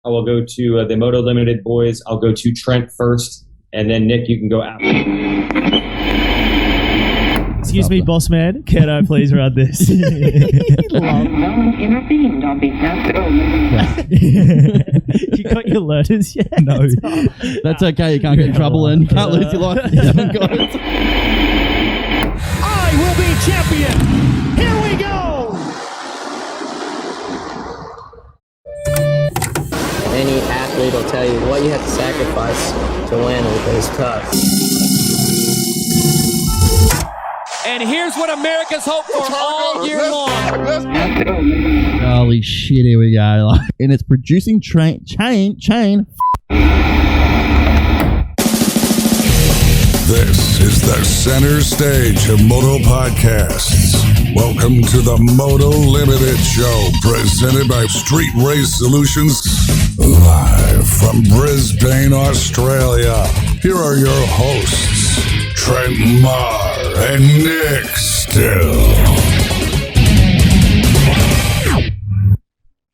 I will go to the Moto Limited boys. I'll go to Trent first, and then Nick, you can go after. Excuse me, boss man. Can I please run this? No one intervened on behalf of... You got your letters yet? No. That's okay. You can't get in trouble and you can't lose your life if you haven't got it. I will be champion. Here we go. Any athlete will tell you what you have to sacrifice to win is tough. And here's what America's hoped for all year long. Holy shit, here we go. And it's producing chain. This is the center stage of Moto Podcasts. Welcome to the Moto Limited Show, presented by Street Race Solutions, live from Brisbane, Australia. Here are your hosts, Trent and Nic Still.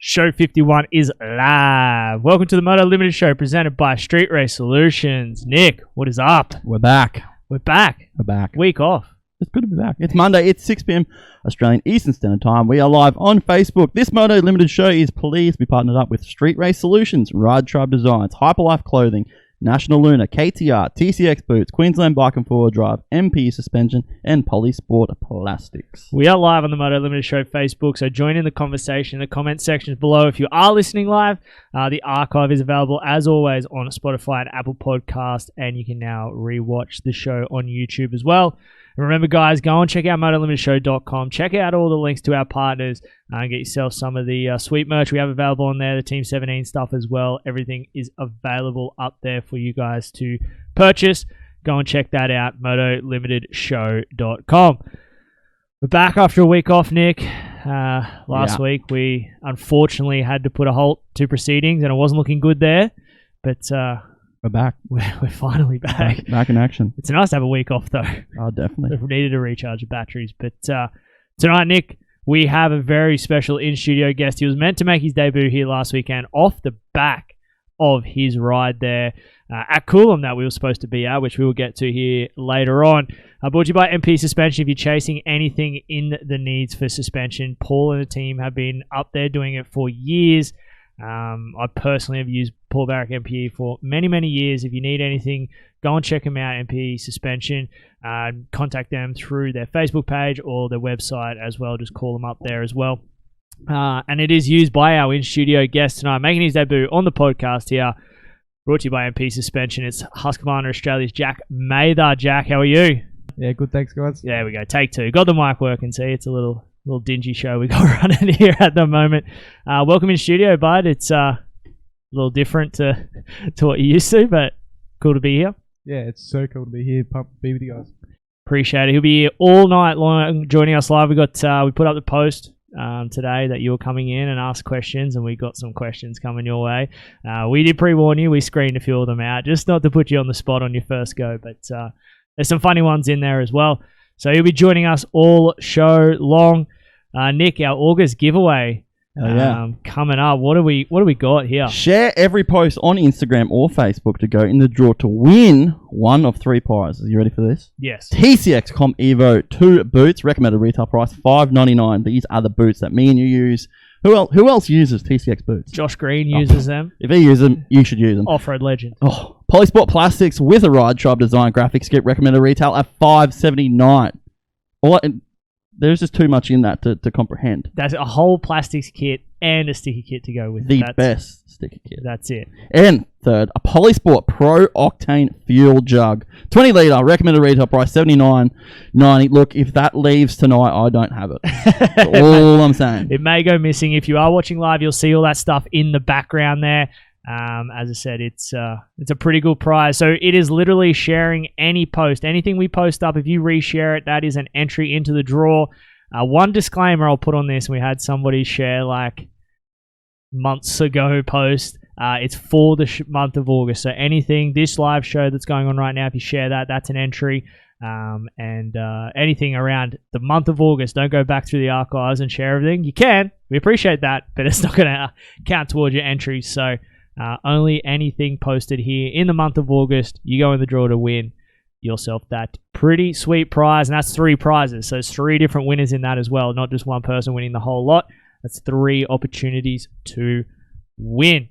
Show 51 is live. Welcome to the Moto Limited Show presented by Street Race Solutions. Nick, what is up? We're back. We're back. Week off. It's good to be back. It's Monday. It's 6 p.m. Australian Eastern Standard Time. We are live on Facebook. This Moto Limited Show is pleased to be partnered up with Street Race Solutions, Ride Tribe Designs, Hyperlyfe Clothing, National Lunar, KTR, TCX Boots, Queensland Bike and Four-Wheel Drive, MP Suspension, and Polisport Plastics. We are live on the Moto Limited Show Facebook, so join in the conversation in the comment sections below. If you are listening live, the archive is available, as always, on Spotify and Apple Podcast, and you can now rewatch the show on YouTube as well. And remember, guys, go and check out MotoLimitedShow.com. Check out all the links to our partners and get yourself some of the sweet merch we have available on there, the Team 17 stuff as well. Everything is available up there for you guys to purchase. Go and check that out, MotoLimitedShow.com. We're back after a week off, Nick. Last week, we unfortunately had to put a halt to proceedings, and it wasn't looking good there. But we're back. We're finally back. Back in action. It's nice to have a week off, though. Oh, definitely. We've needed to recharge the batteries. But tonight, Nick, we have a very special in-studio guest. He was meant to make his debut here last weekend off the back of his ride there at Coolum that we were supposed to be at, which we will get to here later on. Brought to you by MP Suspension. If you're chasing anything in the needs for suspension, Paul and the team have been up there doing it for years. I personally have used Paul Barrack MPE for many, many years. If you need anything, go and check them out, MPE Suspension. Contact them through their Facebook page or their website as well. Just call them up there as well. And it is used by our in-studio guest tonight, making his debut on the podcast here. Brought to you by MP Suspension. It's Husqvarna Australia's Jack Mather. Jack, how are you? Yeah, good. Thanks, guys. There we go. Take two. Got the mic working. See, it's a little dingy show we got running here at the moment. Welcome in studio, bud. It's a little different to what you used to, but cool to be here. Yeah, it's so cool to be here. Pumped to be with you guys. Appreciate it. He'll be here all night long joining us live. We put up the post today that you were coming in and ask questions, and we got some questions coming your way. We did pre-warn you. We screened a few of them out, just not to put you on the spot on your first go, but there's some funny ones in there as well. So he'll be joining us all show long. Nick, our August giveaway coming up. What do we got here? Share every post on Instagram or Facebook to go in the draw to win one of three prizes. Are you ready for this? Yes. TCX Comp Evo 2 boots, recommended retail price $5.99. These are the boots that me and you use. Who else uses TCX boots? Josh Green uses them. If he uses them, you should use them. Off-road legend. Oh, Polisport Plastics with a Ride Tribe design graphic script, recommended retail at $5.79. There's just too much in that to comprehend. That's a whole plastics kit and a sticky kit to go with the it. best sticky kit. That's it. And third, a Polisport Pro Octane Fuel Jug. 20 litre, recommended retail price $79.90. Look, if that leaves tonight, I don't have it. That's all I'm saying. It may go missing. If you are watching live, you'll see all that stuff in the background there. As I said, it's a pretty good prize. So it is literally sharing any post. Anything we post up, if you reshare it, that is an entry into the draw. One disclaimer I'll put on this, we had somebody share like months ago post. It's for the month of August. So anything, this live show that's going on right now, if you share that, that's an entry. And anything around the month of August, don't go back through the archives and share everything. You can. We appreciate that, but it's not going to count towards your entries. So Only anything posted here in the month of August. You go in the draw to win yourself that pretty sweet prize, and that's 3 prizes. So it's 3 different winners in that as well, not just one person winning the whole lot. That's 3 opportunities to win.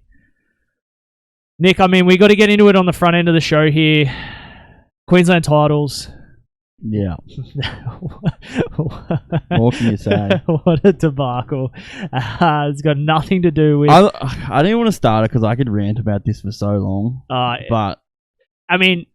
Nick, I mean, we got to get into it on the front end of the show here. Queensland titles. Yeah. What can you say? What a debacle. It's got nothing to do with... I didn't want to start it because I could rant about this for so long. But I mean,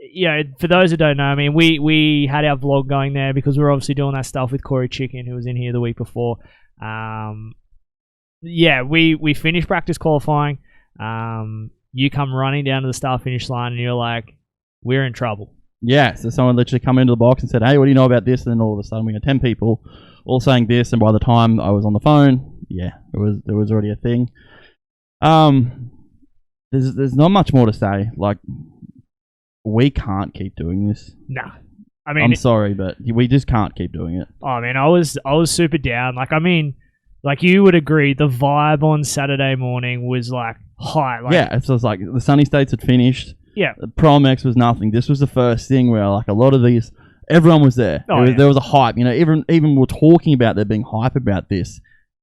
yeah, for those who don't know, I mean, we had our vlog going there because we were obviously doing that stuff with Corey Chicken, who was in here the week before. Yeah, we finished practice qualifying. You come running down to the start finish line and you're like, we're in trouble. Yeah, so someone literally come into the box and said, hey, what do you know about this? And then all of a sudden we had 10 people all saying this, and by the time I was on the phone, yeah, it was already a thing. There's not much more to say. Like, we can't keep doing this. No. I mean, I'm sorry, but we just can't keep doing it. Oh man, I was super down. Like, I mean, like you would agree, the vibe on Saturday morning was like high. Like, yeah, it was like the Sunny States had finished. Yeah. The Pro-Max was nothing. This was the first thing where like a lot of these, everyone was there. There was a hype. You know, even we're talking about there being hype about this,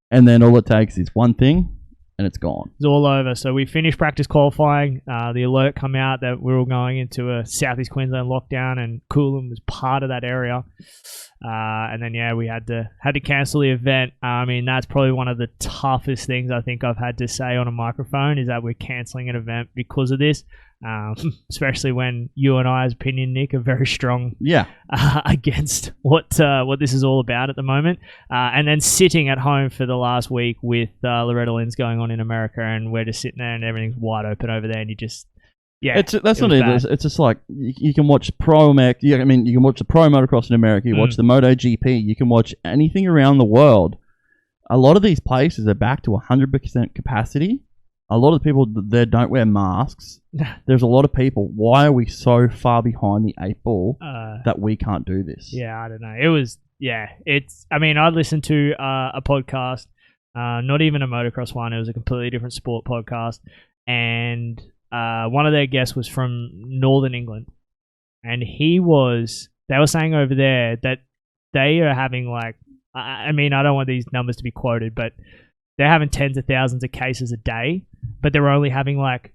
and then all it takes is one thing, and it's gone. It's all over. So we finished practice qualifying. The alert come out that we're all going into a Southeast Queensland lockdown, and Coolum was part of that area. And then we had to cancel the event. I mean, that's probably one of the toughest things I think I've had to say on a microphone, is that we're cancelling an event because of this. Especially when you and I's opinion, Nick, are very strong against what this is all about at the moment. And then sitting at home for the last week with Loretta Lynns going on in America, and we're just sitting there and everything's wide open over there, and you just... Yeah, that's not it. It's just like you can watch Pro-Max. I mean, you can watch the Pro Motocross in America. You watch the Moto GP. You can watch anything around the world. A lot of these places are back to 100% capacity. A lot of the people there don't wear masks. There's a lot of people. Why are we so far behind the 8 ball that we can't do this? Yeah, I don't know. It was, it's, I mean, I listened to a podcast, not even a motocross one. It was a completely different sport podcast. And one of their guests was from Northern England. And they were saying over there that they are having like, I mean, I don't want these numbers to be quoted, but they're having tens of thousands of cases a day, but they're only having like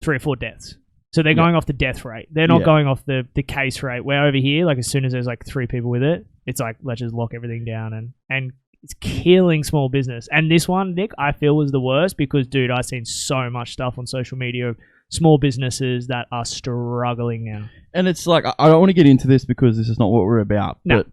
3 or 4 deaths. So they're going off the death rate. They're not going off the case rate. Where over here, like as soon as there's like 3 people with it, it's like, let's just lock everything down, and it's killing small business. And this one, Nick, I feel was the worst because, dude, I've seen so much stuff on social media of small businesses that are struggling now. And it's like, I don't want to get into this because this is not what we're about, but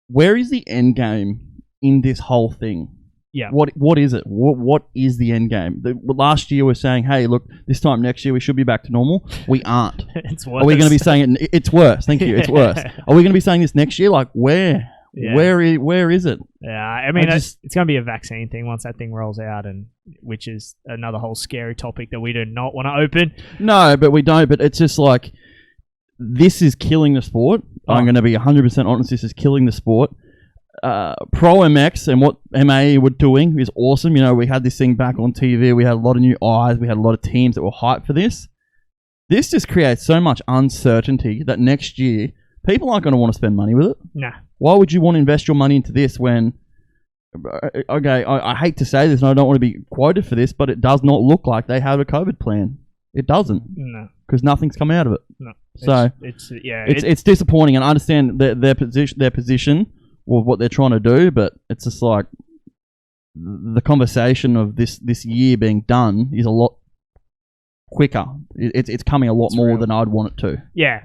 where is the end game in this whole thing? Yeah. What is it? What is the end game? Last year we're saying, hey, look, this time next year we should be back to normal. We aren't. It's worse. Are we going to be saying it? It's worse. Thank you. It's worse. Are we going to be saying this next year? Like where? Yeah. Where is it? Yeah, I mean, it's going to be a vaccine thing once that thing rolls out, and which is another whole scary topic that we do not want to open. No, but we don't. But it's just like, this is killing the sport. I'm going to be 100% honest. This is killing the sport. Pro MX and what MA were doing is awesome. You know, we had this thing back on TV. We had a lot of new eyes. We had a lot of teams that were hyped for this. This just creates so much uncertainty that next year people aren't going to want to spend money with it. Nah. Why would you want to invest your money into this when... Okay, I hate to say this and I don't want to be quoted for this, but it does not look like they have a COVID plan. It doesn't. No. Because nothing's come out of it. No. So it's disappointing, and I understand their position or what they're trying to do, but it's just like the conversation of this year being done is a lot quicker. It's coming a lot more than I'd want it to. Yeah.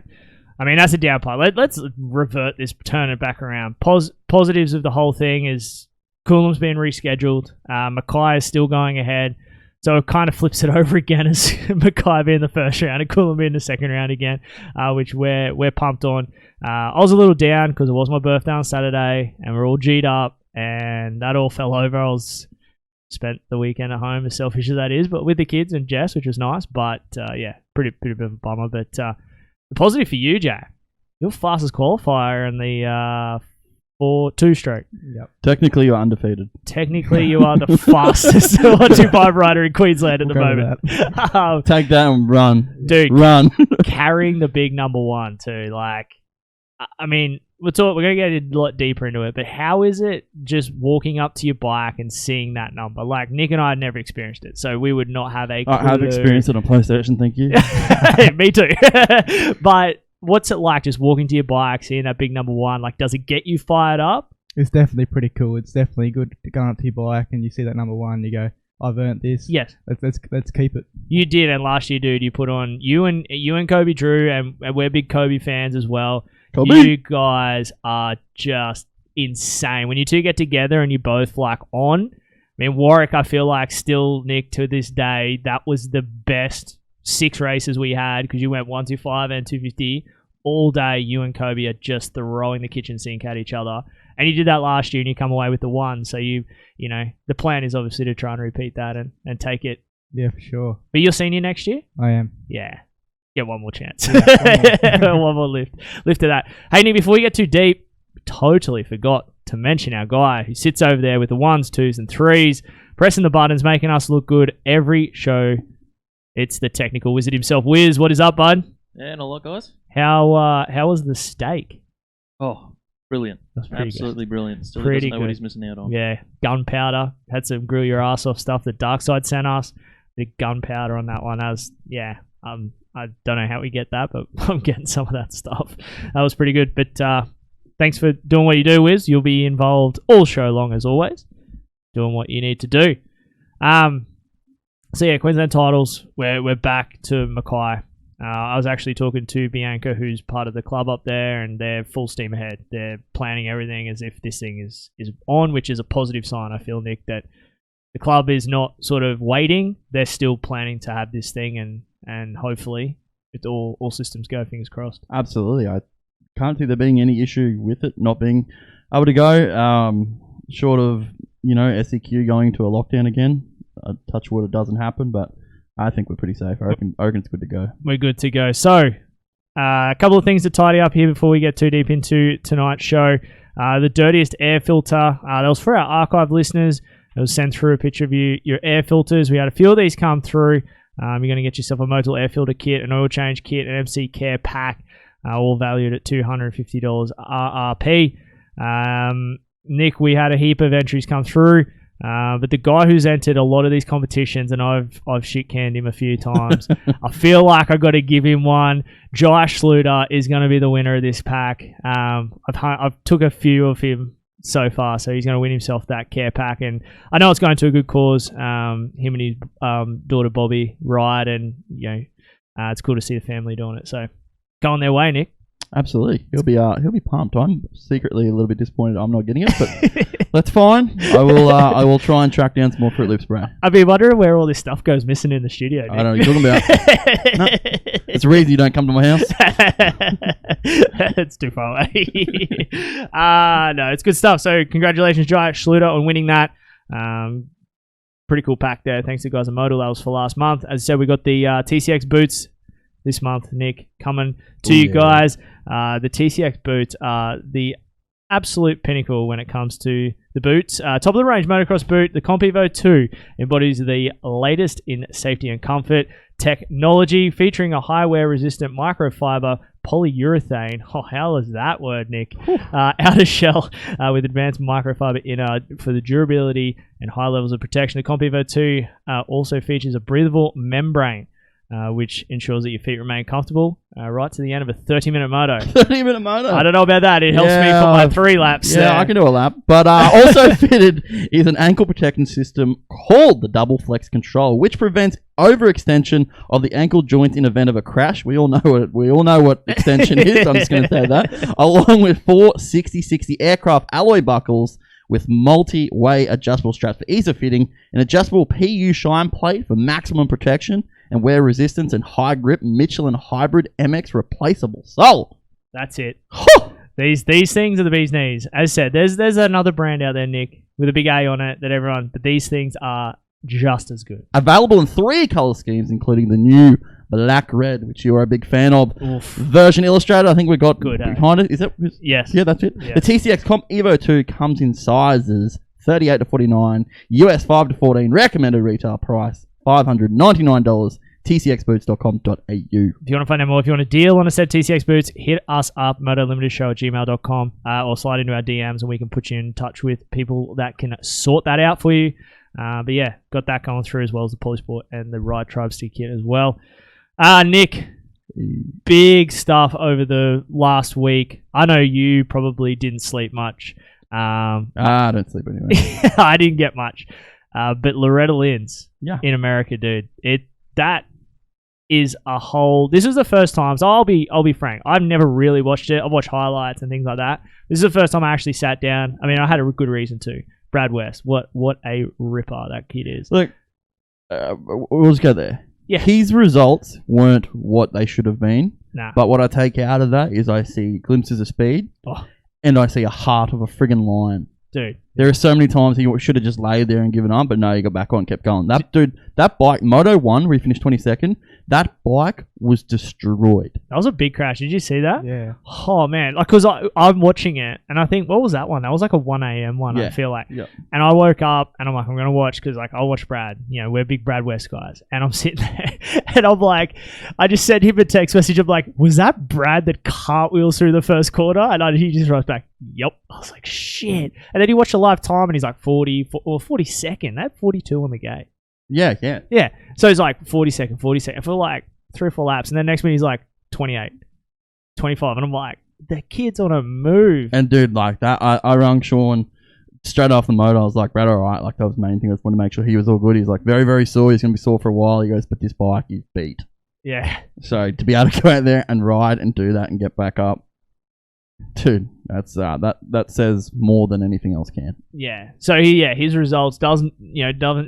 I mean, that's a down part. Let's revert this, turn it back around. Positives of the whole thing is Coolum's been rescheduled. Mackay is still going ahead. So it kind of flips it over again as Mackay being the first round and Coolum being the second round again, which we're pumped on. I was a little down because it was my birthday on Saturday and we're all G'd up and that all fell over. I spent the weekend at home, as selfish as that is, but with the kids and Jess, which was nice. But pretty bit of a bummer. But the positive for you, Jack, you're fastest qualifier in the 2 straight. Yep. Technically, you're undefeated. Technically, you are the fastest 125 rider in Queensland at the We'll go moment. with Take that and run. Dude, Run. carrying the big number 1 too. Like, I mean, we're going to get a lot deeper into it, but how is it just walking up to your bike and seeing that number? Like, Nick and I had never experienced it, so we would not have a clue. I have experienced it on PlayStation, thank you. Me too. But what's it like just walking to your bike, seeing that big number 1? Like, does it get you fired up? It's definitely pretty cool. It's definitely good going up to your bike and you see that number 1. You go, I've earned this. Yes. Let's keep it. You did, and last year, dude, you put on you and Kobe Drew, and we're big Kobe fans as well. Kobe. You guys are just insane. When you two get together and you both like on, I mean, Warwick, I feel like still, Nick, to this day, that was the best 6 races we had because you went 125 and 250 all day. You and Kobe are just throwing the kitchen sink at each other. And you did that last year and you come away with the 1. So you know, the plan is obviously to try and repeat that and take it. Yeah, for sure. But you're senior next year? I am. Yeah. Get one more chance. Yeah, one more lift to that. Hey, Nick, before we get too deep, totally forgot to mention our guy who sits over there with the 1s, 2s, and 3s, pressing the buttons, making us look good every show. It's the technical wizard himself. Wiz, what is up, bud? Yeah, not a lot, guys. How was the steak? Oh, brilliant. That's pretty Absolutely brilliant. Still Pretty doesn't know good. what he's missing out on. Yeah, gunpowder. Had some grill your ass off stuff that Darkside sent us. The gunpowder on that one. I don't know how we get that, but I'm getting some of that stuff. That was pretty good. But thanks for doing what you do, Wiz. You'll be involved all show long as always, doing what you need to do. So yeah, Queensland titles. We're back to Mackay. I was actually talking to Bianca, who's part of the club up there, and they're full steam ahead. They're planning everything as if this thing is on, which is a positive sign. I feel, Nick, that the club is not sort of waiting. They're still planning to have this thing, and hopefully, it's all systems go. Fingers crossed. Absolutely. I can't see there being any issue with it not being able to go. Short of, SEQ going to a lockdown again. Touch wood, it doesn't happen, but I think we're pretty safe. I reckon it's good to go. We're good to go. So, a couple of things to tidy up here before we get too deep into tonight's show. The dirtiest air filter. That was for our archive listeners. It was sent through a picture of your air filters. We had a few of these come through. You're going to get yourself a Moto air filter kit, an oil change kit, an MC care pack, all valued at $250 RRP. Nick, we had a heap of entries come through. But the guy who's entered a lot of these competitions, and I've shit canned him a few times, I feel like I got to give him one. Josh Sluter is going to be the winner of this pack. I've took a few of him so far, so he's going to win himself that care pack, and I know it's going to a good cause. Him and his daughter Bobby ride, and it's cool to see the family doing it. So go on their way, Nick. Absolutely, he'll be pumped. I'm secretly a little bit disappointed I'm not getting it, but that's fine. I will try and track down some more Fruit Loop spray. I've been wondering where all this stuff goes missing in the studio, Nick. I don't know what you're talking about. No, it's a reason you don't come to my house. It's too far away. No, it's good stuff. So congratulations, Josh Sluter, on winning that. Pretty cool pack there. Thanks to the guys at Moto. That was for last month. As I said, we got the TCX boots this month, Nick, coming to you guys. The TCX boots are the absolute pinnacle when it comes to the boots. Top of the range motocross boot, the Comp Evo 2 embodies the latest in safety and comfort technology, featuring a high wear resistant microfiber polyurethane. Oh, how is that word, Nick? Outer shell with advanced microfiber inner for the durability and high levels of protection. The Comp Evo 2 also features a breathable membrane, which ensures that your feet remain comfortable right to the end of a 30-minute moto. 30-minute moto. I don't know about that. It helps me for my 3 laps. Yeah, I can do a lap. But also fitted is an ankle protection system called the Double Flex Control, which prevents overextension of the ankle joint in event of a crash. We all know what extension is. I'm just going to say that. Along with 4 60/60 aircraft alloy buckles with multi-way adjustable straps for ease of fitting, an adjustable PU shine plate for maximum protection, and wear resistance and high grip Michelin Hybrid MX replaceable sole. That's it. These things are the bee's knees. As I said, there's another brand out there, Nick, with a big A on it but these things are just as good. Available in 3 color schemes, including the new Black Red, which you are a big fan of. Oof. Version Illustrated, I think we got Good, eh? behind it. Is that? Yes. Yeah, that's it. Yeah. The TCX Comp Evo 2 comes in sizes 38 to 49, US 5 to 14, recommended retail price $599, tcxboots.com.au. If you want to find out more, if you want a deal on a set TCX boots, hit us up, motolimitedShow@gmail.com, or slide into our DMs and we can put you in touch with people that can sort that out for you. But yeah, got that going through as well as the Polisport and the Ride Tribe stick kit as well. Nick, big stuff over the last week. I know you probably didn't sleep much. I don't sleep anyway. I didn't get much. But Loretta Lynns in America, dude, that is a whole. This is the first time. So I'll be frank. I've never really watched it. I've watched highlights and things like that. This is the first time I actually sat down. I mean, I had a good reason to. Brad West, what a ripper that kid is. Look, we'll just go there. Yeah. His results weren't what they should have been. Nah. But what I take out of that is I see glimpses of speed, and I see a heart of a friggin' lion. Dude. There are so many times he should have just laid there and given up, but no, he got back on and kept going. That dude, that bike, Moto 1, where he finished 22nd, that bike was destroyed. That was a big crash. Did you see that? Yeah. Oh, man. Like, because I'm watching it, and I think, what was that one? That was like a 1 a.m. one, I feel like. Yeah. And I woke up, and I'm like, I'm going to watch, because, like, I'll watch Brad. You know, we're big Brad West guys. And I'm sitting there, and I'm like, I just sent him a text message. I'm like, was that Brad that cartwheels through the first quarter? And he just writes back, yep. I was like, shit. And then he watched a live time, and he's like 40 or 42nd. They had 42 on the gate. Yeah. Yeah. So he's like 40-second for like 3 or 4 laps. And then next minute he's like 28, 25. And I'm like, the kid's on a move. And dude, like that, I rung Sean straight off the motor. I was like, Brad, all right. Like, that was the main thing. I just wanted to make sure he was all good. He's like, very, very sore. He's going to be sore for a while. He goes, but this bike is beat. Yeah. So to be able to go out there and ride and do that and get back up, dude, that's that says more than anything else can. Yeah. So his results doesn't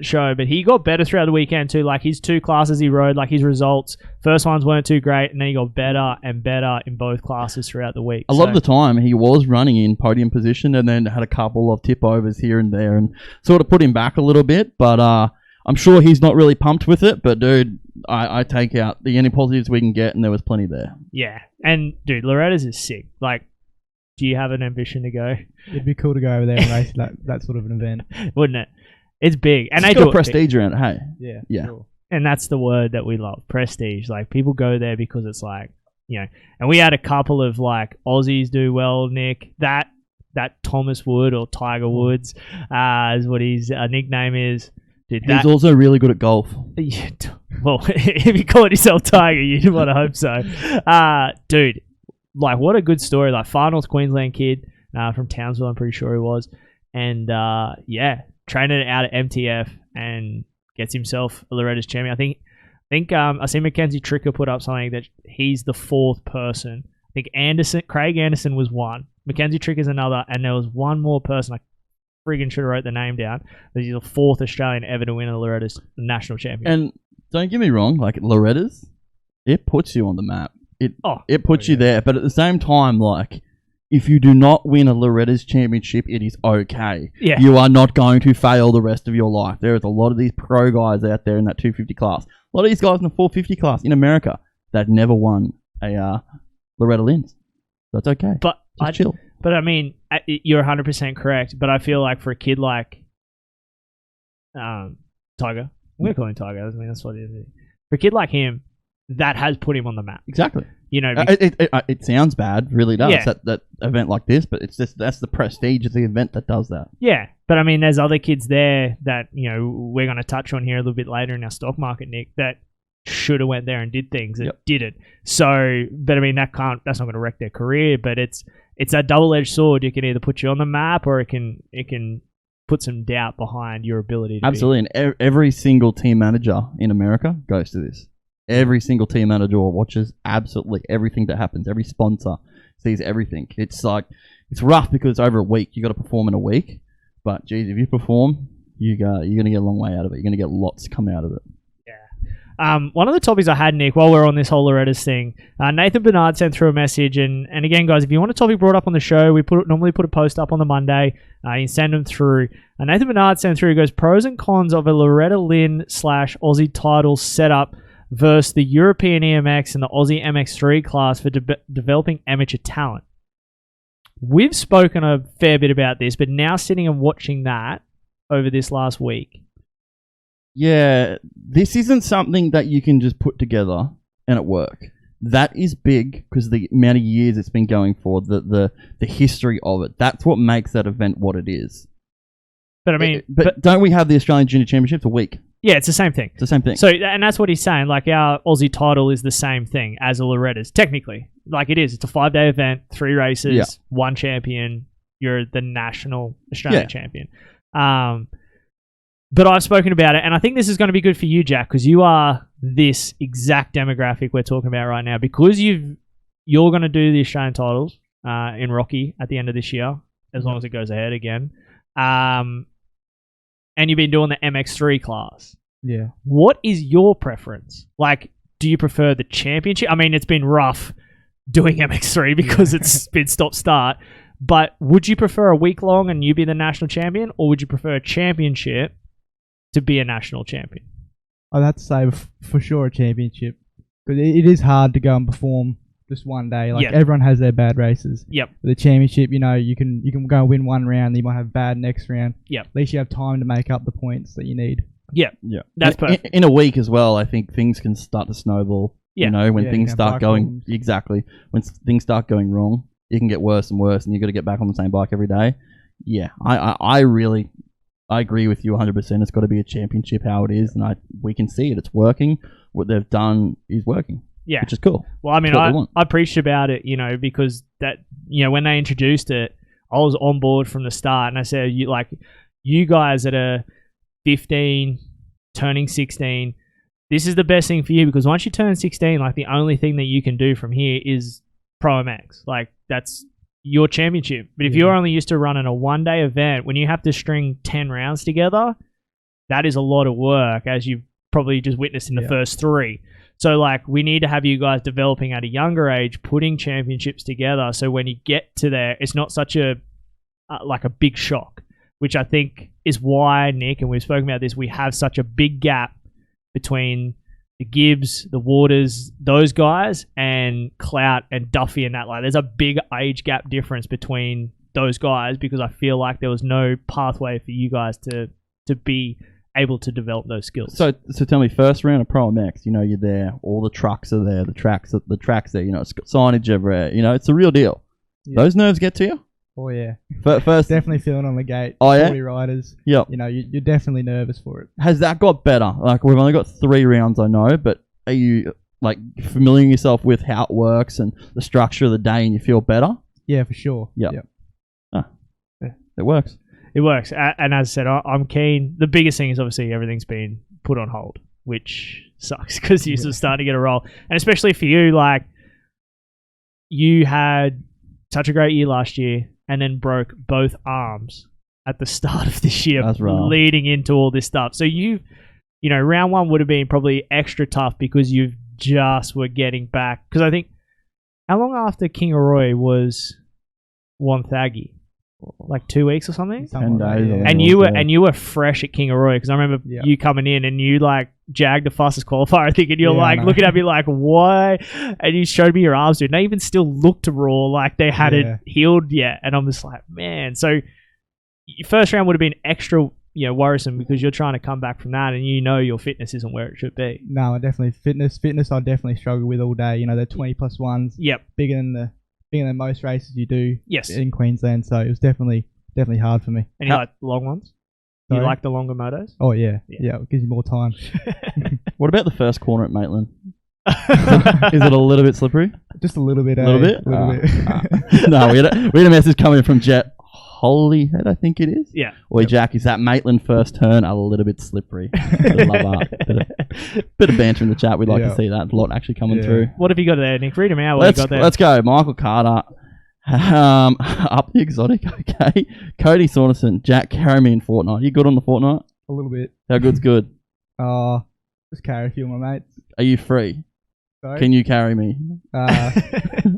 show, but he got better throughout the weekend too. Like his 2 classes he rode, like his results, first ones weren't too great, and then he got better and better in both classes throughout the week. A lot of the time he was running in podium position and then had a couple of tip overs here and there and sort of put him back a little bit, but I'm sure he's not really pumped with it, but dude, I take out the any positives we can get, and there was plenty there. Yeah. And dude, Loretta's is sick. Like, do you have an ambition to go? It'd be cool to go over there and race that sort of an event. Wouldn't it? It's big. And it's they do prestige around it, hey? Yeah. Sure. And that's the word that we love, prestige. Like, people go there because it's like, you know, and we had a couple of like Aussies do well, Nick. That Thomas Wood or Tiger Woods is what his nickname is. Dude, he's also really good at golf. Well, if you call yourself Tiger, you'd want to hope so. Dude, like, what a good story. Like, Far North Queensland kid from Townsville, I'm pretty sure he was. And, training out at MTF and gets himself a Loretta's champion. I think I see Mackenzie Tricker put up something that he's the 4th person. I think Craig Anderson was one. Mackenzie Tricker's another. And there was one more person. I friggin' should have wrote the name down. But he's the 4th Australian ever to win a Loretta's national champion. And don't get me wrong, like, Loretta's, it puts you on the map. It puts you there, but at the same time, like, if you do not win a Loretta's championship, it is okay. Yeah. You are not going to fail the rest of your life. There is a lot of these pro guys out there in that 250 class. A lot of these guys in the 450 class in America that never won a Loretta Lynns. So it's okay. But just chill. But I mean, you're 100% correct. But I feel like for a kid like Tiger, I'm going to call him Tiger. I mean, that's what it is. For a kid like him, that has put him on the map. Exactly. You know, it sounds bad, really does. Yeah. That event like this, but it's just that's the prestige of the event that does that. Yeah, but I mean, there's other kids there that we're going to touch on here a little bit later in our stock market, Nick, that should have went there and did things that didn't. So, but I mean, that's not going to wreck their career. But it's a double-edged sword. You can either put you on the map, or it can put some doubt behind your ability to absolutely. And every single team manager in America goes to this. Every single team manager watches absolutely everything that happens. Every sponsor sees everything. It's like, it's rough because over a week, you got to perform in a week. But geez, if you perform, you're going to get a long way out of it. You're going to get lots come out of it. One of the topics I had, Nick, while we're on this whole Loretta's thing, Nathan Bernard sent through a message, and again, guys, if you want a topic brought up on the show, we normally put a post up on the Monday. You can send them through. Nathan Bernard sent through, he goes, pros and cons of a Loretta Lynn / Aussie title setup versus the European EMX and the Aussie MX3 class for developing amateur talent. We've spoken a fair bit about this, but now sitting and watching that over this last week. Yeah, this isn't something that you can just put together and it work. That is big because the amount of years it's been going for, the history of it. That's what makes that event what it is. But I mean, but don't we have the Australian Junior Championships a week? Yeah, it's the same thing. It's the same thing. So, and that's what he's saying. Like, our Aussie title is the same thing as a Loretta's. Technically. Like, it is. It's a 5-day event, 3 races, 1 champion. You're the national Australian champion. But I've spoken about it, and I think this is going to be good for you, Jack, because you are this exact demographic we're talking about right now. Because you're going to do the Australian titles in Rocky at the end of this year, as long as it goes ahead again. And you've been doing the MX3 class. Yeah. What is your preference? Like, do you prefer the championship? I mean, it's been rough doing MX3 because it's been stop-start. But would you prefer a week long and you be the national champion? Or would you prefer a championship to be a national champion? I'd have to say for sure a championship. Because it is hard to go and perform just one day. Like, everyone has their bad races. Yep. With the championship, you can go and win one round, you might have bad next round. Yep. At least you have time to make up the points that you need. Yep. Yeah. That's perfect. In a week as well, I think things can start to snowball. Yeah. When things start going when things start going wrong, it can get worse and worse, and you got to get back on the same bike every day. Yeah, I agree with you 100%. It's got to be a championship how it is, and we can see it. It's working. What they've done is working. Yeah. Which is cool. Well, I mean, I preached about it, because that, when they introduced it, I was on board from the start, and I said, you guys that are 15, turning 16, this is the best thing for you, because once you turn 16, the only thing that you can do from here is Pro MX. That's your championship. But if you're only used to running a 1-day event, when you have to string 10 rounds together, that is a lot of work, as you've probably just witnessed in the first 3. So, we need to have you guys developing at a younger age, putting championships together, so when you get to there, it's not such a big shock, which I think is why, Nick, and we've spoken about this, we have such a big gap between the Gibbs, the Waters, those guys, and Clout and Duffy and that. There's a big age gap difference between those guys, because I feel like there was no pathway for you guys to be able to develop those skills. So tell me, first round of Pro MX, you're there, all the trucks are there, the tracks there, it's got signage everywhere, it's a real deal. Yeah. Those nerves get to you? Oh yeah. First, definitely feeling on the gate. Oh yeah. 40 riders. Yep. You're definitely nervous for it. Has that got better? We've only got 3 rounds, I know, but are you familiaring yourself with how it works and the structure of the day, and you feel better? Yeah, for sure. Yep. It works. It works. And as I said, I'm keen. The biggest thing is obviously everything's been put on hold, which sucks because you're sort of starting to get a roll. And especially for you, you had such a great year last year and then broke both arms at the start of this year. That's right. Leading into all this stuff. So round 1 would have been probably extra tough because you just were getting back. Because I think, how long after King Roy was Wonthaggi? 2 weeks or something? 10 days. Yeah. And you were fresh at King Roy, because I remember you coming in and you jagged the fastest qualifier, I think, and you're looking at me why? And you showed me your arms, dude. And they even still looked raw, they hadn't healed yet. And I'm just man. So your first round would have been extra, worrisome, because you're trying to come back from that, and your fitness isn't where it should be. No, definitely fitness. I definitely struggle with all day. They're 20+ ones. Yep. Bigger than most races you do. Yes. In Queensland, so it was definitely hard for me. And you like the long ones? Sorry? You like the longer motos? Oh yeah, it gives you more time. What about the first corner at Maitland? Is it a little bit slippery? Just a little bit. A little bit? No, we had a message coming from Jett. Holyhead, I think it is. Yeah. Oi, Jack, is that Maitland first turn a little bit slippery? Bit of banter in the chat. We'd like to see that. A lot actually coming through. What have you got there, Nick? Read them out. Let's go. Michael Carter. Up the exotic, okay. Cody Saunderson. Jack, carry me in Fortnite. You good on the Fortnite? A little bit. How good's good? Just carry a few of my mates. Are you free? Sorry? Can you carry me?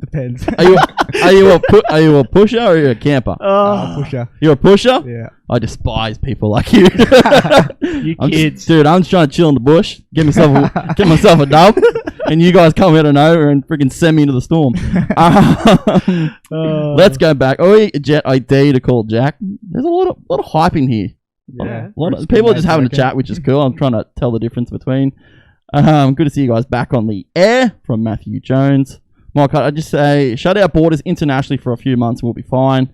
Depends. Are you a pusher or are you a camper? Pusher. You're a pusher? Yeah. I despise people like you. You kids. I'm just trying to chill in the bush, get myself a dub, and you guys come out of nowhere and freaking send me into the storm. Let's go back. Jett ID to call Jack. There's a lot of hype in here. Yeah. A lot of people are just having a chat, which is cool. I'm trying to tell the difference between. Good to see you guys back on the air from Matthew Jones. Mike, I just say shut our borders internationally for a few months and we'll be fine.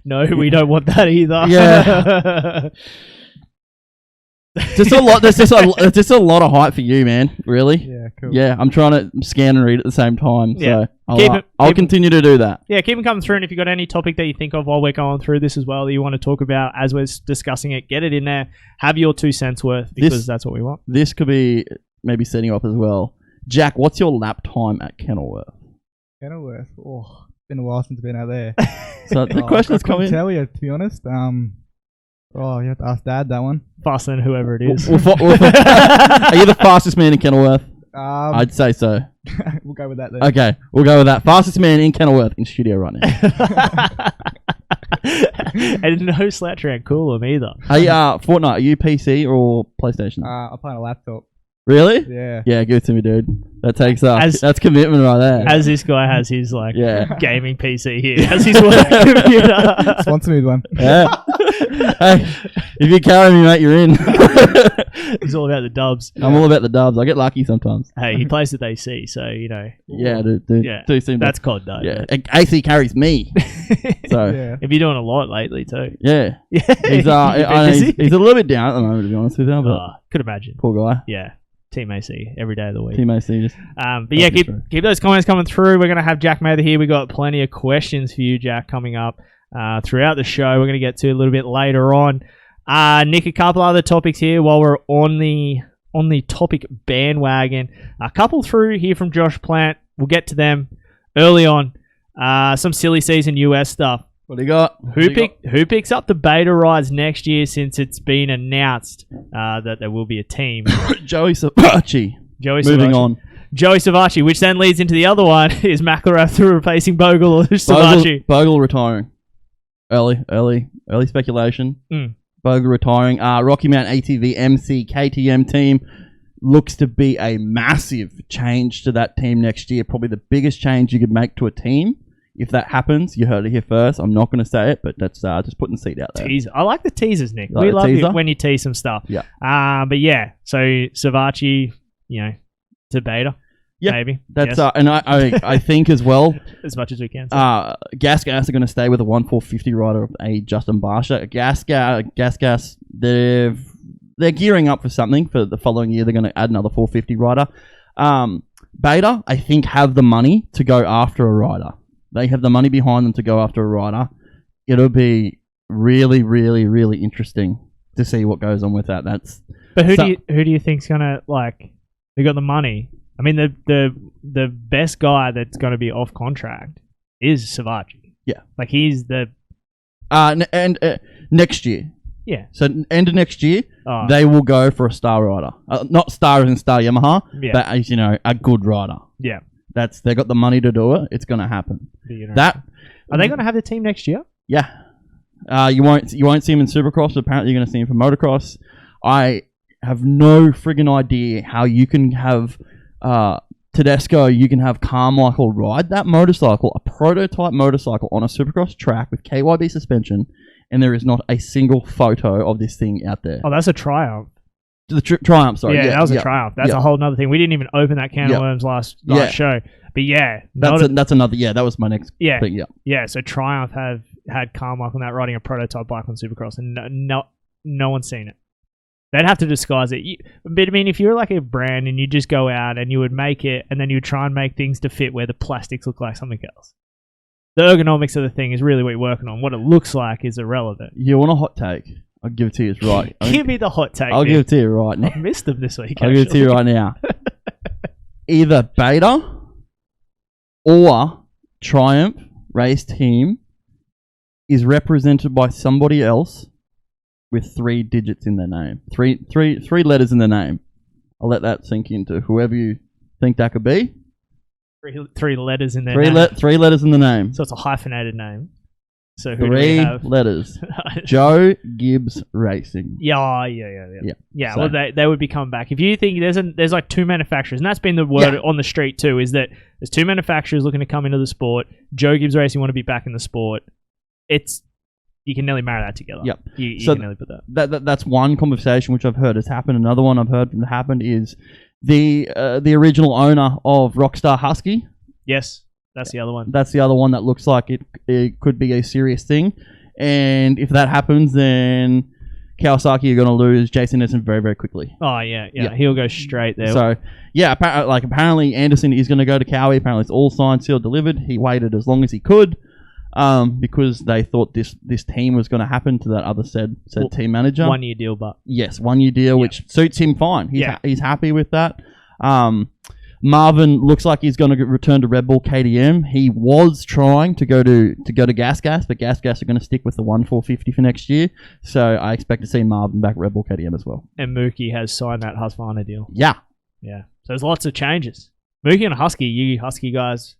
No, we don't want that either. Yeah. There's just a lot of hype for you, man. Really? Yeah, cool. Yeah, I'm trying to scan and read at the same time. Yeah. So I'll continue to do that. Yeah, keep them coming through, and if you've got any topic that you think of while we're going through this as well that you want to talk about as we're discussing it, get it in there. Have your 2 cents worth, because that's what we want. This could be maybe setting you up as well. Jack, what's your lap time at Kenilworth? Kenilworth? Oh, been a while since I've been out there. So the question's coming. I couldn't tell you, to be honest. You have to ask Dad that one. Faster than whoever it is. Are you the fastest man in Kenilworth? I'd say so. We'll go with that then. Okay, we'll go with that. Fastest man in Kenilworth in studio right now. And no slouch around Coolum either. Hey, Fortnite, are you PC or PlayStation? I'm playing a laptop. Really? Yeah. Yeah, give it to me, dude. That takes that's commitment right there. As this guy has his gaming PC here, as his work computer. Sponsor me with one. Yeah. Hey, if you carry me, mate, you're in. He's all about the dubs. I'm all about the dubs. I get lucky sometimes. Hey, he plays with AC, so you know. Yeah, do seem that's COD though. Yeah, AC carries me. So if you're doing a lot lately too. Yeah. He's he's a little bit down at the moment, to be honest with you. But could imagine. Poor guy. Yeah. Team AC every day of the week. Team AC just. But yeah, keep those comments coming through. We're gonna have Jack Mather here. We got plenty of questions for you, Jack, coming up throughout the show. We're gonna get to a little bit later on. Nick, a couple other topics here while we're on the topic bandwagon. A couple through here from Josh Plant. We'll get to them early on. Some silly season US stuff. What do you got? Who picks up the beta rides next year, since it's been announced that there will be a team? Joey Savachi. Moving on. Joey Savachi, which then leads into the other one, is McElrath through replacing Bogle or Savachi. Bogle retiring. Early speculation. Bogle retiring. Rocky Mount ATV MC KTM team looks to be a massive change to that team next year. Probably the biggest change you could make to a team. If that happens, you heard it here first. I'm not going to say it, but that's just putting the seed out there. Teaser. I like the teasers, Nick. Like we love teaser? it when you tease some stuff. Yeah. But yeah, so Savachi, to beta. Yeah, maybe. That's yes. And I think as well, as much as we can. Gas are going to stay with a 1/450 rider of a Justin Barsha. Gas. They're gearing up for something for the following year. They're going to add another 450 rider. Beta, I think, have the money to go after a rider. They have the money behind them to go after a rider. It'll be really, really, really interesting to see what goes on with that. But who do you think's gonna who got the money? I mean, the best guy that's gonna be off contract is Savachi. Yeah, he's the next year. Yeah. So end of next year, they will go for a star rider. Not star as in Star Yamaha, but as a good rider. Yeah. They got the money to do it. It's going to happen. Are they going to have the team next year? Yeah. You won't see him in Supercross. But apparently, you're going to see him for Motocross. I have no friggin' idea how you can have Tedesco. You can have Carmichael ride that motorcycle, a prototype motorcycle, on a Supercross track with KYB suspension, and there is not a single photo of this thing out there. Oh, that's a triumph. The Triumph, sorry. Yeah, that was a Triumph. That's a whole nother thing. We didn't even open that can of worms last show. But yeah. That's another, that was my next thing, yeah. Yeah, so Triumph had Carmichael on that riding a prototype bike on Supercross, and no one's seen it. They'd have to disguise it. But I mean, if you're like a brand and you just go out and you would make it, and then you would try and make things to fit where the plastics look like something else. The ergonomics of the thing is really what you're working on. What it looks like is irrelevant. You want a hot take? I'll give it to you. It's right. Give me the hot take. I'll give it to you right now. I've missed them this week. I'll give it to you right now. Either Beta or Triumph race team is represented by somebody else with 3 digits in their name. Three letters in their name. I'll let that sink into whoever you think that could be? Three letters in there. Three letters in the name. So it's a hyphenated name. So who do we 3 have? letters. Joe Gibbs Racing. Yeah. So- Well, they would be coming back. If you think there's like 2 manufacturers, and that's been the word on the street too, is that there's 2 manufacturers looking to come into the sport. Joe Gibbs Racing want to be back in the sport. You can nearly marry that together. Yep. You So can nearly put that. That's one conversation which I've heard has happened. Another one I've heard happened is the original owner of Rockstar Husky. Yes, that's the other one. That's the other one that looks like it could be a serious thing. And if that happens, then Kawasaki are going to lose Jason Essen very, very quickly. Oh, yeah. He'll go straight there. So, yeah, apparently Anderson is going to go to Cowie. Apparently it's all signed, sealed, delivered. He waited as long as he could because they thought this team was going to happen to that other said team manager. 1 year deal, but... Yes, 1 year deal, which suits him fine. He's happy with that. Marvin looks like he's going to return to Red Bull KTM. He was trying to go to Gas, but Gas are going to stick with the 1/450 for next year. So I expect to see Marvin back at Red Bull KTM as well. And Mookie has signed that Husqvarna deal. Yeah. So there's lots of changes. Mookie and Husky, you Husky guys,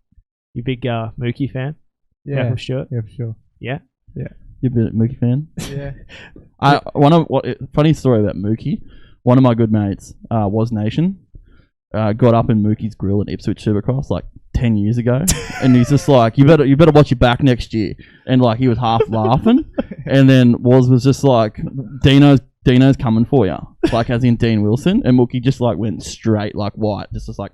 you big Mookie fan? Yeah. From Stuart? Yeah, for sure. Yeah? Yeah. You're a bit Mookie fan? Yeah. Funny story about Mookie. One of my good mates, Was Nation, got up in Mookie's grill at Ipswich Supercross like 10 years ago, and he's just like, you better watch your back next year, and like he was half laughing, and then was just like, Dino's coming for you, like as in Dean Wilson, and Mookie just like went straight like white, just like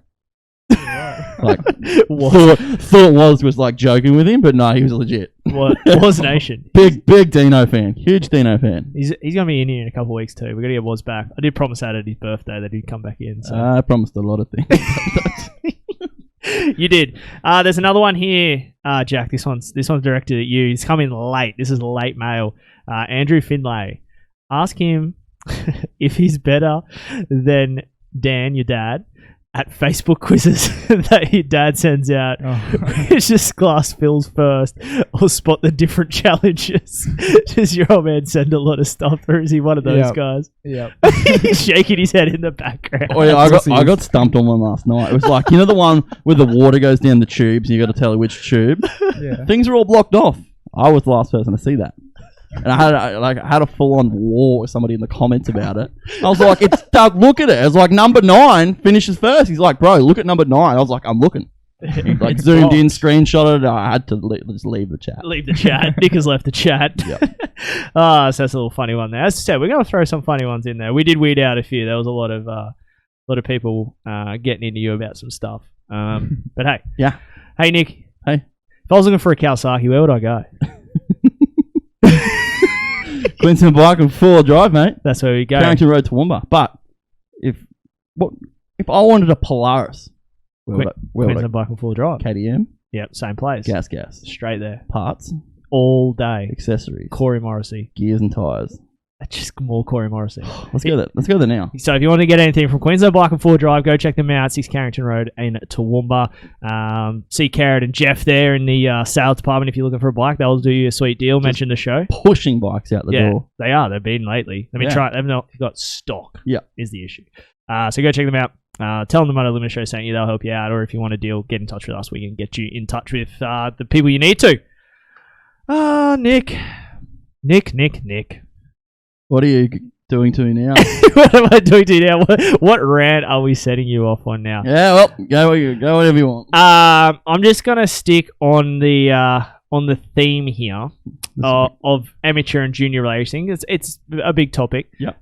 thought was like joking with him, but no, he was legit. Was Nation. Big Dino fan, huge Dino fan. He's gonna be in here in a couple of weeks too. We're gonna get Was back. I did promise that at his birthday that he'd come back in. So. I promised a lot of things. You did. There's another one here, Jack. This one's directed at you. He's coming late. This is late mail. Andrew Finlay. Ask him if he's better than Dan, your dad, at Facebook quizzes that your dad sends out. It's just glass fills first, or spot the different challenges. Does your old man send a lot of stuff, or is he one of those guys? Yeah. He's shaking his head in the background. Oh yeah, I got stumped on one last night. It was like, you know, the one where the water goes down the tubes and you got to tell which tube. Yeah. Things are all blocked off. I was the last person to see that. And I had a full-on war with somebody in the comments about it. I was like, "It's Doug. Look at it." I was like, "Number 9 finishes first." He's like, "Bro, look at number 9." I was like, "I'm looking." He like zoomed in, screenshotted it. I had to just leave the chat. Leave the chat. Nick has left the chat. Yep. So that's a little funny one there. As I said, we're going to throw some funny ones in there. We did weed out a few. There was a lot of people getting into you about some stuff. But hey, yeah. Hey Nick. Hey. If I was looking for a Kawasaki, where would I go? Queensland Bike and 4-wheel drive, mate. That's where we go. Carrington Road to Toowoomba. But if I wanted a Polaris, where would I Queensland Bike and 4-wheel drive. KTM? Yep, same place. Gas. Straight there. Parts. All day. Accessories. Corey Morrissey. Gears and tyres. Just more Corey Morrissey. Let's go there now. So if you want to get anything from Queensland Bike and 4 Drive, go check them out. 6 Carrington Road in Toowoomba. See Carrot and Jeff there in the sales department. If you're looking for a bike, they'll do you a sweet deal. Mention the show. Pushing bikes out the door. They are. They've been lately. They've not got stock. Yeah, is the issue. So go check them out. Tell them the Moto Limited Show sent you. They'll help you out. Or if you want a deal, get in touch with us. We can get you in touch with the people you need to. Nick. What are you doing to me now? What am I doing to you now? What rant are we setting you off on now? Yeah, well, go whatever you want. I'm just gonna stick on the theme here of amateur and junior racing. It's a big topic. Yeah.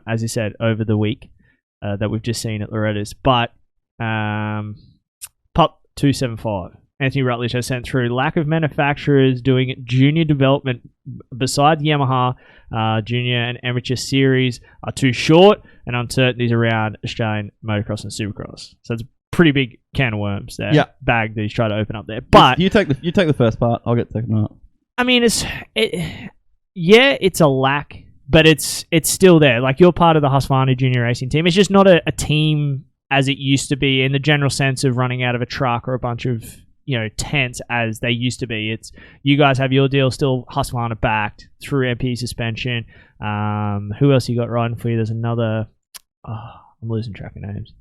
As you said, over the week that we've just seen at Loretta's, but Pup 275. Anthony Rutledge has sent through lack of manufacturers doing junior development besides Yamaha. Junior and amateur series are too short, and uncertainties around Australian motocross and supercross. So it's a pretty big can of worms there. Yeah. Bag that he's trying to open up there. But you take the first part. I'll get the second part. I mean, it's a lack, but it's still there. Like, you're part of the Husqvarna junior racing team. It's just not a team as it used to be in the general sense of running out of a truck or a bunch of tents as they used to be. It's you guys have your deal still Husqvarna backed through MP suspension. Who else you got riding for you? There's another. I'm losing track of names.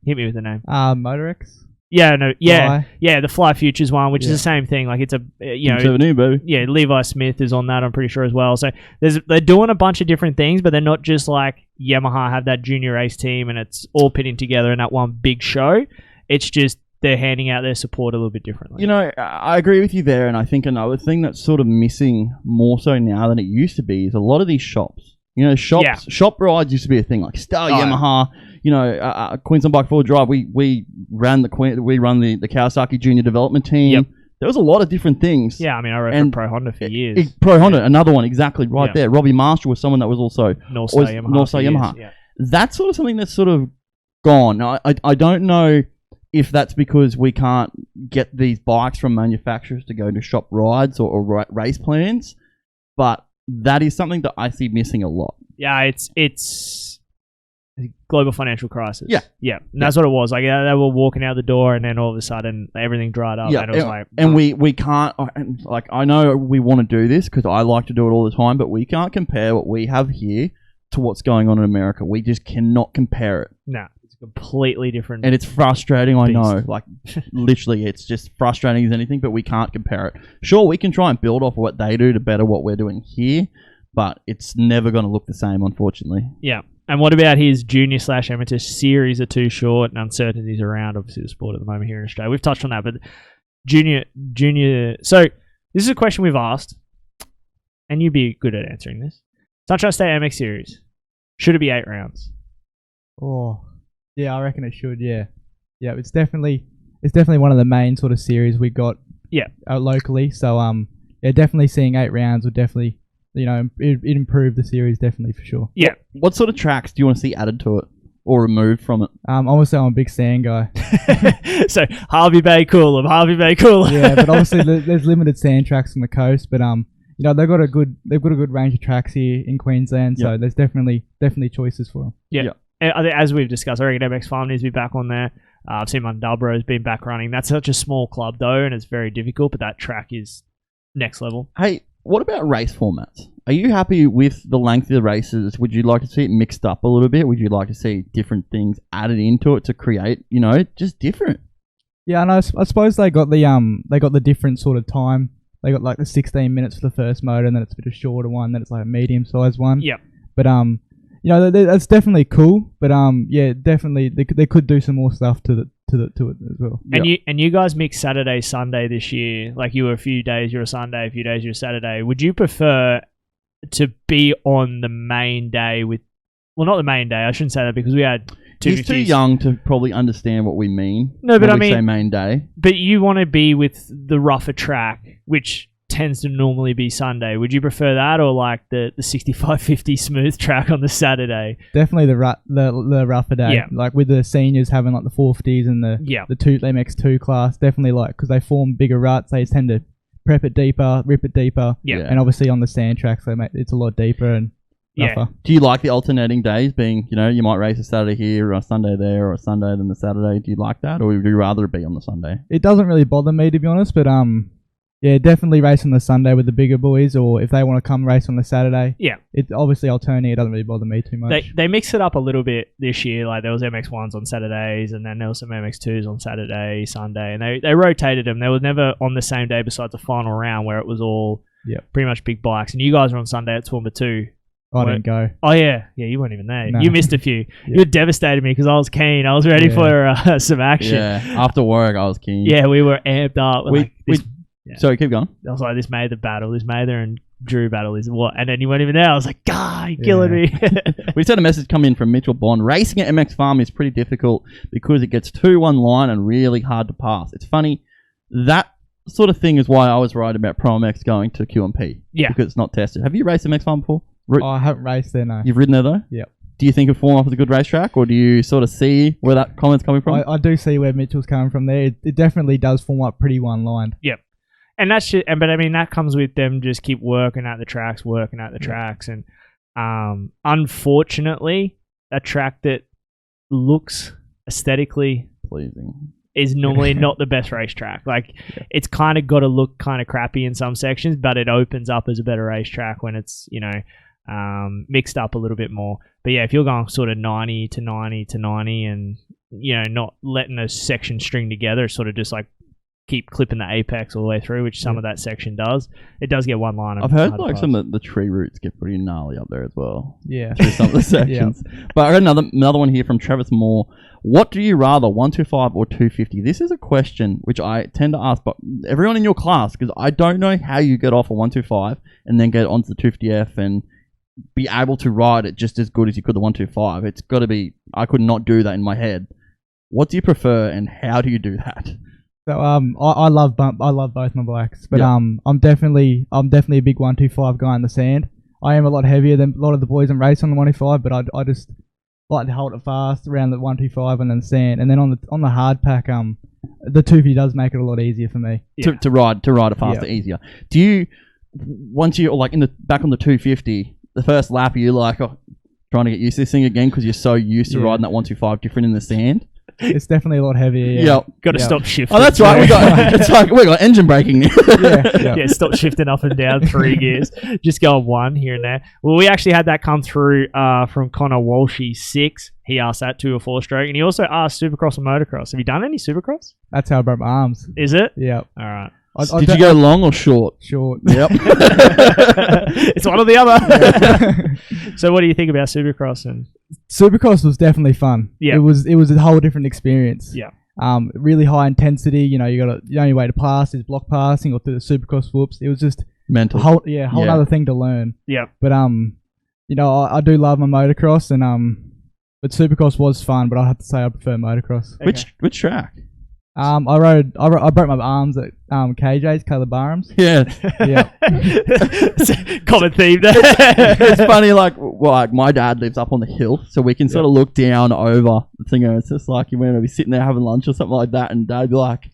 Hit me with the name. Motorex. Yeah, no, yeah, Fly. yeah. The Fly Futures one, which is the same thing. Like it's a, you know, 17, baby. yeah. Levi Smith is on that. I'm pretty sure as well. So they're doing a bunch of different things, but they're not just like Yamaha have that junior race team and it's all pitting together in that one big show. It's just they're handing out their support a little bit differently. You know, I agree with you there, and I think another thing that's sort of missing more so now than it used to be is a lot of these shops. You know, shop rides used to be a thing, like Star Yamaha. You know, Queensland Bike Forward Drive. We run the Kawasaki Junior Development Team. Yep. There was a lot of different things. Yeah, I mean, I rode for Pro Honda for years. Pro Honda, another one, exactly right there. Robbie Marshall was someone that was also North Star Yamaha. Yeah. That's sort of something that's sort of gone. Now, I don't know if that's because we can't get these bikes from manufacturers to go to shop rides or race plans, but that is something that I see missing a lot. Yeah, it's global financial crisis. Yeah. And that's what it was. Like they were walking out the door, and then all of a sudden everything dried up. Yeah, and it was like, and we can't. Like I know we want to do this because I like to do it all the time, but we can't compare what we have here to what's going on in America. We just cannot compare it. No, it's completely different. And it's frustrating. beast. I know, like literally, it's just frustrating as anything. But we can't compare it. Sure, we can try and build off of what they do to better what we're doing here, but it's never going to look the same, unfortunately. Yeah. And what about his junior/amateur series are too short and uncertainties around, obviously, the sport at the moment here in Australia? We've touched on that, but junior. So this is a question we've asked, and you'd be good at answering this. Sunshine State MX Series, should it be 8 rounds? Oh, yeah, I reckon it should. Yeah, it's definitely one of the main sort of series we got. Yeah, locally. So definitely seeing 8 rounds would definitely. You know, it improved the series definitely for sure. Yeah. What sort of tracks do you want to see added to it or removed from it? Obviously, I'm a big sand guy. So Harvey Bay Coolum. Yeah, but obviously there's limited sand tracks on the coast. But you know they've got a good range of tracks here in Queensland. So there's definitely choices for them. Yeah. And I think, as we've discussed, I reckon MX Farm needs to be back on there. I've seen Mundubro's been back running. That's such a small club though, and it's very difficult. But that track is next level. Hey. What about race formats? Are you happy with the length of the races? Would you like to see it mixed up a little bit? Would you like to see different things added into it to create, you know, just different? Yeah, and I suppose they got the different sort of time. They got like the 16 minutes for the first motor, and then it's a bit of a shorter one. Then it's like a medium-sized one. Yeah. But you know, that's definitely cool. But yeah, definitely they could do some more stuff to it as well. And you guys mix Saturday, Sunday this year. Like you were a few days you're a Sunday, a few days you're a Saturday. Would you prefer to be on the main day with? Well, not the main day. I shouldn't say that because we had. He's too young to probably understand what we mean. No, but when I we mean, say main day. But you want to be with the rougher track, which tends to normally be Sunday. Would you prefer that or like the 65-50 smooth track on the Saturday? Definitely the rougher day. Yeah. Like with the seniors having like the 450s and the MX2 class. Definitely like because they form bigger ruts. They tend to prep it deeper, rip it deeper. Yeah. And obviously on the sand tracks, it's a lot deeper and rougher. Do you like the alternating days being, you know, you might race a Saturday here or a Sunday there or a Sunday then the Saturday? Do you like that or would you rather it be on the Sunday? It doesn't really bother me to be honest, but yeah, definitely race on the Sunday with the bigger boys, or if they want to come race on the Saturday. Yeah. It's obviously alternating. It doesn't really bother me too much. They mix it up a little bit this year. Like there was MX1s on Saturdays, and then there was some MX2s on Saturday, Sunday, and they rotated them. They were never on the same day besides the final round where it was all pretty much big bikes. And you guys were on Sunday at Toowoomba 2. I didn't go. Oh, yeah. Yeah, you weren't even there. No. You missed a few. You devastated me because I was keen. I was ready for some action. Yeah, after work I was keen. Yeah, we were amped up. Sorry, keep going. I was like, this Mather battle, this Mather and Drew battle is what? And then you weren't even there. I was like, God, you're killing me. We just had a message come in from Mitchell Bond. Racing at MX Farm is pretty difficult because it gets too one line and really hard to pass. It's funny. That sort of thing is why I was right about Pro MX going to QMP. Yeah. Because it's not tested. Have you raced MX Farm before? I haven't raced there, no. You've ridden there, though? Yep. Do you think it form off as a good racetrack, or do you sort of see where that comment's coming from? I do see where Mitchell's coming from there. It definitely does form up pretty one-lined. Yep. And that's just, but I mean, that comes with them just keep working at the tracks. And unfortunately, a track that looks aesthetically pleasing is normally not the best racetrack. Like, it's kind of got to look kind of crappy in some sections, but it opens up as a better racetrack when it's, you know, mixed up a little bit more. But yeah, if you're going sort of 90 to 90 to 90 and not letting a section string together, sort of just like keep clipping the apex all the way through, which some of that section does. It does get one line. I've heard like some of the tree roots get pretty gnarly up there as well. Yeah. Through some of the sections. But I got another one here from Travis Moore. What do you rather, 125 or 250? This is a question which I tend to ask but everyone in your class, because I don't know how you get off a 125 and then get onto the 250F and be able to ride it just as good as you could the 125. It's got to be, I could not do that in my head. What do you prefer and how do you do that? So I love both my bikes, but I'm definitely a big 125 guy in the sand. I am a lot heavier than a lot of the boys in race on the 125, but I just like to hold it fast around the 125 and then sand, and then on the hard pack, the 250 does make it a lot easier for me to ride it faster, easier. Do you, once you're like back on the 250, the first lap, are you like trying to get used to this thing again because you're so used to riding that 125 different in the sand? It's definitely a lot heavier. Yeah, got to stop shifting. Oh, that's right. We got engine braking. Yeah, stop shifting up and down 3 gears. Just go on one here and there. Well, we actually had that come through from Connor Walshy 6. He asked that 2 or 4 stroke, and he also asked Supercross and motocross. Have you done any Supercross? That's how I broke my arms. Is it? Yeah. All right. Did you go long or short? Short. Yep. It's one or the other. So what do you think about Supercross? And Supercross was definitely fun. Yeah. It was a whole different experience. Yeah. Really high intensity. You got the only way to pass is block passing or through the Supercross whoops. It was just mental. a whole other thing to learn. Yeah. But I do love my motocross but Supercross was fun, but I have to say I prefer motocross. Okay. Which track? I broke my arms at KJ's, Caleb Barham's. Yeah. Yeah. Common theme there. It's funny, like my dad lives up on the hill, so we can sort of look down over the thing, and it's just like you might be sitting there having lunch or something like that, and Dad'd be like, "It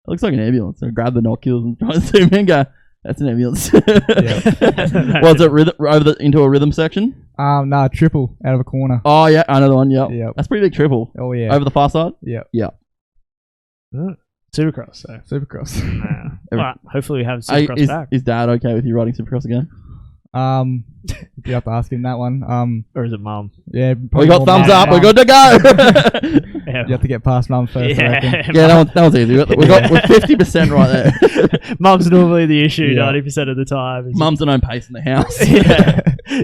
looks like an ambulance." So I grab the binoculars and try to zoom in and go, "That's an ambulance." Was it into a rhythm section? No, triple out of a corner. Oh yeah, another one. Yep. Yep. That's pretty big triple. Oh yeah. Over the far side. Yep. Yeah. Supercross, so. Supercross. Well, hopefully we have Supercross back. Is Dad okay with you riding Supercross again? You have to ask him that one. Or is it Mum? Yeah, we got thumbs up. We're good to go. You have to get past Mum first. Yeah, that one's easy. We're 50% right there. Mum's normally the issue 90% of the time. Mum's an own pace in the house.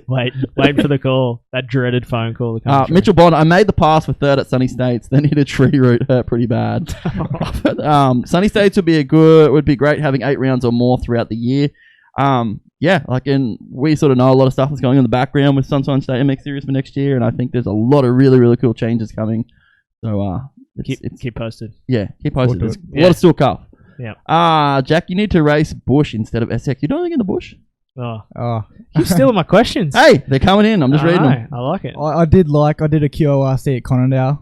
Waiting for the call. That dreaded phone call to come through. Mitchell Bond, I made the pass for 3rd at Sunny States, then hit a tree root, hurt pretty bad. Sunny States would be great having 8 rounds or more throughout the year. And we sort of know a lot of stuff that's going on in the background with Sunshine State MX Series for next year, and I think there's a lot of really, really cool changes coming. So keep posted. Yeah, keep posted. There's a lot of still cuff. Yeah. Jack, you need to race Bush instead of SX. You don't think in the Bush? Oh. Keep stealing my questions. Hey, they're coming in. I'm just reading them. I like it. I did a QORC at Conondale.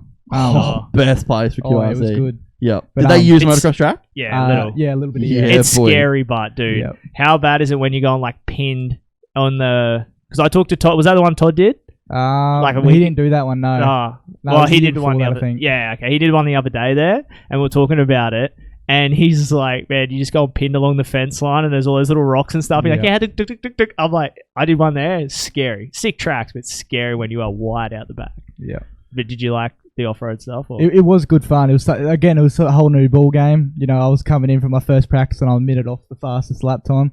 Best place for QRC. It was good. Yeah. But, did they use motocross track? Yeah, a little. Yeah, a little bit. It's scary, but dude, how bad is it when you're going like pinned on the? Because I talked to Todd. Was that the one Todd did? He didn't do that one. No. Well, he did one the other. I think. Yeah, okay. He did one the other day there, and we're talking about it. And he's like, man, you just go pinned along the fence line, and there's all those little rocks and stuff. He's like, yeah, tuk, tuk, tuk, tuk, tuk. I'm like, I did one there. It's scary. Sick tracks, but scary when you are wide out the back. Yeah. But did you like the off-road stuff? Or? It was good fun. It was a whole new ball game. I was coming in for my first practice, and I was a minute off the fastest lap time.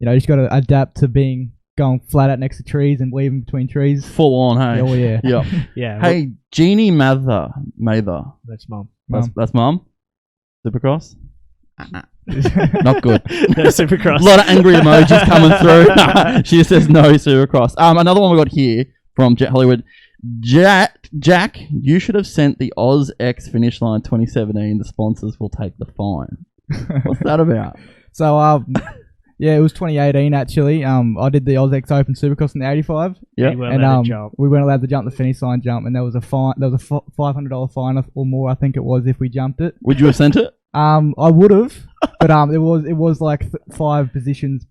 You just got to adapt to going flat out next to trees and weaving between trees. Full on, hey? Oh, yeah. Yeah. Yeah. Hey, Jeannie Mather. That's Mum. That's Mum? Supercross? Not good. No Supercross. A lot of angry emojis coming through. She just says no Supercross. Another one we got here from Jett Hollywood. Jack, you should have sent the Oz X Finish Line 2017. The sponsors will take the fine. What's that about? So, it was 2018 actually. I did the Oz X Open Supercross in the 85. Yeah, and we weren't allowed to jump the finish line jump, and there was a fine. There was a $500 fine or more, I think it was, if we jumped it. Would you have sent it? I would have, but it was like 5 positions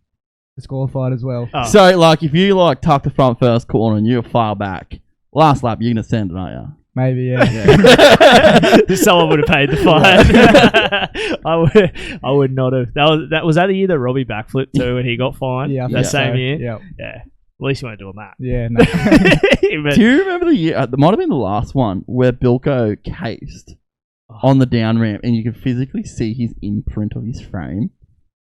disqualified as well. Oh. So like if you tuck the front first corner and you're far back, last lap you're gonna send it, aren't you? Maybe, yeah. Someone would have paid the fine. I would not have. Was that the year that Robbie backflipped too, and he got fined? Yeah, that same year. Yeah. Yeah. At least you weren't doing that. Yeah, no. But- Do you remember the year? It might have been the last one where Bilko cased on the down ramp, and you could physically see his imprint of his frame.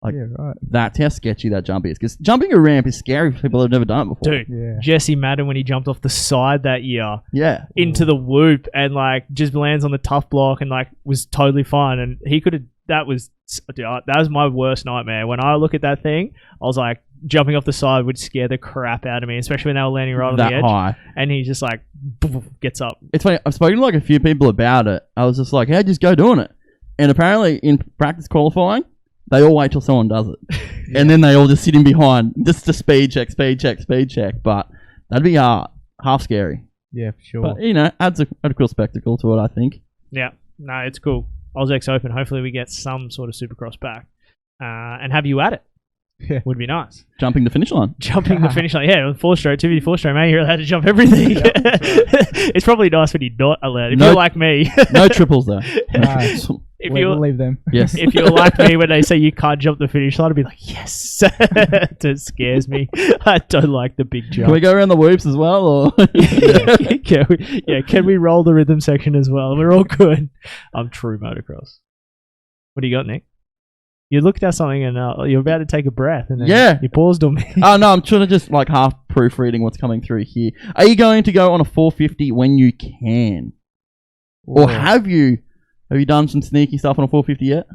Like, yeah, right. that's how sketchy that jump is. Because jumping a ramp is scary for people that have never done it before. Dude, Yeah. Jesse Madden when he jumped off the side that year Yeah. into the whoop and like just lands on the tough block and like was totally fine. And he could have. That was my worst nightmare. When I look at that thing, I was like, jumping off the side would scare the crap out of me, especially when they were landing right on That the edge. high. And he just like gets up. It's funny. I've spoken to like a few people about it. I was just like, hey, just go doing it. And apparently in practice qualifying, they all wait till someone does it. And then they all just sit in behind just to speed check. But that'd be half scary. Yeah, for sure. But, you know, adds a cool spectacle to it, I think. Yeah, no, it's cool. AusX Open. Hopefully we get some sort of Supercross back and have you at it. Yeah. Would be nice. Jumping the finish line. Jumping the finish line. Yeah, 4-stroke, 2v4-stroke, man. You're allowed to jump everything. Yep, that's It's probably nice when you're not allowed. If No- you're like me. No triples, though. If we'll you're leave them. Yes. if you're like me when they say you can't jump the finish line, I'd be like, yes. It scares me. I don't like the big jump. Can we go around the whoops as well? Or Can we roll the rhythm section as well? We're all good. I'm true motocross. What do you got, Nick? You looked at something and you're about to take a breath, and then Yeah. you paused on me. Oh, no, I'm trying to just like half proofreading what's coming through here. Are you going to go on a 450 when you can? Or have you done some sneaky stuff on a 450 yet?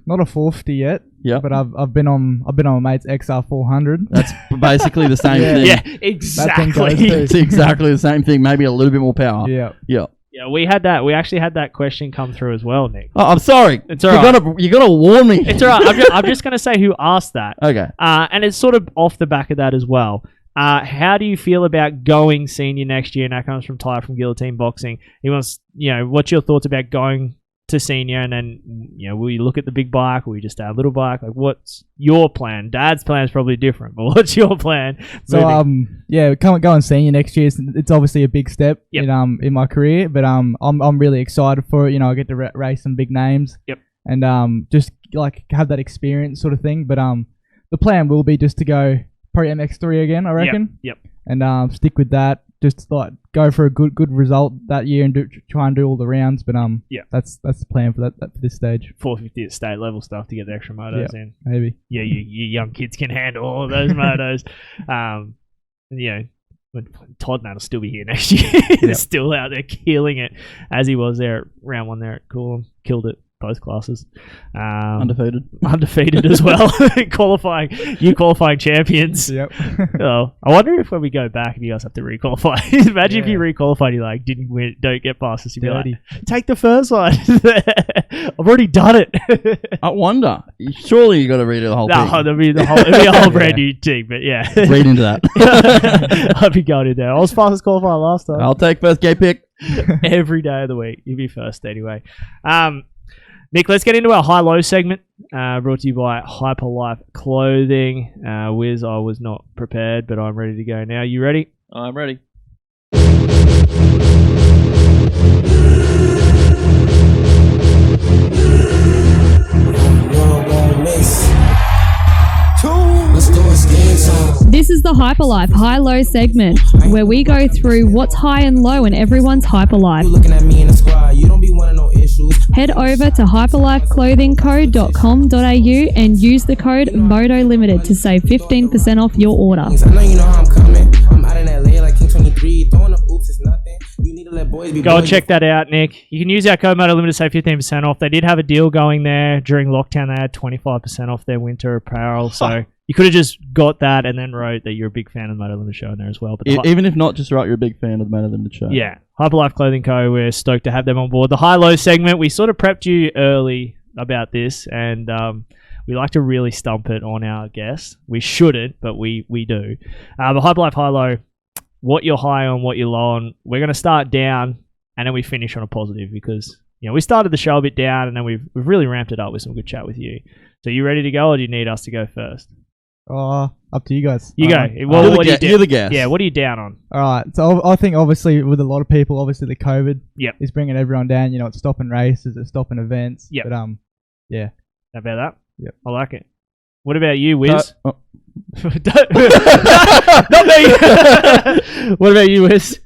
Not a 450 yet. Yeah. But I've been on my mate's XR 400. That's basically the same Yeah. thing. Yeah, That thing exactly. goes too. It's exactly the same thing, maybe a little bit more power. Yeah. Yeah. Yeah, we had that. We actually had that question come through as well, Nick. Oh, I'm sorry. It's all right. You're gonna warn me. It's all right. I'm just going to say who asked that. Okay. And it's sort of off the back of that as well. How do you feel about going senior next year? And that comes from Ty from Guillotine Boxing. He wants, what's your thoughts about going to senior? And then, will you look at the big bike? Will you just stay a little bike? Like, what's your plan? Dad's plan is probably different, but what's your plan? So going senior next year. It's obviously a big step Yep. in my career, but I'm really excited for it. I get to race some big names. Yep. And just like have that experience sort of thing. But the plan will be just to go probably MX3 again, I reckon. Yep. And stick with that. Just like go for a good result that year and try and do all the rounds. But that's the plan for that for this stage. 450 at state level stuff to get the extra motos in. Maybe. Yeah, you young kids can handle all of those motos. Todd Nat will still be here next year. He's still out there killing it as he was there at round one there at Coolum. Killed it both classes. Undefeated as well. qualifying champions. Yep. Oh, I wonder if when we go back, if you guys have to requalify. Imagine if you requalified, you like didn't win, don't get past us. You'd be like, take the first one. I've already done it. I wonder. Surely you got to read it the whole thing. No, it'd be a whole brand new thing. But yeah, Read into that. I'd be going in there. I was fastest qualifier last time. I'll take first gay pick. Every day of the week. You'd be first anyway. Nick, let's get into our high-low segment, brought to you by Hyperlyfe Clothing. Wiz, I was not prepared, but I'm ready to go now. You ready? I'm ready. This is the Hyperlyfe High-Low segment, where we go through what's high and low in everyone's Hyperlife. Head over to hyperlifeclothingco.com.au and use the code Moto Limited to save 15% off your order. I know you know how I'm coming. I'm out in LA like King 23, throwing the oops is nothing. You need to let boys be Go and check that out, Nick. You can use our code Moto Limited to save 15% off. They did have a deal going there during lockdown. They had 25% off their winter apparel, so you could have just got that and then wrote that you're a big fan of the Moto Limited Show in there as well. But Even if not, just write you're a big fan of the Moto Limited Show. yeah, Hyperlyfe Clothing Co. We're stoked to have them on board. The high-low segment, we sort of prepped you early about this, and we like to really stump it on our guests. We shouldn't, but we do. But Hyperlyfe high-low, what you're high on, what you're low on. We're going to start down, and then we finish on a positive because we started the show a bit down, and then we've really ramped it up with some good chat with you. So you ready to go, or do you need us to go first? Up to you guys. You go. You're the guest. Yeah, what are you down on? All right. So I think obviously with a lot of people, obviously the COVID Yep. is bringing everyone down. It's stopping races, it's stopping events. Yep. But yeah. How about that? Yep. I like it. What about you, Wiz? Not me. What about you, Wes?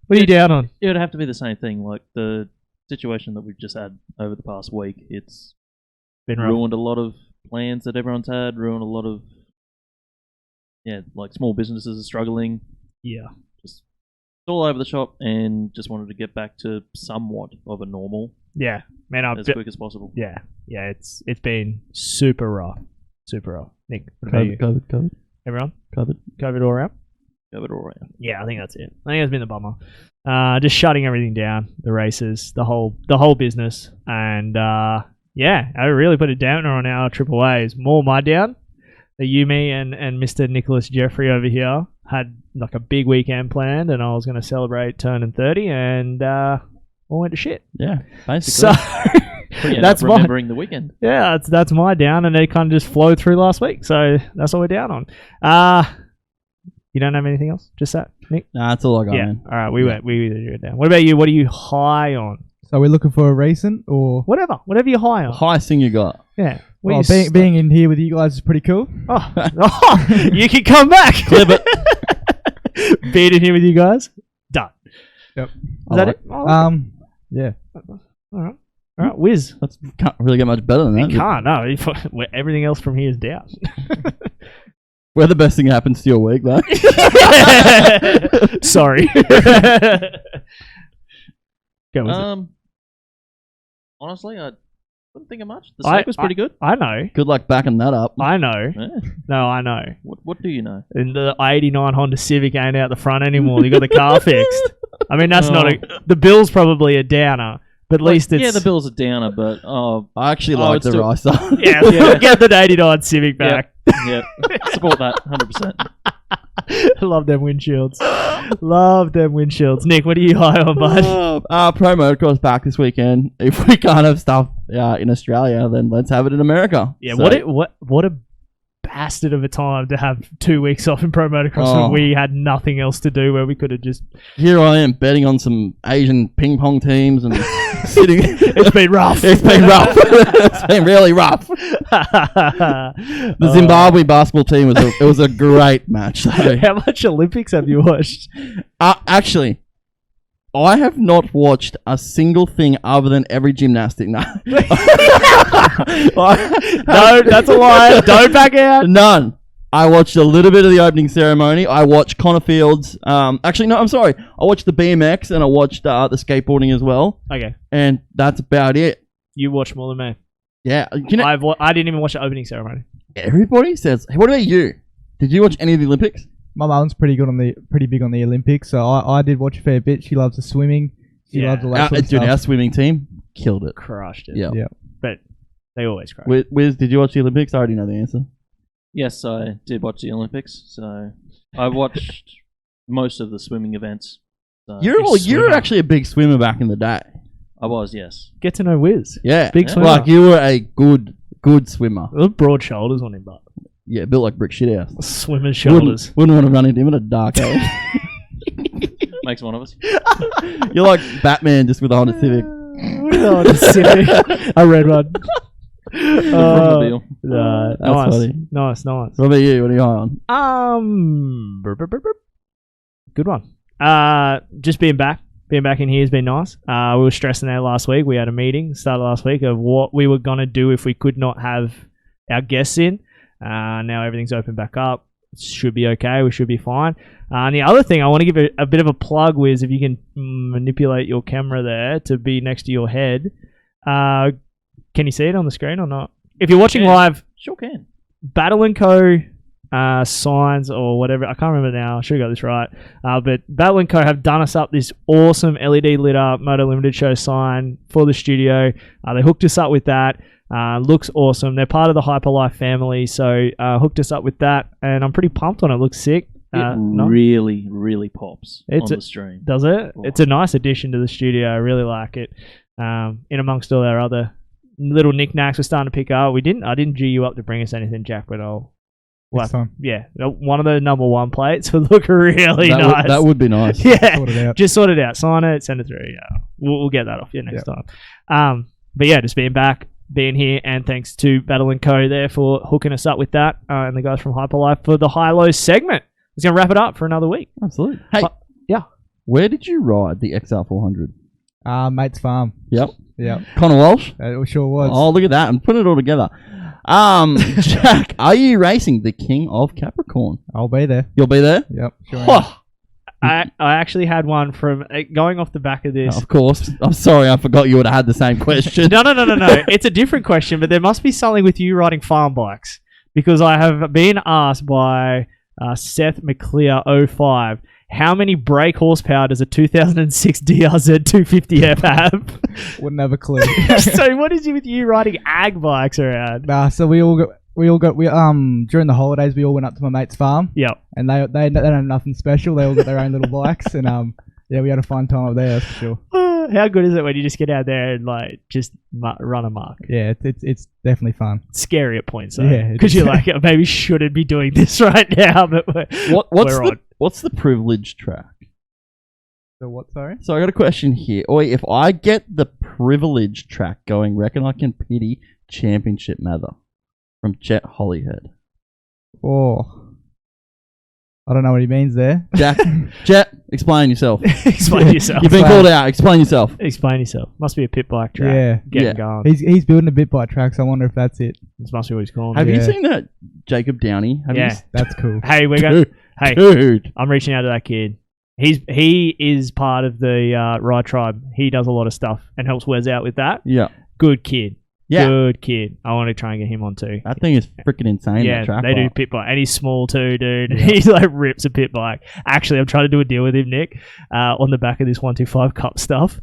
What are you down on? It would have to be the same thing. Like the situation that we've just had over the past week. It's Been rough. ruined a lot of plans that everyone's had. Ruined a lot of like small businesses are struggling. Yeah. Just all over the shop, and just wanted to get back to somewhat of a normal Yeah, man. as quick as possible. Yeah. It's been super rough. Super rough. Nick, what about you? COVID. Everyone? COVID. COVID all around? Go it all around. Yeah, I think that's it. I think that's been the bummer. Just shutting everything down, the races, the whole business, and I really put a dampener on our triple A's. More my down. That you, me, and Mr. Nicholas Jeffrey over here had like a big weekend planned, and I was going to celebrate turning 30, and all went to shit. Yeah, basically. So that's remembering the weekend. Yeah, that's my down, and they kind of just flowed through last week. So that's all we're down on. You don't have anything else? Just that, Nick? Nah, that's all I got, Yeah. man. All right, we went down. What about you? What are you high on? So we're looking for a recent or Whatever you're high on. Highest thing you got? Yeah. well, being in here with you guys is pretty cool. Oh, you can come back. Clip it. Being in here with you guys. Done. Yep. Is that it? Oh, Yeah. all right. Wiz. That's can't really get much better than that. You can't. No. Everything else from here is down. We're the best thing that happens to your week, though. Sorry. Go with it. Honestly, I couldn't think of much. The steak was pretty good. I know. Good luck backing that up. I know. Yeah. No, I know. What do you know? And the 89 Honda Civic ain't out the front anymore. You got the car fixed. I mean, that's not the bill's probably a downer, but at least it's... Yeah, the bill's a downer, but... I actually like the ricer. Yeah, get the 89 Civic back. Yeah, support that, 100%. Love them windshields. Nick, what are you high on, bud? Pro Motocross back this weekend. If we can't have stuff in Australia, then let's have it in America. Yeah, So- what a bastard of a time to have 2 weeks off in Pro Motocross when we had nothing else to do, where we could have just... Here I am betting on some Asian ping pong teams and sitting... It's been rough. It's been really rough. The Zimbabwe basketball team was a great match. Though. How much Olympics have you watched? Actually, I have not watched a single thing other than every gymnastic. No, No, that's a lie. Don't back out. None. I watched a little bit of the opening ceremony. I watched Connor Fields. Actually, no, I'm sorry. I watched the BMX and I watched the skateboarding as well. Okay. And that's about it. You watched more than me. Yeah. You know, I didn't even watch the opening ceremony. everybody says, hey, what about you? Did you watch any of the Olympics? My mum's pretty big on the Olympics, so I did watch a fair bit. She loves the swimming. She loves all that sort of Dude, stuff. our swimming team killed it. Crushed it. Yeah. But they always crash. Wiz, did you watch the Olympics? I already know the answer. Yes, I did watch the Olympics, so I watched most of the swimming events. So You're actually a big swimmer back in the day. I was, yes. Get to know Wiz. Yeah. Big swimmer. Like, you were a good swimmer. Broad shoulders on him, but Yeah, built like brick shit house. swimmer's shoulders. Wouldn't want to run into him in a dark alley. Makes one of us. You're like Batman just with a Honda Civic. A red one. Automobile. That's Nice. funny. Nice. What about you? What are you high on? Good one. Just being back in here has been nice. We were stressing out last week. We had a meeting started last week of what we were gonna do if we could not have our guests in. Now everything's open back up. Should be okay. We should be fine. And the other thing I want to give a bit of a plug with, if you can manipulate your camera there to be next to your head. Can you see it on the screen or not? If you're watching live, Sure can. Battle & Co. Signs or whatever. I can't remember now. I should have got this right. But Battle & Co. have done us up this awesome LED lit up Moto Limited Show sign for the studio. They hooked us up with that. Looks awesome. They're part of the Hyperlyfe family, so hooked us up with that, and I'm pretty pumped on it. Looks sick. Really, really pops on the stream. Does it? Oh. It's a nice addition to the studio. I really like it. In amongst all our other little knickknacks we're starting to pick up. I didn't G you up to bring us anything, Jack, but Next time. yeah, one of the number one plates would look really nice. That would be nice. Yeah, Sort it out. just sort it out, sign it, send it through. Yeah, we'll get that off you next time. But yeah, just being back, being here, and thanks to Battle & Co. there for hooking us up with that, and the guys from Hyperlyfe for the high-low segment. It's going to wrap it up for another week. Absolutely. Hey, yeah. Where did you ride the XR400? Mate's farm. Yep. Yep. Connor Walsh? It sure was. Oh, look at that. I'm putting it all together. Jack, are you racing the King of Capricorn? I'll be there. You'll be there? Yep. Sure. I actually had one from going off the back of this. Of course. I'm sorry, I forgot you would have had the same question. No. It's a different question, but there must be something with you riding farm bikes, because I have been asked by Seth McClear 05, how many brake horsepower does a 2006 DRZ 250F have? Wouldn't have a clue. So what is it with you riding ag bikes around? So we all got during the holidays we all went up to my mate's farm. Yep. And they don't have nothing special. They all got their own little bikes, and we had a fun time up there, that's for sure. How good is it when you just get out there and just run amok? Yeah, it's definitely fun. It's scary at points, though. Yeah, because you're like, maybe shouldn't be doing this right now, but what's the privilege track? The what? Sorry. So I got a question here. Oi, if I get the privilege track going, reckon I can pity Championship Mather from Jett Holyhead. Oh. I don't know what he means there. Jett, explain yourself. Explain yourself. You've been called out. Explain yourself. Explain yourself. Must be a pit bike track. Yeah. Getting going. He's building a bit bike track, so I wonder if that's it. This must be what he's calling Have it. you seen that Jacob Downey? That's cool. Hey, Dude. I'm reaching out to that kid. He is part of the Ride Tribe. He does a lot of stuff and helps Wes out with that. Yeah. Good kid. Yeah. Good kid. I want to try and get him on too. That thing is freaking insane. Yeah, that track they do bike. pit bike. And he's small too, dude. Yeah. He's rips a pit bike. Actually, I'm trying to do a deal with him, Nick, on the back of this 125 Cup stuff.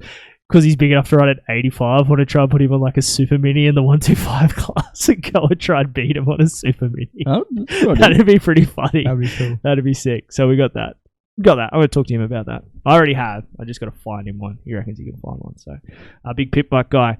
Because he's big enough to ride at 85. I want to try and put him on a super mini in the 125 class and go and try and beat him on a super mini. Oh, that'd be pretty funny. That'd be cool. That'd be sick. So we got that. I'm going to talk to him about that. I already have. I just got to find him one. He reckons he can find one. So, a big pit bike guy.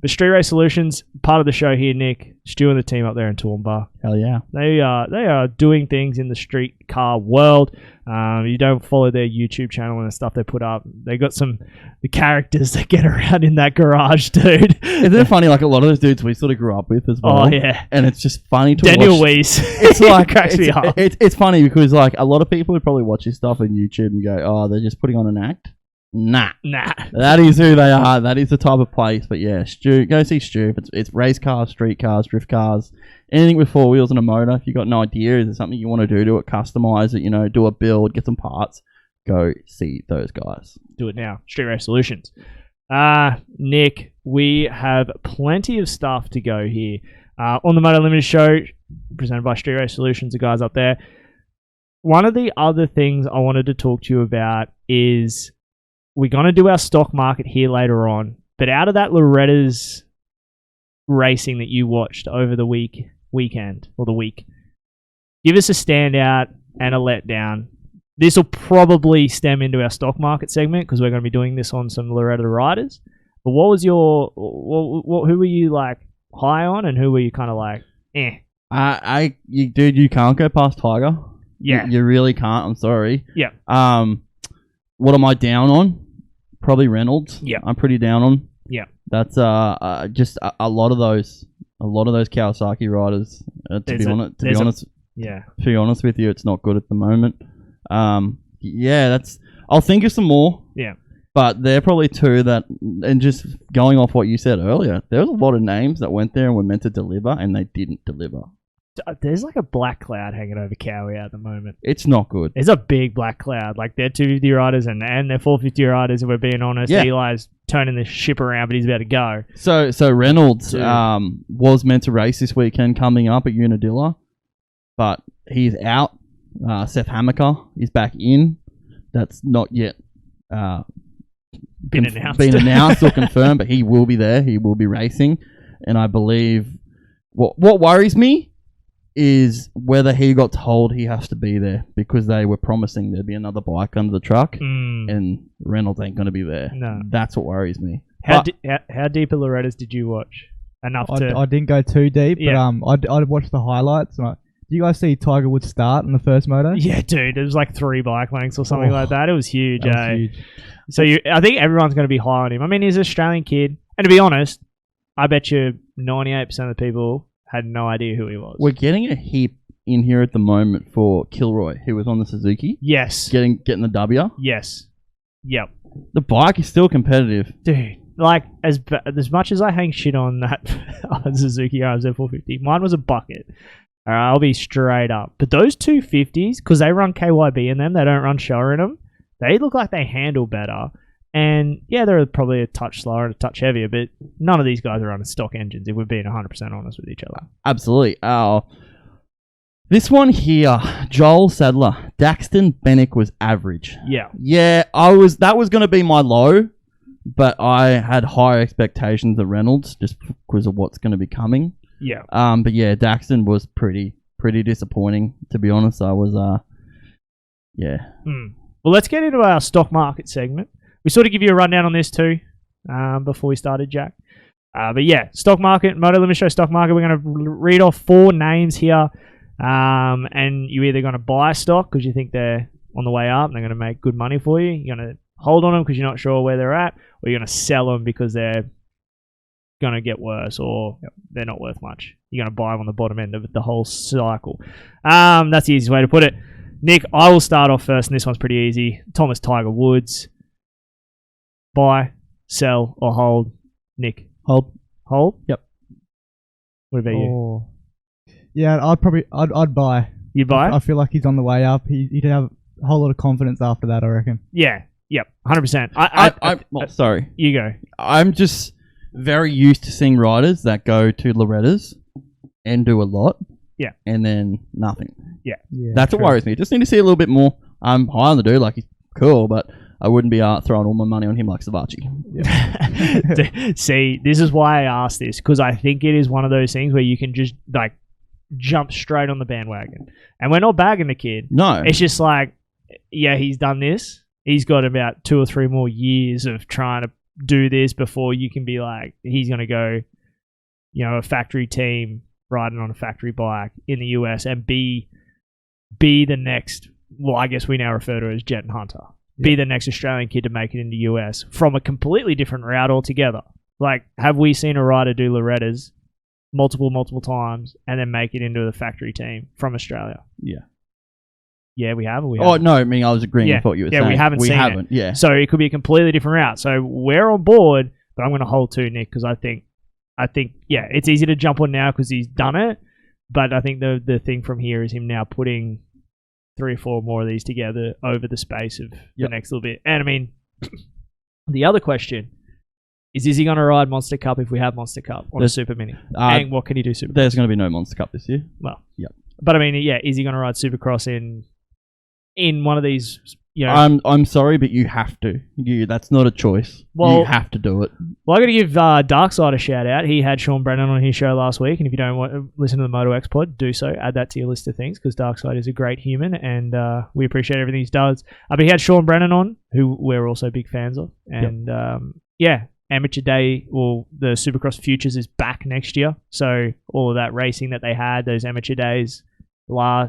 But Street Race Solutions, part of the show here, Nick. Stu and the team up there in Toowoomba. Hell yeah. They are doing things in the street car world. You don't follow their YouTube channel and the stuff they put up. They got the characters that get around in that garage, dude. Isn't it funny? A lot of those dudes we sort of grew up with as well. Oh, yeah. And it's just funny to Daniel watch. Weiss. It's cracks me up. It's funny because a lot of people would probably watch this stuff on YouTube and go, oh, they're just putting on an act. Nah. That is who they are. That is the type of place. But yeah, Stu, go see Stu. It's race cars, street cars, drift cars, anything with four wheels and a motor. If you've got an idea, is there something you want to do it, customize it, do a build, get some parts, go see those guys. Do it now. Street Race Solutions. Nick, we have plenty of stuff to go here. On the Moto Limited Show, presented by Street Race Solutions, the guys up there. One of the other things I wanted to talk to you about is we're going to do our stock market here later on, but out of that Loretta's racing that you watched over the weekend, or the week, give us a standout and a letdown. This will probably stem into our stock market segment because we're going to be doing this on some Loretta riders. But what was who were you high on, and who were you kind of eh? Dude, you can't go past Tiger. Yeah. You really can't. I'm sorry. Yeah. What am I down on? Probably Reynolds. Yeah. I'm pretty down on. Yeah. That's just a lot of those Kawasaki riders. To be honest with you, it's not good at the moment. I'll think of some more. Yeah. But they're probably two that, and just going off what you said earlier, there was a lot of names that went there and were meant to deliver and they didn't deliver. There's a black cloud hanging over Cowie at the moment. It's not good. There's a big black cloud. They're 250 riders and they're 450 riders, if we're being honest. Yeah. Eli's turning the ship around, but he's about to go. So Reynolds was meant to race this weekend coming up at Unadilla, but he's out. Seth Hammaker is back in. That's not yet been announced or confirmed, but he will be there. He will be racing. And I believe what worries me is whether he got told he has to be there, because they were promising there'd be another bike under the truck, and Reynolds ain't going to be there. No. That's what worries me. How deep of Loretta's did you watch? I didn't go too deep, but I watched the highlights. And do you guys see Tiger Woods start in the first moto? Yeah, dude. It was 3 bike lengths or something like that. It was huge, huge. So I think everyone's going to be high on him. I mean, he's an Australian kid. And to be honest, I bet you 98% of the people had no idea who he was. We're getting a heap in here at the moment for Kilroy, who was on the Suzuki. Yes. Getting the W. Yes. Yep. The bike is still competitive. Dude, like, as much as I hang shit on that Suzuki RZ 450, mine was a bucket. All right, I'll be straight up. But those 250s, because they run KYB in them, they don't run Showa in them, they look like they handle better. And yeah, they're probably a touch slower and a touch heavier, but none of these guys are running stock engines, if we're being 100% honest with each other. Absolutely. This one here, Joel Sadler, Daxton Bennick was average. Yeah. Yeah, that was going to be my low, but I had higher expectations of Reynolds just because of what's going to be coming. Yeah. But yeah, Daxton was pretty disappointing, to be honest. I was, yeah. Well, let's get into our stock market segment. We sort of give you a rundown on this too before we started, Jack. But yeah, stock market, Moto Limited Show stock market. We're going to read off 4 names here. And you're either going to buy stock because you think they're on the way up and they're going to make good money for you. You're going to hold on them because you're not sure where they're at. Or you're going to sell them because they're going to get worse or they're not worth much. You're going to buy them on the bottom end of the whole cycle. That's the easiest way to put it. Nick, I will start off first, and this one's pretty easy. Thomas Tiger Woods. Buy, sell, or hold? Nick. Hold. Hold? Yep. What about you? Yeah, I'd buy. You buy? I feel like he's on the way up. He'd have a whole lot of confidence after that, I reckon. Yeah. Yep. 100%. Sorry. You go. I'm just very used to seeing riders that go to Loretta's and do a lot. Yeah. And then nothing. Yeah. That's what worries me. Just need to see a little bit more. I'm high on the dude, like he's cool, but I wouldn't be throwing all my money on him like Savachi. Yeah. See, this is why I asked this, because I think it is one of those things where you can just like jump straight on the bandwagon. And we're not bagging the kid. No. It's just like, yeah, he's done this. He's got about 2 or 3 more years of trying to do this before you can be like, he's going to go, a factory team riding on a factory bike in the US and be the next, well, I guess we now refer to it as Jett and Hunter. Be the next Australian kid to make it in the US from a completely different route altogether. Like, have we seen a rider do Loretta's multiple times and then make it into the factory team from Australia? Yeah. Yeah, we have. Oh, no, I mean, I was agreeing with what you were saying. Yeah, we haven't seen it. Yeah. So it could be a completely different route. So we're on board, but I'm going to hold to Nick because I think, yeah, it's easy to jump on now because he's done it. But I think the thing from here is him now putting 3 or 4 more of these together over the space of the next little bit. And I mean, the other question is he going to ride Monster Cup if we have Monster Cup on a Super Mini? And what can he do Super? There's going to be no Monster Cup this year. Well, yep. But I mean, yeah, is he going to ride Supercross in one of these? I'm sorry, but you have to. That's not a choice. You have to do it. Well, I got to give Darkside a shout out. He had Sean Brennan on his show last week, and if you don't want to listen to the Moto X Pod, do so. Add that to your list of things because Darkside is a great human, and we appreciate everything he does. But he had Sean Brennan on, who we're also big fans of, and Amateur Day, well, the Supercross Futures is back next year, so all of that racing that they had, those Amateur Days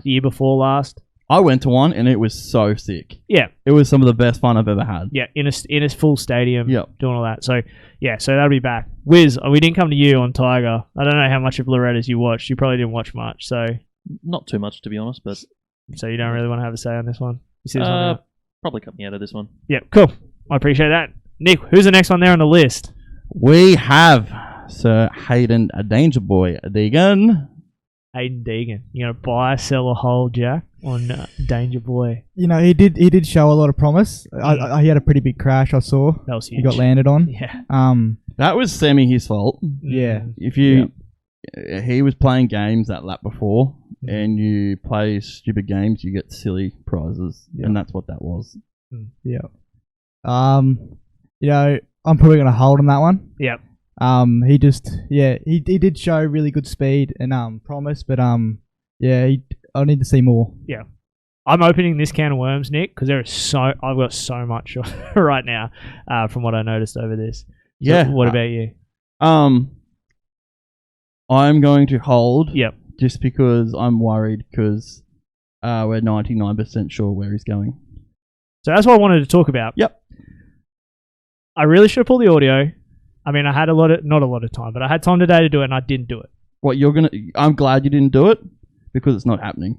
year before last. I went to one and it was so sick. Yeah. It was some of the best fun I've ever had. Yeah, in a full stadium, doing all that. So, yeah, so that'll be back. Wiz, we didn't come to you on Tiger. I don't know how much of Loretta's you watched. You probably didn't watch much, so... Not too much, to be honest, but... So you don't really want to have a say on this one? You see this one? Probably cut me out of this one. Yeah, cool. I appreciate that. Nick, who's the next one there on the list? We have Sir Hayden Danger Boy Deegan. Hayden Deegan. You going to buy, sell, or hold, Jack, on Danger Boy? He did show a lot of promise. He had a pretty big crash, I saw. That was huge. He got landed on. Yeah. That was semi his fault. Yeah. If he was playing games that lap before, and you play stupid games, you get silly prizes, and that's what that was. Yeah. I'm probably going to hold on that one. Yep. He did show really good speed and promise, but I need to see more. Yeah. I'm opening this can of worms, Nick, because I've got so much right now from what I noticed over this. So what about you? I'm going to hold. Yep. Just because I'm worried because we're 99% sure where he's going. So that's what I wanted to talk about. Yep. I really should have pulled the audio, I mean, I had not a lot of time, but I had time today to do it, and I didn't do it. What I'm glad you didn't do it because it's not happening.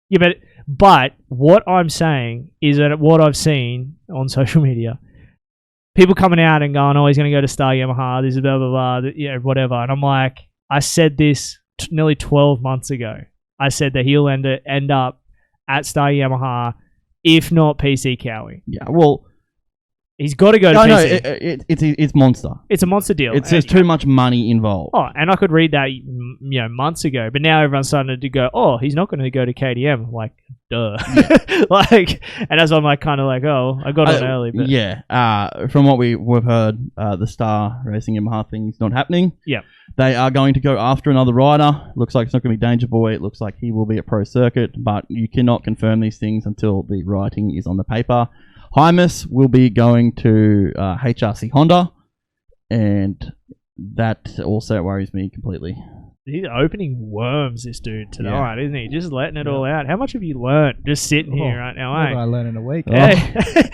Yeah, but what I'm saying is that what I've seen on social media, people coming out and going, "Oh, he's going to go to Star Yamaha. This is blah blah blah, whatever." And I'm like, I said this nearly 12 months ago. I said that he'll end up at Star Yamaha, if not PC Cowie. Yeah, well, he's got to go to PC. It's monster. It's a monster deal. There's too much money involved. Oh, and I could read that months ago, but now everyone's starting to go, "Oh, he's not going to go to KTM." I'm like, duh. And that's why I'm like, kind of like, oh, I got on early. But. Yeah. From what we've heard, the Star Racing Yamaha thing is not happening. Yeah. They are going to go after another rider. Looks like it's not going to be Danger Boy. It looks like he will be at Pro Circuit, but you cannot confirm these things until the writing is on the paper. Hymus will be going to HRC Honda, and that also worries me completely. He's opening worms, this dude, tonight, isn't he? Just letting it all out. How much have you learnt just sitting here right now, What did I learn in a week? Hey.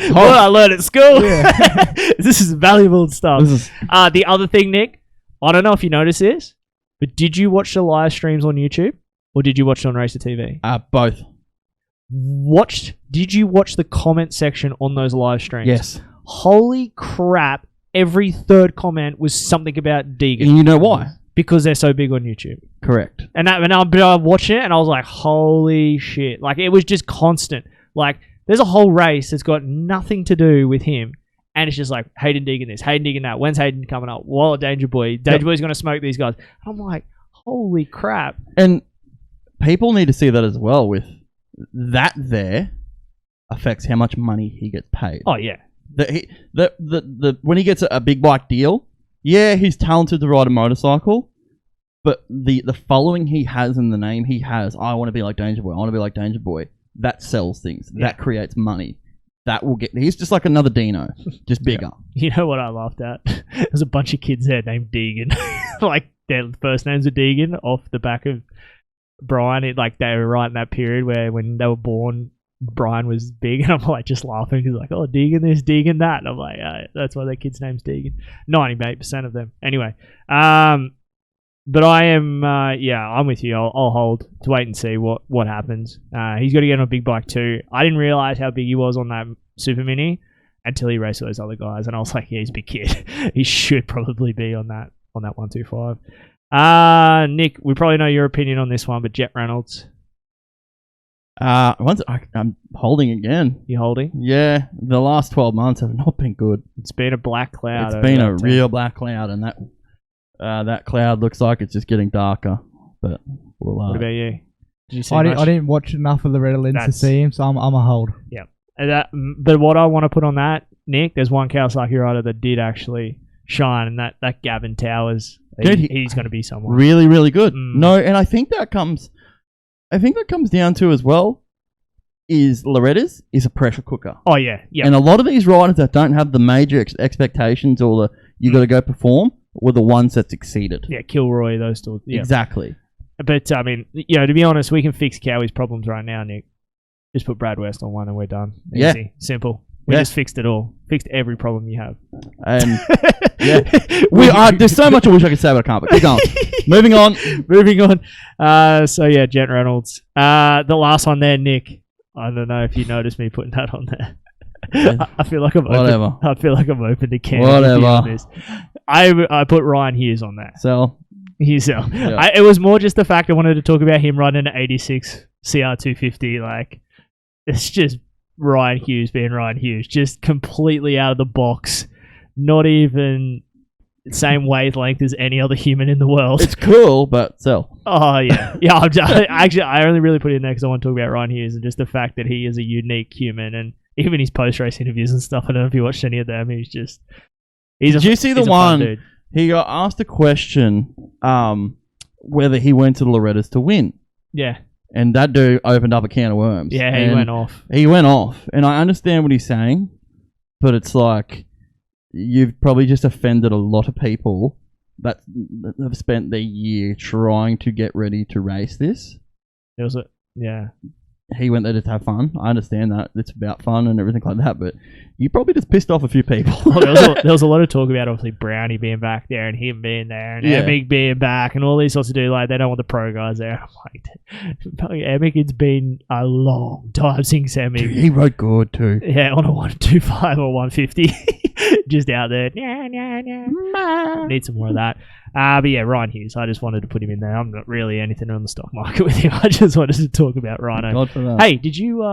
What I learned at school. Yeah. This is valuable stuff. The other thing, Nick, I don't know if you noticed this, but did you watch the live streams on YouTube, or did you watch it on Racer TV? Both. Did you watch the comment section on those live streams? Yes. Holy crap. Every third comment was something about Deegan. And you know why? Because they're so big on YouTube. Correct. And I watched it and I was like, holy shit. Like, it was just constant. Like, there's a whole race that's got nothing to do with him. And it's just like, Hayden Deegan this, Hayden Deegan that. When's Hayden coming up? Well, Danger Boy. Danger Boy's going to smoke these guys. I'm like, holy crap. And people need to see that as well with that there affects how much money he gets paid. Oh, yeah. When he gets a big bike deal, yeah, he's talented to ride a motorcycle, but the following he has and the name he has, I want to be like Danger Boy, I want to be like Danger Boy, that sells things. Yeah. That creates money. That will get... He's just like another Dino, just bigger. You know what I laughed at? There's a bunch of kids there named Deegan. Like, their first names are Deegan off the back of Brian. They were right in that period where when they were born, Brian was big, and I'm like just laughing. He's like, "Oh, Deegan this, Deegan that." And I'm like, "That's why their kid's name's Deegan." 98% of them, anyway. But I am, I'm with you. I'll hold to wait and see what happens. He's got to get on a big bike too. I didn't realize how big he was on that Super Mini until he raced with those other guys, and I was like, "Yeah, he's a big kid. He should probably be on that 125." Nick, we probably know your opinion on this one, but Jett Reynolds. I'm holding again. You holding? Yeah, the last 12 months have not been good. It's been a black cloud. It's been a real black cloud, and that cloud looks like it's just getting darker. But what about you? Did you see I didn't watch enough of Loretta Lynns to see him, so I'm a hold. Yeah, but what I want to put on that, Nick, there's one Kawasaki rider that did actually shine, and that Gavin Towers. He's going to be someone really, really good. No, and I think that comes down to as well is Loretta's is a pressure cooker. Oh yeah, yeah. And a lot of these riders that don't have the major expectations or the you got to go perform were the ones that succeeded. Yeah, Kilroy, those two. Yeah. Exactly. But I mean, to be honest, we can fix Cowie's problems right now, Nick. Just put Brad West on one and we're done. Easy, yeah. Simple. We just fixed it all. Fixed every problem you have. And yeah, there's so much I wish I could say, but I can't. But keep going. Moving on. So yeah, Jett Reynolds. The last one there, Nick. I don't know if you noticed me putting that on there. I feel like I'm whatever. Open. I feel like I'm open to can. Whatever. I put Ryan Hughes on there. So yeah. It was more just the fact I wanted to talk about him running an 86 CR250. Like, it's just Ryan Hughes being Ryan Hughes, just completely out of the box, not even the same wavelength as any other human in the world. It's cool, but still. Oh yeah, yeah. I only really put it in there because I want to talk about Ryan Hughes and just the fact that he is a unique human, and even his post-race interviews and stuff. I don't know if you watched any of them. Did you see the one? He got asked a question, whether he went to the Loretta's to win. Yeah. And that dude opened up a can of worms. Yeah, he went off. He went off. And I understand what he's saying, but it's like you've probably just offended a lot of people that have spent their year trying to get ready to race this. Yeah. he went there to have fun. I understand that it's about fun and everything like that, but you probably just pissed off a few people. There was a lot of talk about obviously Brownie being back there and him being there and Emic being back and all these sorts of do like they don't want the pro guys there. I'm like, Emic, it's been a long time since Emic. Dude, he rode good too. Yeah, on a 125 or 150, just out there. Need some more of that. But yeah, Ryan Hughes. I just wanted to put him in there. I'm not really anything on the stock market with him. I just wanted to talk about Rhino. God for that. Hey, did you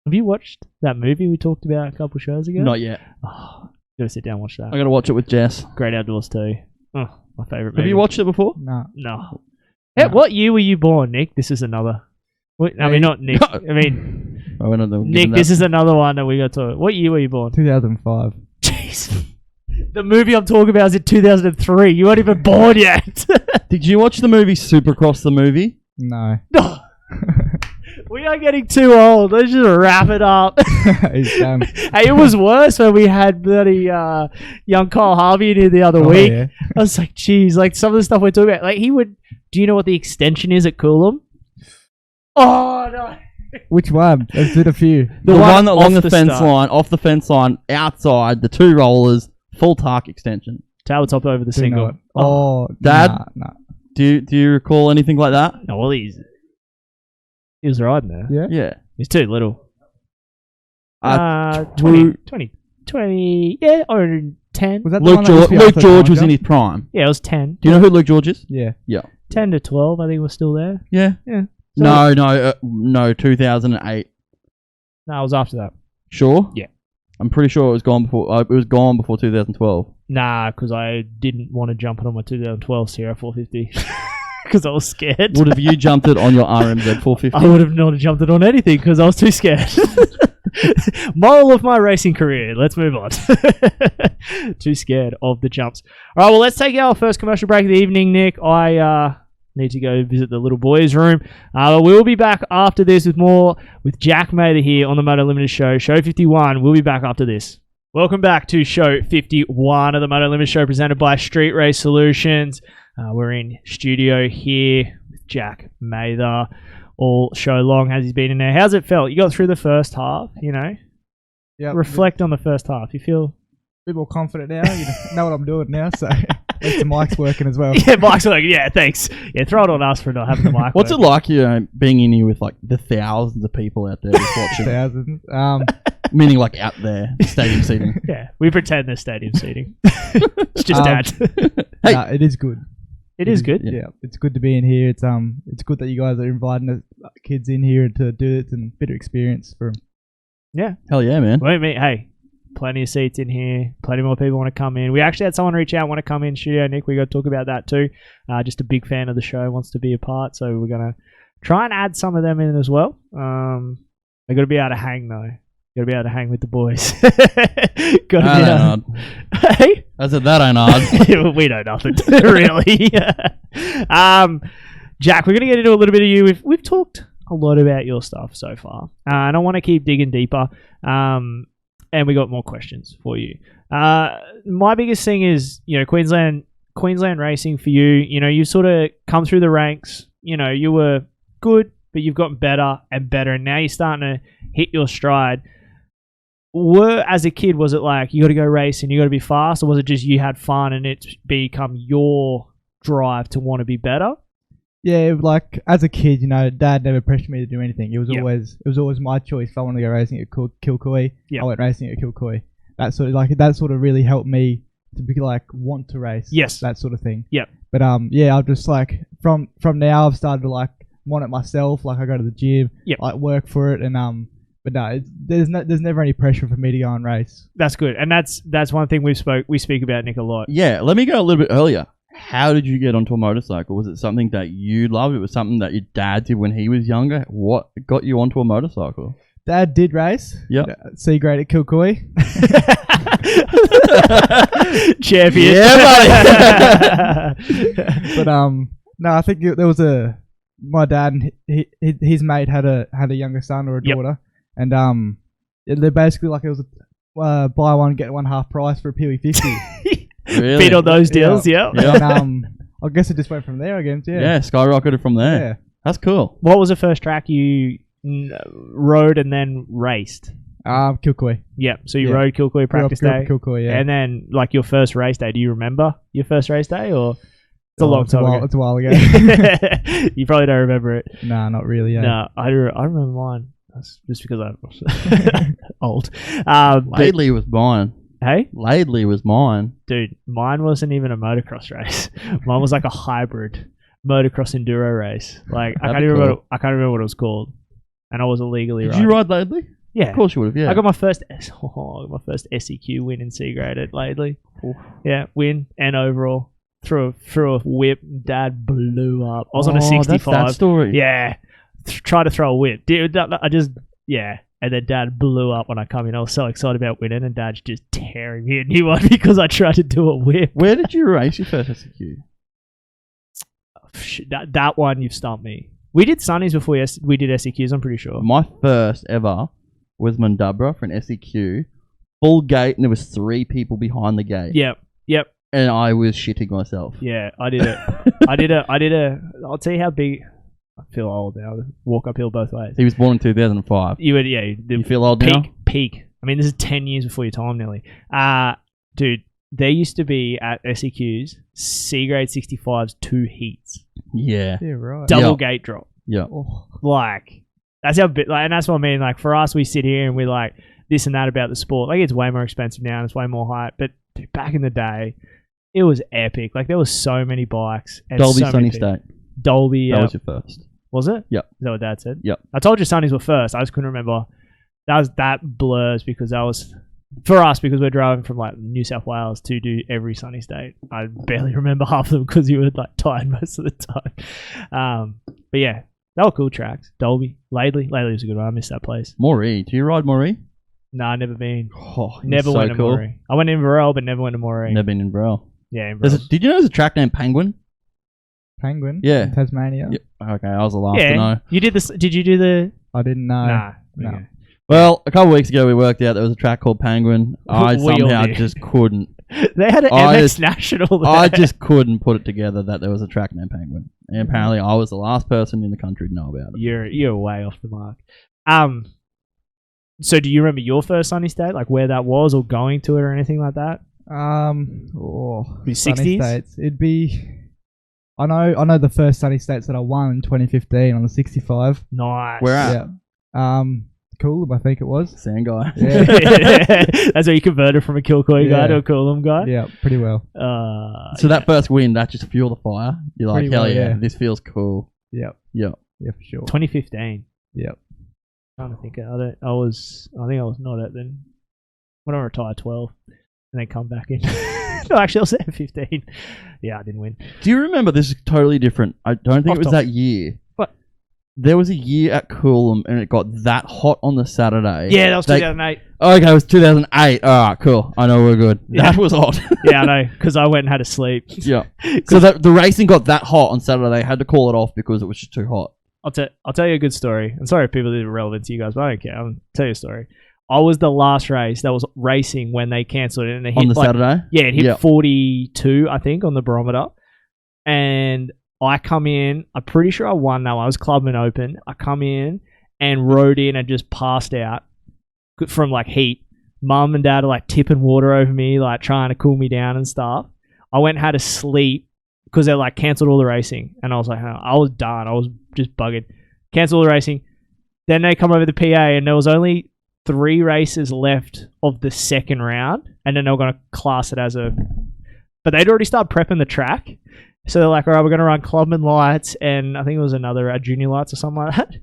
have you watched that movie we talked about a couple shows ago? Not yet. Oh, gotta sit down and watch that. I gotta watch it with Jess. Great Outdoors too. Oh, my favourite movie. Have you watched it before? No. Hey, what year were you born, Nick? This is another. I mean, not Nick. I mean, Nick. This is another one that we got to. What year were you born? 2005. Jeez. The movie I'm talking about is in 2003. You weren't even born yet. Did you watch the movie Supercross the movie? No. We are getting too old. Let's just wrap it up. He's done. Hey, it was worse when we had bloody young Kyle Harvey in here the other week. Yeah. I was like, geez, like some of the stuff we're talking about. Like he would. Do you know what the extension is at Coolum? Oh no. Which one? Let's do a few. The one along the fence start. line, off the fence line, outside, the 2 rollers, full tark extension. Tower top over the single. Oh, Dad? Nah. Do you recall anything like that? No, well, he was riding there. Yeah? Yeah. He's too little. 20, 20, yeah, or 10. Was that Luke George was in his prime. Yeah, it was 10. Do you know who Luke George is? Yeah. Yeah. 10 to 12, I think was still there. Yeah. Yeah. No, 2008. No, it was after that. Sure? Yeah. I'm pretty sure it was gone before. It was gone before 2012. Nah, because I didn't want to jump it on my 2012 Sierra 450 because I was scared. Would have you jumped it on your RMZ 450? I would have not jumped it on anything because I was too scared. Moral of my racing career. Let's move on. Too scared of the jumps. All right, well, let's take our first commercial break of the evening, Nick. I need to go visit the little boys' room. We'll be back after this with more with Jack Mather here on the Moto Limited Show. Show 51. We'll be back after this. Welcome back to Show 51 of the Moto Limited Show presented by Street Race Solutions. We're in studio here with Jack Mather all show long as he's been in there. How's it felt? You got through the first half, you know? Yeah. Reflect on the first half. You feel a bit more confident now. You know what I'm doing now, so at least the mic's working as well. Yeah, mic's working. Yeah, thanks. Yeah, throw it on us for not having the mic. What's it like, being in here with like the thousands of people out there just watching? Thousands. Meaning like out there, stadium seating. Yeah, we pretend there's stadium seating. It's just that. Hey, no, it is good. It is good. Yeah, it's good to be in here. It's good that you guys are inviting the kids in here to do it and bit of experience for them. Yeah. Hell yeah, man. Wait, mate. Hey, plenty of seats in here. Plenty more people want to come in. We actually had someone reach out, want to come in studio, Nick. We got to talk about that too. Just a big fan of the show, wants to be a part. So we're going to try and add some of them in as well. They got to be able to hang though. Got to be able to hang with the boys. Hey? I said that ain't hard. We know nothing, really. Jack, we're going to get into a little bit of you. We've talked a lot about your stuff so far. And I want to keep digging deeper. And we got more questions for you. My biggest thing is, Queensland racing for you. You sort of come through the ranks. You were good, but you've gotten better and better. And now you're starting to hit your stride. As a kid, was it like you got to go race and you got to be fast, or was it just you had fun and it's become your drive to want to be better? Yeah, like as a kid, Dad never pressured me to do anything. It was always my choice. If I wanted to go racing at Kilcoy, I went racing at Kilcoy. That sort of really helped me to be like want to race. Yes, that sort of thing. Yep. But I've just like from now I've started to like want it myself. Like I go to the gym, like work for it, and But no, there's never any pressure for me to go and race. That's good, and that's one thing we speak about, Nick, a lot. Yeah, let me go a little bit earlier. How did you get onto a motorcycle? Was it something that you loved? It was something that your dad did when he was younger? What got you onto a motorcycle? Dad did race. Yep. C grade at Kilcoy. Champion. Yeah, buddy. But no, I think there was my dad and his mate had a younger son or a daughter. And they're basically like it was a buy one get one half price for a Pee-wee 50. Really? Beat on those deals, yeah. And I guess it just went from there again. Yeah, skyrocketed from there. Yeah, that's cool. What was the first track you rode and then raced? Kilcoy. Yep. So you Yeah. rode Kilcoy practice Grew up day, Kilcoy, yeah. and then like your first race day. Do you remember your first race day, or it's a long time ago? It's a while ago. You probably don't remember it. Nah, not really. Yeah. No, I remember mine. That's just because I'm old. But- Laidley was mine. Hey, Laidley was mine. dude, mine wasn't even a motocross race. Mine was like a hybrid motocross enduro race. Like I That'd can't be remember. cool. I can't remember what it was called, and I was illegally Did riding. you ride Laidley? Yeah, Of course you would have, yeah. I got my first SEQ win in C grade at Laidley. Yeah, win and overall. Threw a whip. Dad blew up. I was on a 65. That's that story. Yeah, try to throw a whip, dude. And then Dad blew up when I come in. I was so excited about winning, and Dad's just tearing me a new one because I tried to do a whip. Where did you race your first SEQ? That one, you've stumped me. We did Sunnies before we did SEQs, I'm pretty sure. My first ever was Mundubra for an SEQ. Full gate, and there was 3 people behind the gate. Yep. And I was shitting myself. Yeah, I did it. I did a. I'll tell you how big. I feel old now. Walk uphill both ways. He was born in 2005. You would, yeah. You feel old now? Peak. I mean, this is 10 years before your time, nearly. Dude, there used to be at SEQs C grade 65s 2 heats. Yeah. Yeah, right. Double gate drop. Yeah. Like that's how big. Like, and that's what I mean. Like for us, we sit here and we're like this and that about the sport. Like it's way more expensive now and it's way more hype. But dude, back in the day, it was epic. Like there was so many bikes. And Dolby so many Sunny people. State. Dolby. That was your first. Was it? Yep. Is that what Dad said? Yep. I told you Sunnies were first. I just couldn't remember. That blurs because that was for us because we're driving from like New South Wales to do every Sunny State. I barely remember half of them because you were like tired most of the time. But yeah, they were cool tracks. Dolby, Laidley was a good one. I missed that place. Moree. Do you ride Moree? Nah, never been. Oh, Never so went to cool. Moree. I went in Varel, but never went to Moree. Never been in Brell. Yeah, in Varel. Did you know there's a track named Penguin? Penguin. Yeah. In Tasmania. Yeah. Okay, I was the last to know. You did this. Did you do the? I didn't know. Nah. No. Okay. Well, a couple of weeks ago we worked out there was a track called Penguin. I We all somehow did. just couldn't. They had an I MX just- National there. I just couldn't put it together that there was a track named Penguin. And apparently I was the last person in the country to know about it. You're way off the mark. So do you remember your first Sunny State, like where that was, or going to it, or anything like that? Sunny 60s? States. It'd be. I know the first Sunny States that I won in 2015 on the 65. Nice. Where at? Yeah. Coolum, I think it was. Sand guy. Yeah. That's how you converted from a Kilcoy guy to a Coolum guy. Yeah, pretty well. So that first win, that just fueled the fire. You're like, Pretty hell well, yeah, yeah. this feels cool. Yep. Yep. Yeah, for sure. 2015. Yep. Trying to think. I think I was not at then. When I retired 12, and then come back in. No, actually, I was at 15. Yeah, I didn't win. Do you remember, this is totally different. I don't think Off it was top. that year. What? There was a year at Coolum and it got that hot on the Saturday. Yeah, that was 2008. Okay, it was 2008. Alright, cool. I know we're good. Yeah. That was hot. Yeah, I know, because I went and had a sleep. Yeah. So the racing got that hot on Saturday. They had to call it off because it was just too hot. I'll tell you a good story. I'm sorry if people didn't relevant to you guys, but I don't care. I'll tell you a story. I was the last race that was racing when they cancelled it, and it hit On the Saturday? Yeah, it hit Yep. 42, I think, on the barometer. And I come in. I'm pretty sure I won that one. I was Clubman Open. I come in and rode in and just passed out from like heat. Mum and Dad are like tipping water over me, like trying to cool me down and stuff. I went and had a sleep because they like cancelled all the racing, and I was like, oh, I was done. I was just buggered. Cancelled all the racing. Then they come over the PA, and there was only 3 races left of the second round, and then they were going to class it as a... But they'd already started prepping the track. So they're like, all right, we're going to run Clubman lights, and I think it was another junior lights or something like that.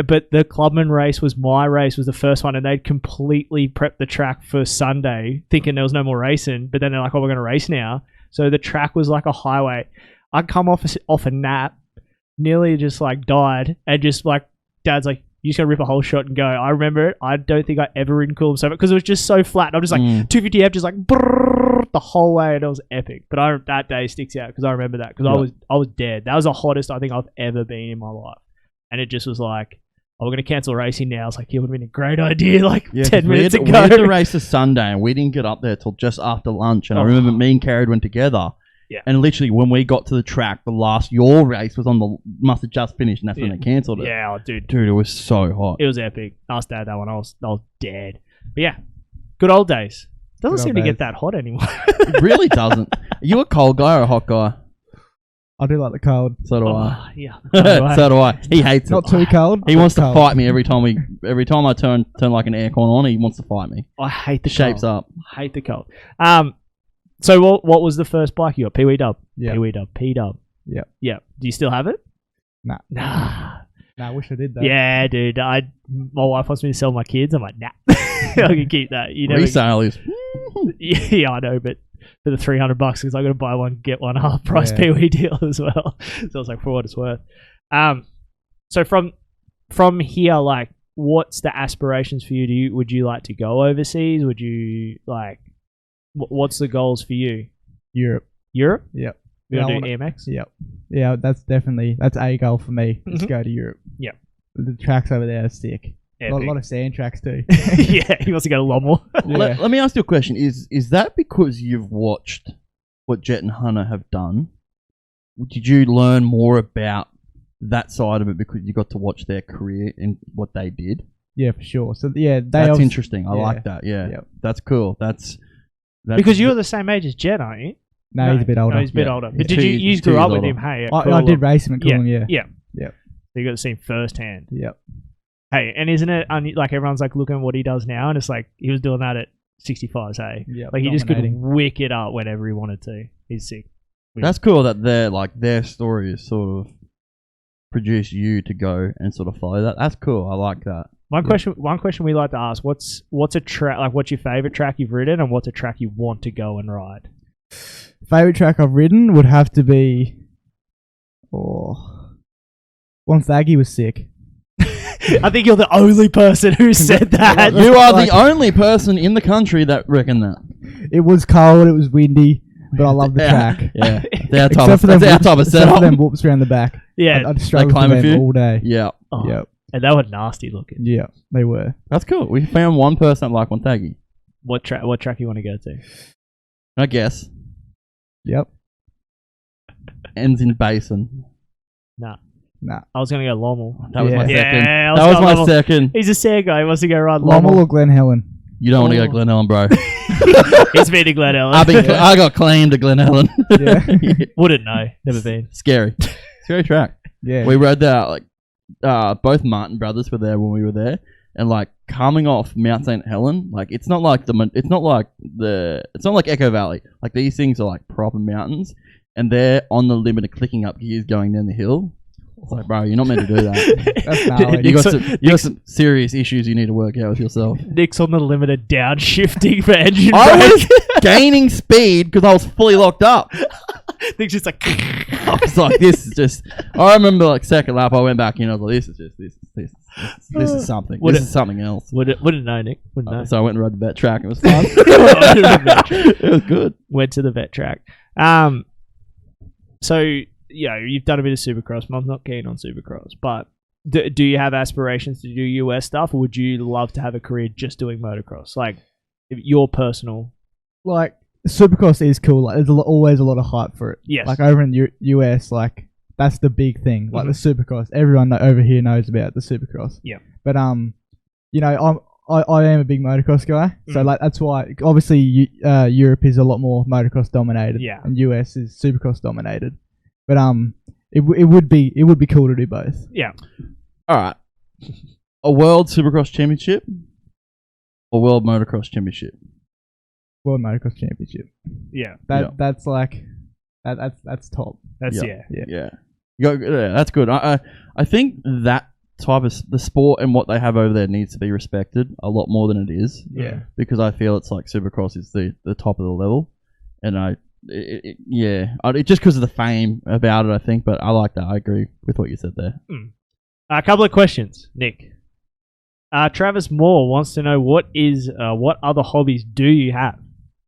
But the Clubman race was my race, was the first one, and they'd completely prepped the track for Sunday, thinking there was no more racing. But then they're like, oh, we're going to race now. So the track was like a highway. I'd come off a nap, nearly just like died, and just like, Dad's like, you just gotta rip a whole shot and go. I remember it. I don't think I ever ridden Coolum so much because it was just so flat. And I'm just like 250F, just like brrrr, the whole way, and it was epic. But that day sticks out because I remember that because I was dead. That was the hottest I think I've ever been in my life, and it just was like, oh, we're gonna cancel racing now. It's like, it would have been a great idea like 10 minutes ago. We had to race a Sunday and we didn't get up there till just after lunch. And I remember me and Carried went together. Yeah. And literally, when we got to the track, your race was must have just finished, and that's when they cancelled it. Yeah, dude. Dude, it was so hot. It was epic. Asked Dad that one. I was dead. But yeah, good old days. Doesn't seem to get that hot anymore. It really doesn't. Are you a cold guy or a hot guy? I do like the cold. So do I. Yeah. So do I. He hates Not it. too cold. He wants to fight me every time I turn like an aircon on. He wants to fight me. I hate the Shapes cold. up. I hate the cold. So what was the first bike you got? Pee-wee dub. Yeah. Pee-wee dub. P-dub. Yep. Yeah. Do you still have it? Nah. Nah. Nah, I wish I did that. Yeah, dude. My wife wants me to sell my kids. I'm like, nah. I can keep that. You know. Resale is. Yeah, I know, but for the $300 because I got to buy one, get one half price Pee-wee deal as well. So I was like, for what it's worth. So from here, like, what's the aspirations for you? Would you like to go overseas? Would you like? What's the goals for you? Europe. Europe? Yep. You want to do EMX? Yep. Yeah, that's a goal for me. Is to go to Europe. Yep. The tracks over there are sick. A lot of sand tracks too. Yeah, he wants to go to Lommel. Yeah. Let me ask you a question. Is that because you've watched what Jett and Hunter have done? Did you learn more about that side of it because you got to watch their career and what they did? Yeah, for sure. So yeah, that's interesting. I like that. Yeah, yep. That's cool. That's because you're the same age as Jett, aren't you? No, he's a bit older. No, he's a bit older. But did you grew up with him? Hey, I did race him at Coolum, yeah. Yeah. Yep. So you got to see him firsthand. Yep. Hey, and isn't it like everyone's like looking at what he does now, and it's like he was doing that at 65, hey? Yeah. Like he just could wick it up whenever he wanted to. He's sick. That's cool that their story is sort of produced you to go and sort of follow that. That's cool. I like that. One question we like to ask: what's a track? Like, what's your favorite track you've ridden, and what's a track you want to go and ride? Favorite track I've ridden would have to be, Wonthaggi was sick. I think you're the only person who said that. You are the only person in the country that reckon that. It was cold. It was windy, but I love the track. Yeah, that's our type of setup. Except for them whoops around the back. Yeah, I'd struggle with them all day. Yeah. Oh. Yep. And they were nasty looking. Yeah, they were. That's cool. We found one person that liked Wonthaggi. What track you want to go to? I guess. Yep. Ends in Basin. Nah. I was going to go Lommel. That was my second. Yeah, that was my second. He's a sad guy. He wants to go ride Lommel or Glen Helen? You don't want to go Glen Helen, bro. He's been to Glen Helen. I got claimed to Glen Helen. Yeah. Wouldn't know. Never been. Scary track. Yeah. We rode that, both Martin brothers were there when we were there. And coming off Mount St. Helen, it's not like Echo Valley. Like these things are proper mountains, and they're on the limit of clicking up gears going down the hill. It's like, bro, you're not meant to do that. That's gnarly. You got some serious issues you need to work out with yourself. Nick's on the limit of downshifting for engine I brake. was gaining speed because I was fully locked up. Nick's just like... I was like, this is just... I remember second lap, I went back and I was like, this is something. This is something else. Wouldn't know, Nick. Wouldn't know. So I went and rode the vet track. It was fun. It was good. Went to the vet track. So... Yeah, you've done a bit of Supercross. Mom's not keen on Supercross, but do you have aspirations to do US stuff, or would you love to have a career just doing motocross? If your personal... Supercross is cool. There's always a lot of hype for it. Yes. Over in the US, that's the big thing. The Supercross. Everyone over here knows about the Supercross. Yeah. But, I am a big motocross guy. So, that's why, obviously, Europe is a lot more motocross dominated. Yeah. And US is Supercross dominated. But it would be cool to do both. Yeah. All right. A World Supercross Championship or World Motocross Championship? World Motocross Championship. Yeah. That's that's top. That's yeah. That's good. I think that type of the sport and what they have over there needs to be respected a lot more than it is. Yeah. Because I feel it's Supercross is the top of the level, and just because of the fame about it, I think. But I like that. I agree with what you said there. A couple of questions, Nick. Travis Moore wants to know what other hobbies do you have?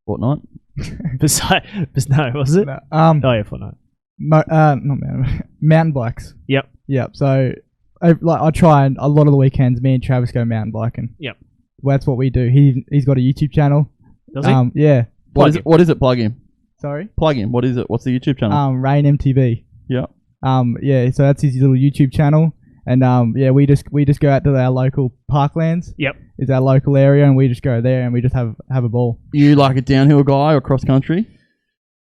Fortnite. No, was it? No, Fortnite. Not mountain bikes. Yep. So, I try and a lot of the weekends, me and Travis go mountain biking. Yep. Well, that's what we do. He's got a YouTube channel. Does he? Yeah. What is it? Plug him. Sorry. Plug in. What is it? What's the YouTube channel? Rain MTV. Yeah. Yeah. So that's his little YouTube channel, and yeah, we just go out to our local parklands. Yep. It's our local area, and we just go there and we just have a ball. You like a downhill guy or cross country?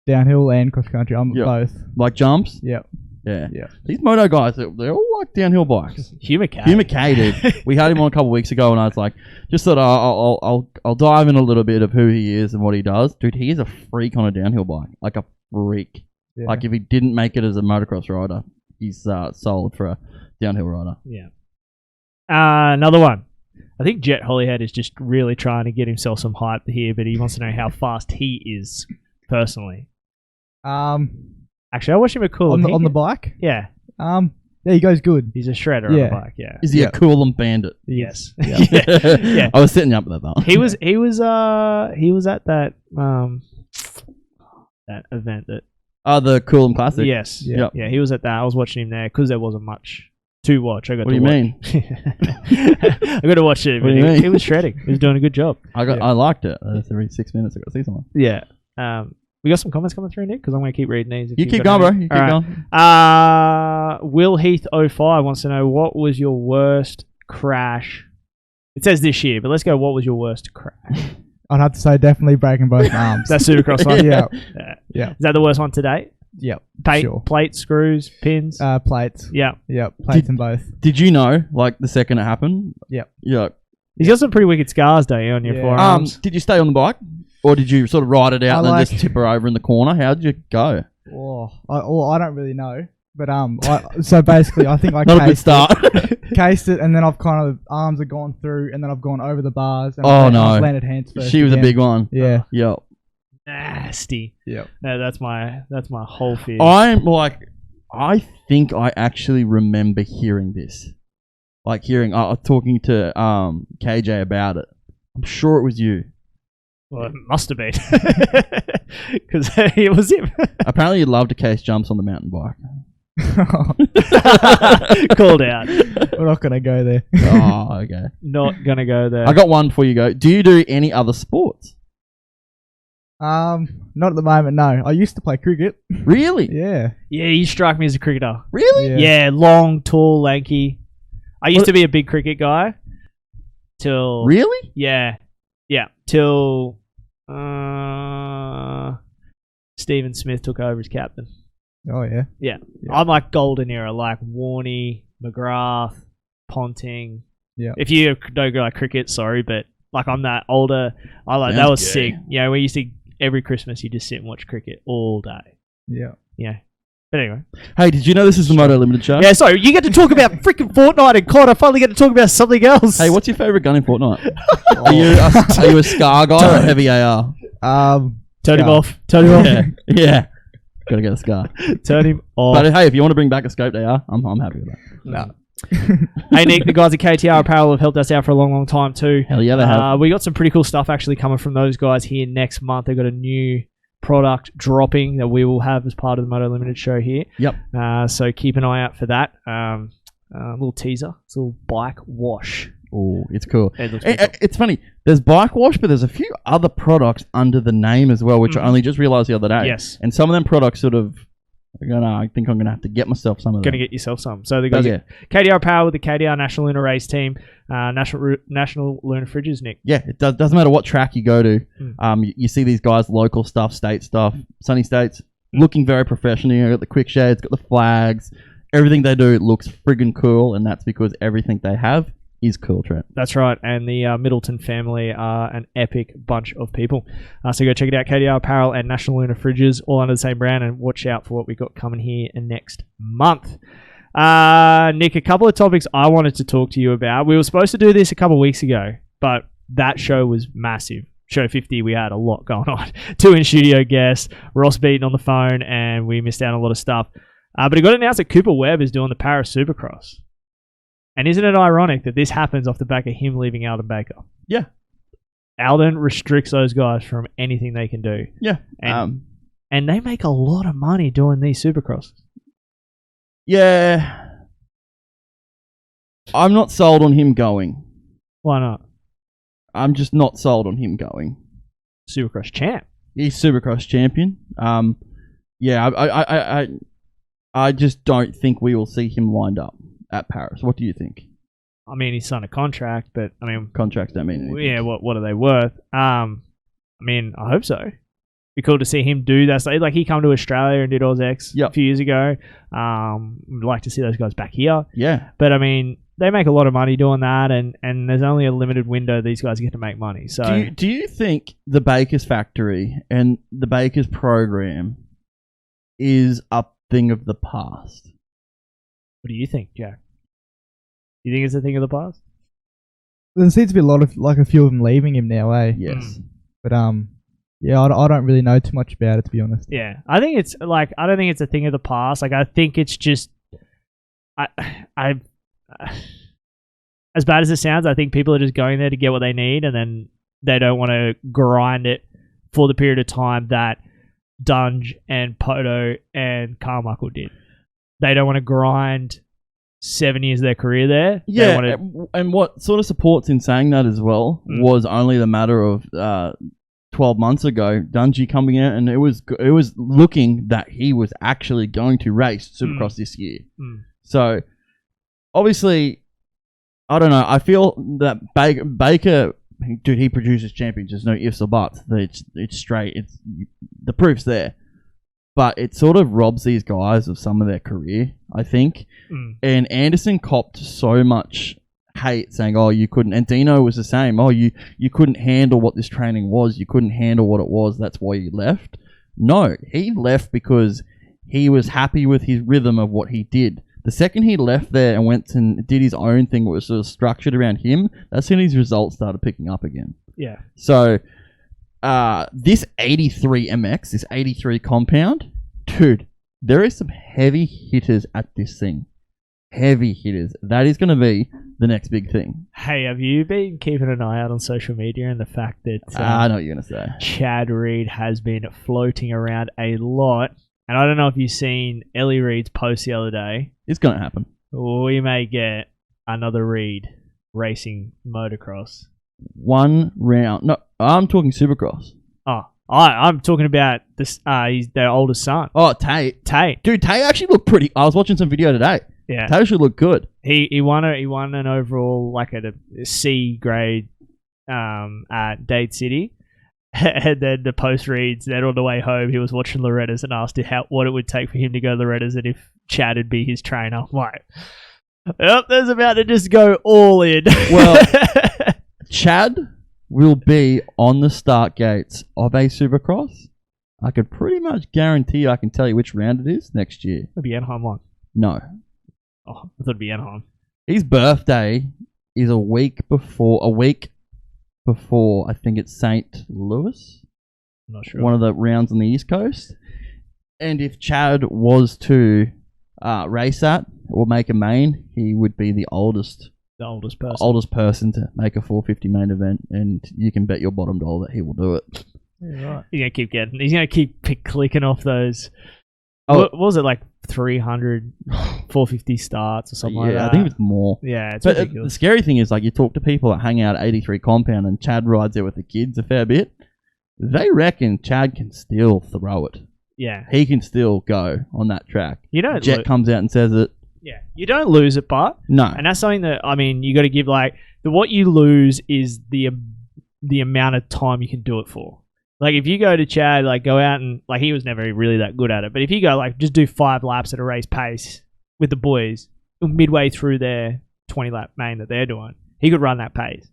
Downhill and cross country. I'm both. Like jumps? Yep. Yeah. Yeah. These moto guys, they're all like downhill bikes. Hugh McKay. Hugh McKay, dude. We had him on a couple of weeks ago, and I was like, just thought I'll dive in a little bit of who he is and what he does. Dude, he is a freak on a downhill bike. Like a freak. Yeah. Like if he didn't make it as a motocross rider, he's solid for a downhill rider. Yeah. Another one. I think Jett Holyhead is just really trying to get himself some hype here, but he wants to know how fast he is personally. Actually, I watched him at Cool. On the bike. Yeah. Yeah, he goes good. He's a shredder on the bike. Yeah. Is he a Coolum bandit? Yes. Yeah. I was setting you up with that though. He was at that that event that. The Coolum Classic. Yes. Yeah. Yeah. He was at that. I was watching him there because there wasn't much to watch. I got. What do you mean? I got to watch it. What do you mean? He was shredding. He was doing a good job. I liked it. Every 6 minutes I got to see someone. Yeah. We got some comments coming through, Nick, because I'm going to keep reading these. You keep going, bro. You keep going. Will Heath 05 wants to know, what was your worst crash? It says this year, but let's go, what was your worst crash? I'd have to say definitely breaking both arms. That Supercross one? Yeah. Is that the worst one to date? Yep. Plates, screws, pins? Plates. Yeah. Yep. Plates in both. Did you know, like, the second it happened? Yep. Yeah. He's got some pretty wicked scars, don't you, on your forearms? Did you stay on the bike? Or did you sort of ride it out and then just tip her over in the corner? How did you go? I don't really know. But so basically, I think I not a good start. Cased it, and then I've kind of arms have gone through, and then I've gone over the bars. And I've landed hands first. She was a big one. Yeah. Yep. Nasty. Yep. No, that's my whole fear. I think I actually remember hearing this, like talking to KJ about it. I'm sure it was you. Well, it must have been, because it was him. Apparently, you love to case jumps on the mountain bike. Called out. We're not gonna go there. Oh, okay. Not gonna go there. I got one before you go. Do you do any other sports? Not at the moment. No, I used to play cricket. Really? Yeah. Yeah, you strike me as a cricketer. Really? Yeah, long, tall, lanky. I used to be a big cricket guy. Till really? Yeah, till Stephen Smith took over as captain. Oh yeah. Yeah. I'm like golden era, like Warney, McGrath, Ponting. Yeah. If you don't go like cricket, sorry, but like I'm that older. I like that was sick. Yeah, we used to every Christmas you just sit and watch cricket all day. Yeah. Yeah. But anyway. Hey, did you know this is the Moto Limited Show? Yeah, sorry, you get to talk about freaking Fortnite and COD. I finally get to talk about something else. Hey, what's your favourite gun in Fortnite? Are you a Scar guy or a heavy AR? Turn him off. Turn him off. Yeah. Gotta get a Scar. Turn him off. But hey, if you want to bring back a scoped AR, I'm happy with that. No. Hey Nick, the guys at KTR Apparel have helped us out for a long, long time too. Hell yeah, they have. We got some pretty cool stuff actually coming from those guys here next month. They've got a new product dropping that we will have as part of the Moto Limited show here. Yep. So keep an eye out for that. A little teaser. It's a little bike wash. Oh, it's cool. It It's funny. There's bike wash, but there's a few other products under the name as well, which I only just realized the other day. Yes. And some of them products sort of, I think I'm going to have to get myself some of them. Going to get yourself some. So the guys at KTR Apparel with the KTR National Lunar Race Team, National Lunar Fridges, Nick. Yeah, it doesn't matter what track you go to. You see these guys, local stuff, state stuff, sunny states, looking very professional. You got the quick shades, got the flags. Everything they do looks friggin' cool, and that's because everything they have is cool, Trent. That's right, and the Middleton family are an epic bunch of people. So go check it out, KTR Apparel and National Lunar Fridges, all under the same brand, and watch out for what we got coming here next month. Nick, a couple of topics I wanted to talk to you about. We were supposed to do this a couple of weeks ago, but that show was massive. Show 50, we had a lot going on. 2 in-studio guests, Ross Beaton on the phone, and we missed out on a lot of stuff. But it got announced that Cooper Webb is doing the Paris Supercross. And isn't it ironic that this happens off the back of him leaving Alden Baker? Yeah. Alden restricts those guys from anything they can do. Yeah. And they make a lot of money doing these Supercrosses. Yeah. I'm not sold on him going. Why not? I'm just not sold on him going. Supercross champ. He's Supercross champion. I just don't think we will see him lined up at Paris. What do you think? I mean, he's signed a contract, but I mean, Contracts don't mean anything. yeah, what are they worth? I mean, I hope so. Be cool to see him do that. So, like, he came to Australia and did AusX a few years ago. Would like to see those guys back here. Yeah. But I mean, they make a lot of money doing that, and there's only a limited window these guys get to make money. So, do you think the Bakers factory and the Bakers program is a thing of the past? What do you think, Jack? You think it's a thing of the past? There seems to be a few of them leaving him now, eh? Yes. But yeah, I don't really know too much about it, to be honest. Yeah, I think it's like, I don't think it's a thing of the past. Like, I think it's just, as bad as it sounds, I think people are just going there to get what they need, and then they don't want to grind it for the period of time that Dunge and Poto and Carmichael did. They don't want to grind 7 years of their career there. Yeah, and what sort of supports in saying that as well was only the matter of 12 months ago, Dungy coming out, and it was looking that he was actually going to race Supercross this year. So, obviously, I don't know. I feel that Baker, dude, he produces champions. There's no ifs or buts. It's straight. The proof's there. But it sort of robs these guys of some of their career, I think. And Anderson copped so much hate saying, oh, you couldn't. And Dino was the same. Oh, you couldn't handle what this training was. You couldn't handle what it was. That's why you left. No, he left because he was happy with his rhythm of what he did. The second he left there and went and did his own thing, what was sort of structured around him, that's when his results started picking up again. Yeah. So, this 83 MX, this 83 compound, dude, there is some heavy hitters at this thing. Heavy hitters. That is going to be the next big thing. Hey, have you been keeping an eye out on social media and the fact that I know what you're going to say. Chad Reed has been floating around a lot? And I don't know if you've seen Ellie Reed's post the other day. It's going to happen. We may get another Reed racing motocross. One round. No, I'm talking Supercross. Oh, I'm talking about this. He's their oldest son. Oh, Tate. Dude, Tate actually looked pretty. I was watching some video today. Yeah, Tate actually looked good. He won an overall like at a C grade at Dade City. And then the post reads, then on the way home, he was watching Loretta's and asked what it would take for him to go Loretta's and if Chad would be his trainer. I'm like, yep, there's about to just go all in. Well, Chad will be on the start gates of a Supercross. I could pretty much guarantee I can tell you which round it is next year. It'll be Anaheim one. No. Oh, I thought it'd be Anaheim. His birthday is a week before, I think it's St. Louis. I'm not sure. One of the rounds on the East Coast. And if Chad was to race that or make a main, he would be the oldest person to make a 450 main event, and you can bet your bottom dollar that he will do it. Yeah, right. He's gonna keep clicking off those. What was it, like 300 450 starts or something like that? I think it's more. Yeah, it's but ridiculous. The scary thing is, like, you talk to people that hang out at 83 compound and Chad rides there with the kids a fair bit. They reckon Chad can still throw it. Yeah. He can still go on that track. Jett comes out and says it. Yeah. You don't lose it, but no. And that's something that, I mean, you got to give, like, what you lose is the amount of time you can do it for. Like, if you go to Chad, like, go out and, like, he was never really that good at it, but if you go, like, just do 5 laps at a race pace with the boys midway through their 20-lap main that they're doing, he could run that pace.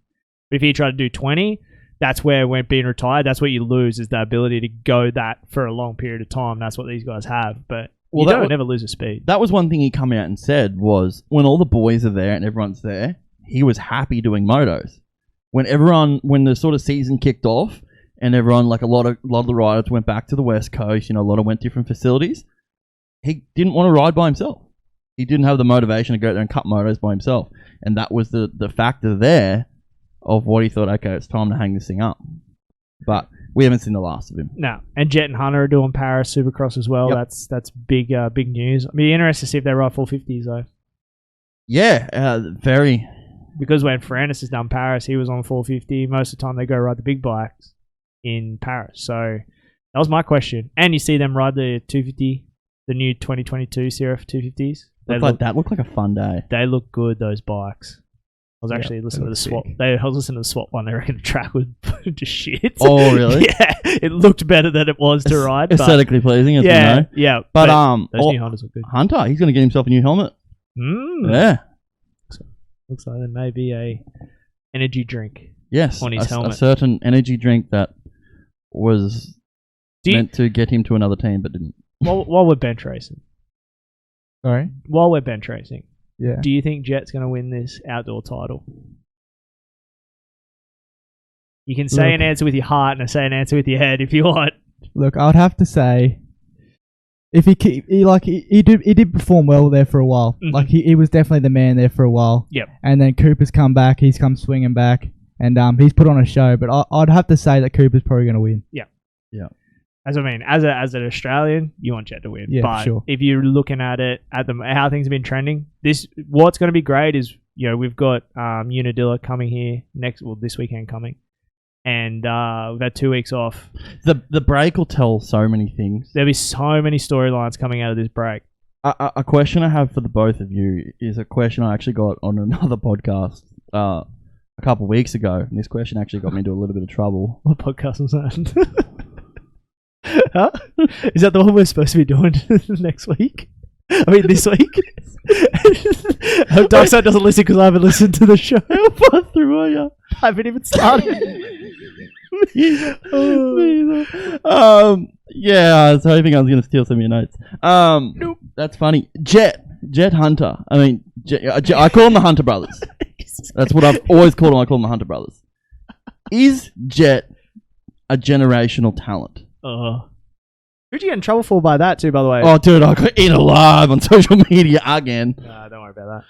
But if he tried to do 20, that's where, when being retired, that's what you lose, is the ability to go that for a long period of time. That's what these guys have, but you don't never lose a speed. That was one thing he come out and said was, when all the boys are there and everyone's there, he was happy doing motos. When the sort of season kicked off, and everyone, like a lot of the riders went back to the West Coast, a lot of went different facilities, he didn't want to ride by himself. He didn't have the motivation to go there and cut motos by himself. And that was the factor there of what he thought, okay, it's time to hang this thing up. But we haven't seen the last of him. No. And Jett and Hunter are doing Paris Supercross as well. Yep. That's big news. I'd be interested to see if they ride 450s, though. Yeah, very. Because when Ferrandis has done Paris, he was on 450. Most of the time they go ride the big bikes in Paris. So That was my question. And you see them ride the 250, the new 2022 CRF 250s. Look like a fun day. They look good, those bikes. I was actually listening to the swap. I was listening to the swap one. They reckon the track was just shit. Oh, really? Yeah, it looked better than it was to ride. Aesthetically pleasing, as we know. Yeah. But those new Hondas look good. Hunter, he's going to get himself a new helmet. Yeah. Looks like there may be a energy drink. Yes, on his helmet. A certain energy drink that was meant to get him to another team, but didn't. While we're bench racing. Sorry? While we're bench racing. Yeah. Do you think Jett's going to win this outdoor title? You can say an answer with your heart and say an answer with your head if you want. Look, I would have to say, if he did perform well there for a while. Mm-hmm. Like he was definitely the man there for a while. Yep. And then Cooper's come back. He's come swinging back, and he's put on a show. But I'd have to say that Cooper's probably going to win. Yeah. Yeah. As an Australian, you want Jett to win. Yeah, but sure. If you're looking at it how things have been trending, what's going to be great is we've got Unadilla coming here this weekend coming, and we've had 2 weeks off. The break will tell so many things. There'll be so many storylines coming out of this break. A question I have for the both of you is a question I actually got on another podcast a couple of weeks ago, and this question actually got me into a little bit of trouble. What podcast was that? Huh? Is that the one we're supposed to be doing next week? I mean, this week? I hope Darkside doesn't listen because I haven't listened to the show. I haven't even started. Yeah, I was hoping I was going to steal some of your notes. Nope. That's funny. Jett Hunter. I mean, I call them the Hunter brothers. That's what I've always called them. I call them the Hunter brothers. Is Jett a generational talent? Who'd you get in trouble for by that too, by the way? Oh, dude, I got eaten alive on social media again. Don't worry about that.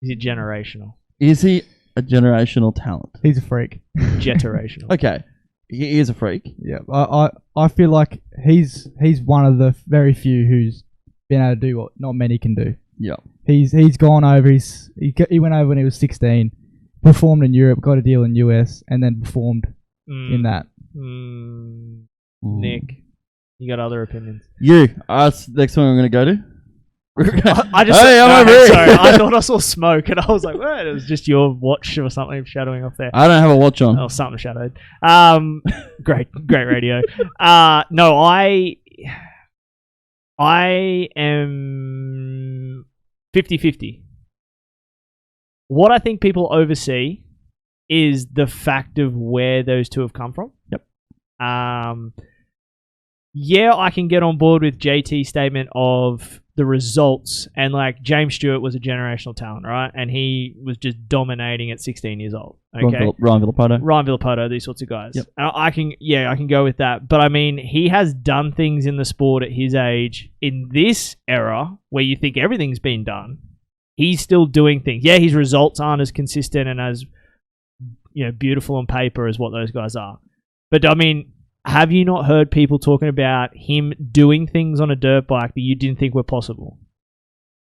Is he generational? Is he a generational talent? He's a freak. Jeterational. Okay. He is a freak. Yeah. I feel like he's one of the very few who's been able to do what not many can do. Yeah. He's gone over. He went over when he was 16, performed in Europe, got a deal in US, and then performed in that. Nick, you got other opinions? Us next one I'm going to go to. I'm sorry. I thought I saw smoke, and I was like, "What?" It was just your watch or something shadowing off there. I don't have a watch on. Oh, something shadowed. Great radio. No, I am 50-50. What I think people oversee is the fact of where those two have come from. Yep. Yeah, I can get on board with JT's statement of the results, and like James Stewart was a generational talent, right? And he was just dominating at 16 years old. Okay, Ryan Villapoto, these sorts of guys. Yep. And I can go with that. But I mean, he has done things in the sport at his age in this era where you think everything's been done. He's still doing things. Yeah, his results aren't as consistent and as beautiful on paper as what those guys are. But I mean, have you not heard people talking about him doing things on a dirt bike that you didn't think were possible?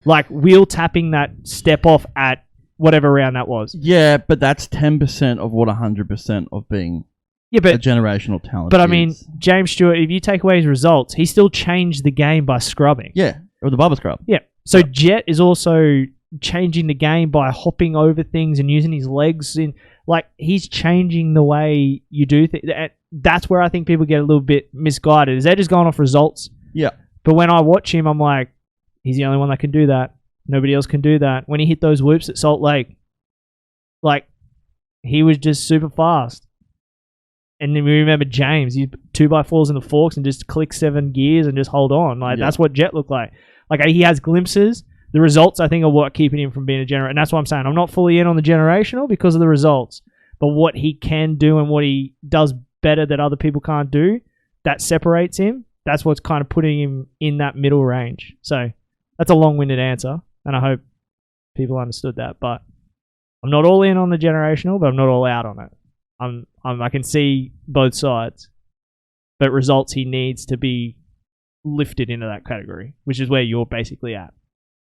Like wheel tapping that step off at whatever round that was. Yeah, but that's 10% of what 100% of being a generational talent But is. I mean, James Stewart, if you take away his results, he still changed the game by scrubbing. Yeah, or the Bubba scrub. Yeah. So Jett is also changing the game by hopping over things and using his legs in. Like, he's changing the way you do things. That's where I think people get a little bit misguided, is they're just going off results. Yeah. But when I watch him, I'm like, he's the only one that can do that. Nobody else can do that. When he hit those whoops at Salt Lake, like, he was just super fast. And then we remember James, he 2x4s in the forks and just click 7 gears and just hold on. Like, that's what Jett looked like. Like, he has glimpses. The results, I think, are what keeping him from being a generational. And that's what I'm saying. I'm not fully in on the generational because of the results. But what he can do and what he does better that other people can't do, that separates him. That's what's kind of putting him in that middle range. So that's a long-winded answer, and I hope people understood that. But I'm not all in on the generational, but I'm not all out on it. I can see both sides. But results, he needs to be lifted into that category, which is where you're basically at.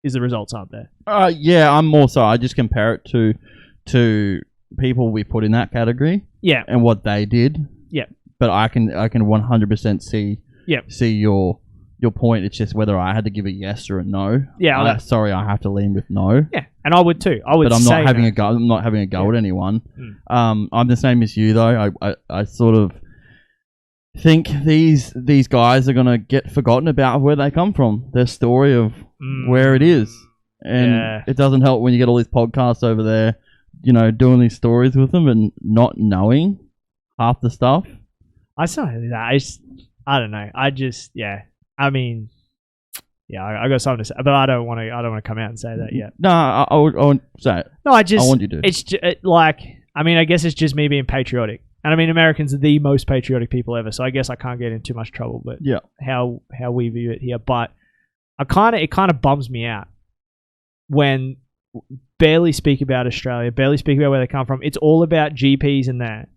Is the results aren't there? Yeah, I'm more so. I just compare it to people we put in that category. Yeah. And what they did. Yeah. but I can 100% see your point. It's just whether I had to give a yes or a no. Yeah, I have to lean with no. Yeah, and I would too. But I'm not having a go. I'm not having a go at anyone. I'm the same as you though. I sort of think these guys are gonna get forgotten about where they come from, their story of where it is, and it doesn't help when you get all these podcasts over there, doing these stories with them and not knowing half the stuff. I don't know. I mean, I got something to say, but I don't want to come out and say that yet. No, I won't say it. No, I want you to. It's I guess it's just me being patriotic. And I mean, Americans are the most patriotic people ever, so I guess I can't get in too much trouble. But how we view it here, but it kind of bums me out when barely speak about Australia, barely speak about where they come from. It's all about GPs and that.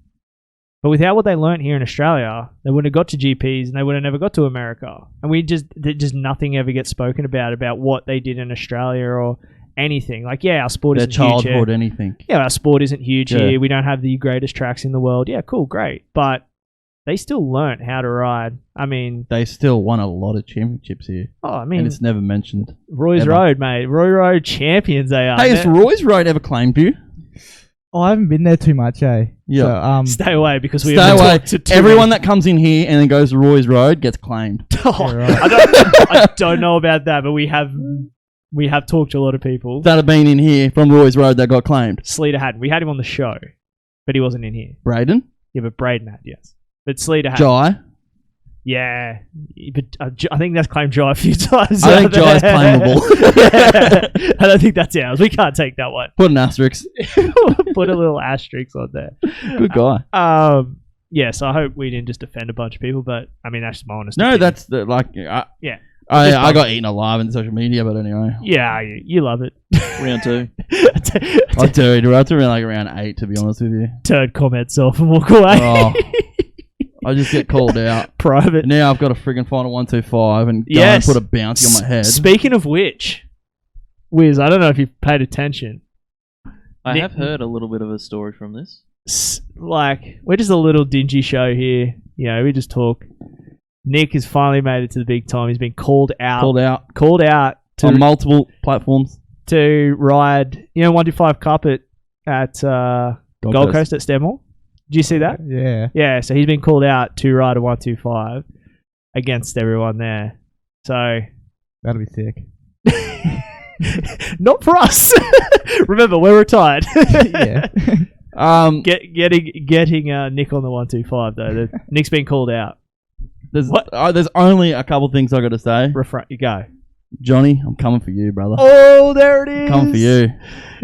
But without what they learnt here in Australia, they wouldn't have got to GPs and they would have never got to America. And just nothing ever gets spoken about what they did in Australia or anything. Like, our sport isn't huge here. Their childhood, anything. Yeah, our sport isn't huge here. We don't have the greatest tracks in the world. Yeah, cool, great. But they still learnt how to ride. I mean... They still won a lot of championships here. Oh, I mean... And it's never mentioned. Roy's Road, mate. Roy Road champions they are. Hey, has Roy's Road ever claimed you? Oh, I haven't been there too much, eh? Yeah. So, stay away because we have talked to too everyone many. that comes in here and then goes to Roy's Road gets claimed. I don't know about that, but we have talked to a lot of people that have been in here from Roy's Road that got claimed. Sleater hadn't. We had him on the show, but he wasn't in here. Braden? Yeah, but Braden had, yes. But Sleater had. Jai? Yeah, but I think that's claimed Jai a few times. I think Jai's claimable. I don't think that's ours. We can't take that one. Put an asterisk. Put a little asterisk on there. Good guy. So I hope we didn't just offend a bunch of people, but I mean that's just my honest opinion. That's the yeah. I got eaten alive in social media, but anyway. Yeah, you love it. Round 2. I do. We're up to around 8, to be honest with you. Turn comments off and walk away. Oh. I just get called out. Private. Now I've got to friggin' find a 125 and go and put a bounty on my head. Speaking of which, Wiz, I don't know if you've paid attention. I have heard a little bit of a story from this. We're just a little dingy show here. We just talk. Nick has finally made it to the big time. He's been called out on multiple platforms to ride, 125 Cup at Gold Coast at Stenmore. Did you see that? Yeah. Yeah, so he's been called out to ride a 125 against everyone there. So that'll be sick. Not for us. Remember, we're retired. Yeah. Getting Nick on the 125 though. Nick's been called out. There's only a couple things I got to say. You go. Johnny, I'm coming for you, brother. Oh, there it is. Coming for you.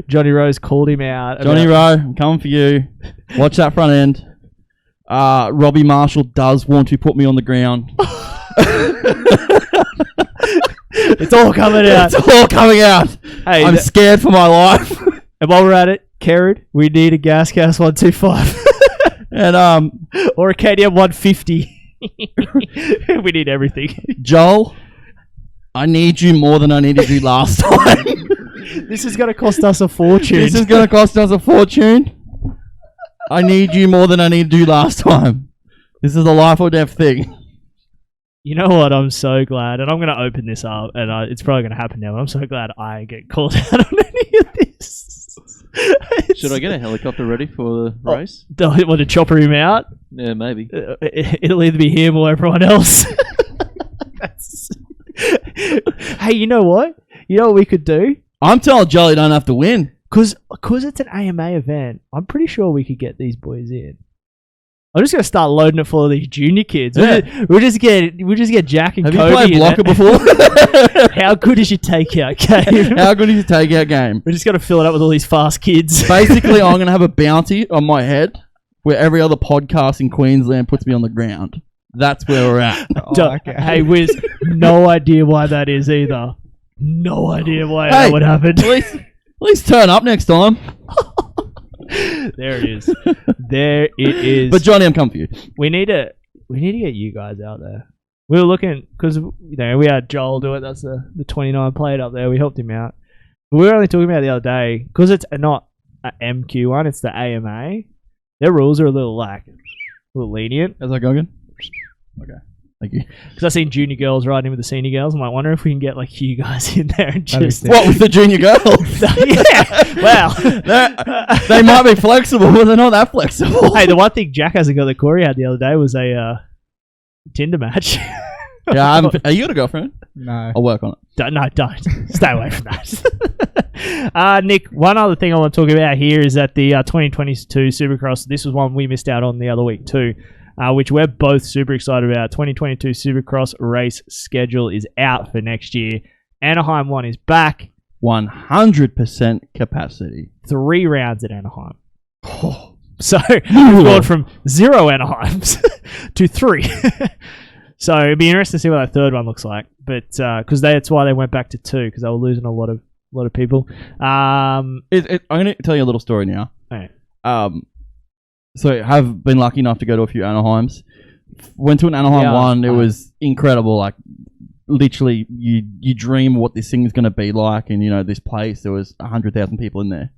Johnny Rose called him out. Johnny Rowe, I'm coming for you. Watch that front end. Robbie Marshall does want to put me on the ground. It's all coming out. It's all coming out. Hey, I'm scared for my life. And while we're at it, Kerrod, we need a Gas 125. And or a KTM 150. We need everything. Joel, I need you more than I needed you last time. This is going to cost us a fortune. I need you more than I needed you last time. This is a life or death thing. You know what? I'm so glad, and I'm going to open this up, and it's probably going to happen now, but I'm so glad I get called out on any of this. Should I get a helicopter ready for the race? Do I want to chopper him out? Yeah, maybe. It'll either be him or everyone else. Hey, you know what? You know what we could do? I'm telling Jolly don't have to win. Because it's an AMA event, I'm pretty sure we could get these boys in. I'm just gonna start loading it full of these junior kids. Yeah. We'll just get Jack and Have Cody. You played blocker before? How good is your takeout game? How good is your takeout game? We're just gonna fill it up with all these fast kids. Basically, I'm gonna have a bounty on my head where every other podcast in Queensland puts me on the ground. That's where we're at. Okay. Hey, Wiz, no idea why that is either. No idea why that would happen. At least turn up next time. There it is. There it is. But Johnny, I'm coming for you. We need to get you guys out there. We were looking because we had Joel do it. That's the 29 plate up there. We helped him out. But we were only talking about it the other day because it's not an MQ1. It's the AMA. Their rules are a little A little lenient. How's that going? Okay. Thank you. Because I've seen junior girls riding with the senior girls. I'm like, wonder if we can get like you guys in there and just... What, with the junior girls? Yeah. Well. They might be flexible, but they're not that flexible. Hey, the one thing Jack hasn't got that Corey had the other day was a Tinder match. Yeah, are you got a girlfriend? No. I'll work on it. No, don't. Stay away from that. Nick, one other thing I want to talk about here is that the 2022 Supercross, this was one we missed out on the other week too, which we're both super excited about. 2022 Supercross race schedule is out for next year. Anaheim 1 is back. 100% capacity. 3 rounds at Anaheim. So we've gone from 0 Anaheims to 3. So it'd be interesting to see what that third one looks like. But because that's why they went back to 2, because they were losing a lot of people. I'm going to tell you a little story now. Right. So I have been lucky enough to go to a few Anaheims. Went to an Anaheim one. It was incredible. Like literally, you dream what this thing is going to be like, and this place. There was 100,000 people in there.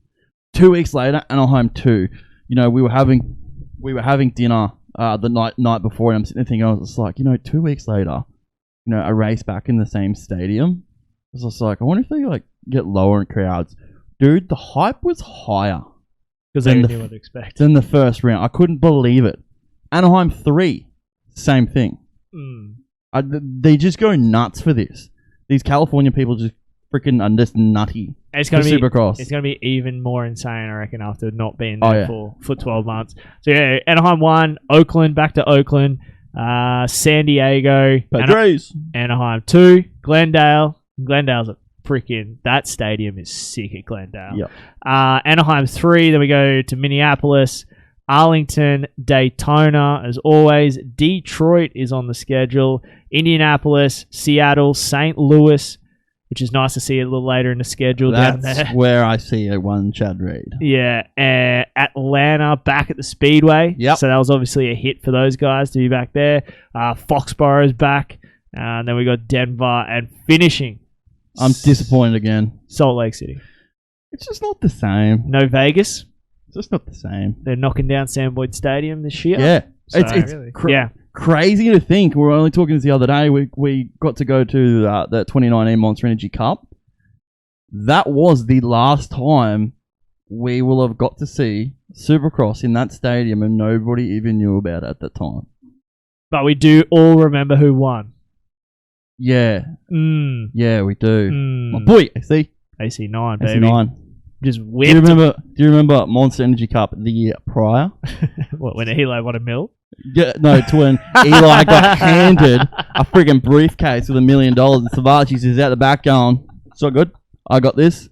2 weeks later, Anaheim 2. We were having dinner the night before, and I'm sitting there thinking, I was just like, 2 weeks later, a race back in the same stadium. I was just like, I wonder if they get lower in crowds. Dude, the hype was higher. Because they knew what to expect. Than the first round. I couldn't believe it. Anaheim 3, same thing. They just go nuts for this. These California people just freaking are just nutty. It's going to be Supercross. It's going to be even more insane, I reckon, after not being there for 12 months. So yeah, Anaheim 1, Oakland, back to Oakland, San Diego, Anaheim 2, Glendale. Glendale's a freaking, that stadium is sick at Glendale. Yep. Anaheim 3, then we go to Minneapolis, Arlington, Daytona, as always. Detroit is on the schedule. Indianapolis, Seattle, St. Louis, which is nice to see it a little later in the schedule down there. That's where I see a one Chad Reed. Yeah. Atlanta, back at the Speedway. Yep. So that was obviously a hit for those guys to be back there. Foxborough's back. And then we got Denver, and finishing. I'm disappointed again. Salt Lake City. It's just not the same. No Vegas. It's just not the same. They're knocking down Sam Boyd Stadium this year. Yeah. So, it's crazy to think. We were only talking this the other day. We got to go to the 2019 Monster Energy Cup. That was the last time we will have got to see Supercross in that stadium, and nobody even knew about it at that time. But we do all remember who won. Yeah. Yeah, we do. My boy, AC9, baby. AC9. Just whipped. Do you remember Monster Energy Cup the year prior? What, when Eli won $1 million? Yeah, no, it's when Eli got handed a friggin' briefcase with $1 million, and Savachi's is out the back going, so good, I got this.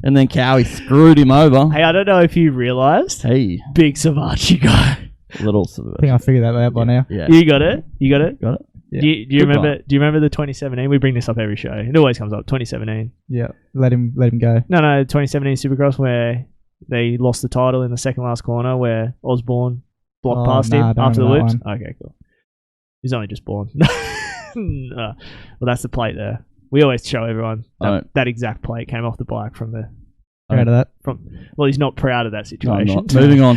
And then Cowie screwed him over. Hey, I don't know if you realised. Hey. Big Savachi guy. Little Savachi. I think I figured that out by now. Yeah. You got it? You got it? Got it. Yeah. Do you remember? Do you remember the 2017? We bring this up every show. It always comes up. 2017. Yeah, let him go. No, 2017 Supercross where they lost the title in the second last corner where Osborne blocked past him after the loops. Okay, cool. He's only just born. Well, that's the plate there. We always show everyone that exact plate came off the bike from the. Proud of that. Well, he's not proud of that situation. No, I'm not. Moving on.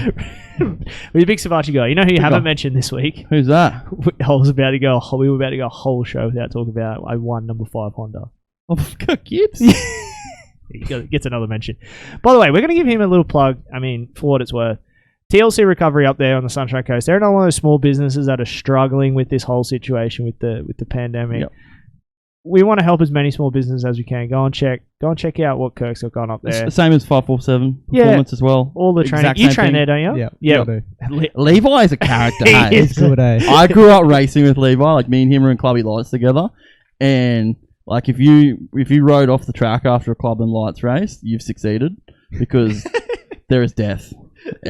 He's a big Savachi guy. You know who you haven't mentioned this week? Who's that? We were about to go a whole show without talking about I won number 5 Honda. Oh, Gibbs. He gets another mention. By the way, we're going to give him a little plug. I mean, for what it's worth. TLC Recovery up there on the Sunshine Coast. They're another one of those small businesses that are struggling with this whole situation with the pandemic. Yep. We want to help as many small businesses as we can. Go and check out what Kirk's got going up there. It's the same as 547 Performance as well. All the training. You train there, don't you? Yeah. Levi is a character. He's good, eh? I grew up racing with Levi. Like me and him were in Clubby Lights together, and like if you rode off the track after a Club and Lights race, you've succeeded because there is death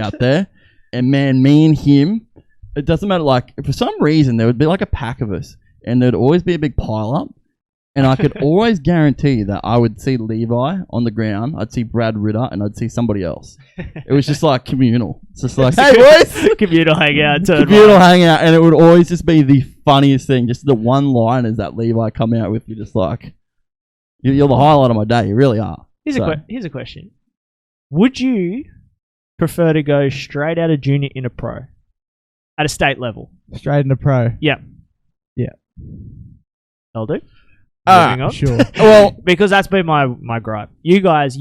out there. And man, me and him, it doesn't matter. Like for some reason, there would be like a pack of us, and there'd always be a big pile up. And I could always guarantee that I would see Levi on the ground, I'd see Brad Ritter, and I'd see somebody else. It was just like communal. It's just like, hey boys! Communal hangout. Communal hangout, and it would always just be the funniest thing. Just the one-liners that Levi come out with. You're just like, you're the highlight of my day. You really are. Here's a question. Would you prefer to go straight out of junior into pro? At a state level. Straight into pro. Yep. Yeah. I'll do. Moving on. Sure. Well, because that's been my gripe. You guys,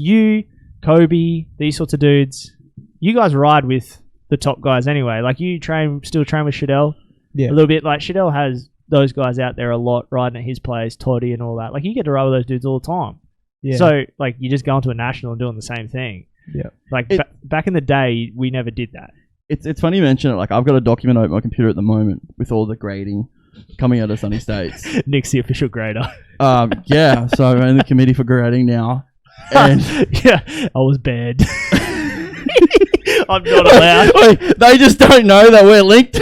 Kobe, these sorts of dudes, you guys ride with the top guys anyway. Like you still train with Shadell. Yeah. A little bit. Like Shadell has those guys out there a lot, riding at his place, Toddy and all that. Like you get to ride with those dudes all the time. Yeah. So like you just go into a national and doing the same thing. Yeah. Like back in the day, we never did that. It's funny you mention it. Like I've got a document on my computer at the moment with all the grading coming out of Sunny States. Nick's the official grader. Yeah. So I'm in the committee for grading now. And yeah, I was bad. I'm not allowed. Wait, they just don't know that we're linked.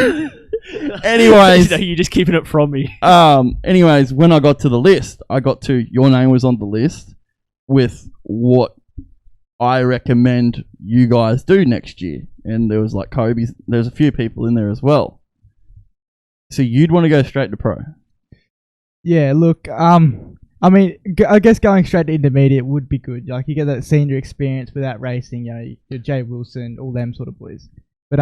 Anyways, you're just keeping it from me. Anyways, when I got to the list, your name was on the list with what I recommend you guys do next year, and there was like Kobe's. There's a few people in there as well. So you'd want to go straight to pro? Yeah. Look, I mean, I guess going straight to intermediate would be good. Like you get that senior experience without racing. You know, your Jay Wilson, all them sort of boys. But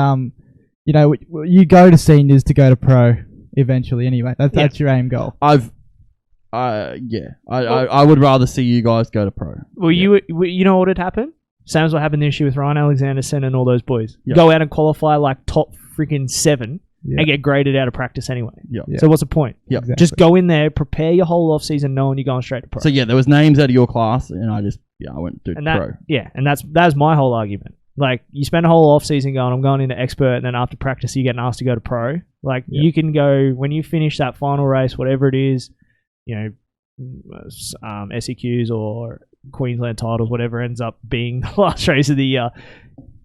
you know, you go to seniors to go to pro eventually. Anyway, that's your aim goal. I would rather see you guys go to pro. Well, you know what would happen? Same as what happened this year with Ryan Alexanderson and all those boys. Yep. Go out and qualify like top freaking 7 and get graded out of practice anyway. Yep. So what's the point? Yep. Exactly. Just go in there, prepare your whole off season knowing you're going straight to pro. So yeah, there was names out of your class, and I went to pro. Yeah, and that's my whole argument. Like you spend a whole off season going, I'm going into expert, and then after practice you get asked to go to pro. Like you can go when you finish that final race, whatever it is, you know, SEQs or Queensland titles, whatever ends up being the last race of the year,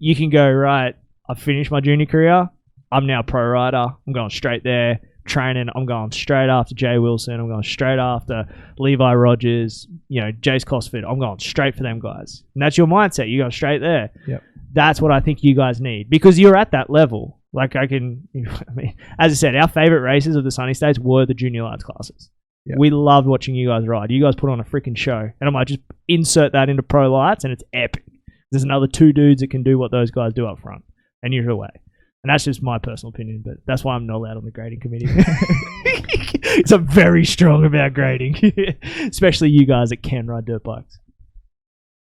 you can go, right, I've finished my junior career, I'm now a pro rider, I'm going straight there, training, I'm going straight after Jay Wilson, I'm going straight after Levi Rogers, you know, Jace Cosford, I'm going straight for them guys. And that's your mindset, you go straight there. Yep. That's what I think you guys need, because you're at that level. Like I mean, as I said, our favourite races of the Sunny States were the junior lights classes. Yep. We loved watching you guys ride. You guys put on a freaking show. And I might just insert that into pro lights and it's epic. There's another 2 dudes that can do what those guys do up front. And you're away. And that's just my personal opinion, but that's why I'm not allowed on the grading committee. Because I'm very strong about grading. Especially you guys that can ride dirt bikes.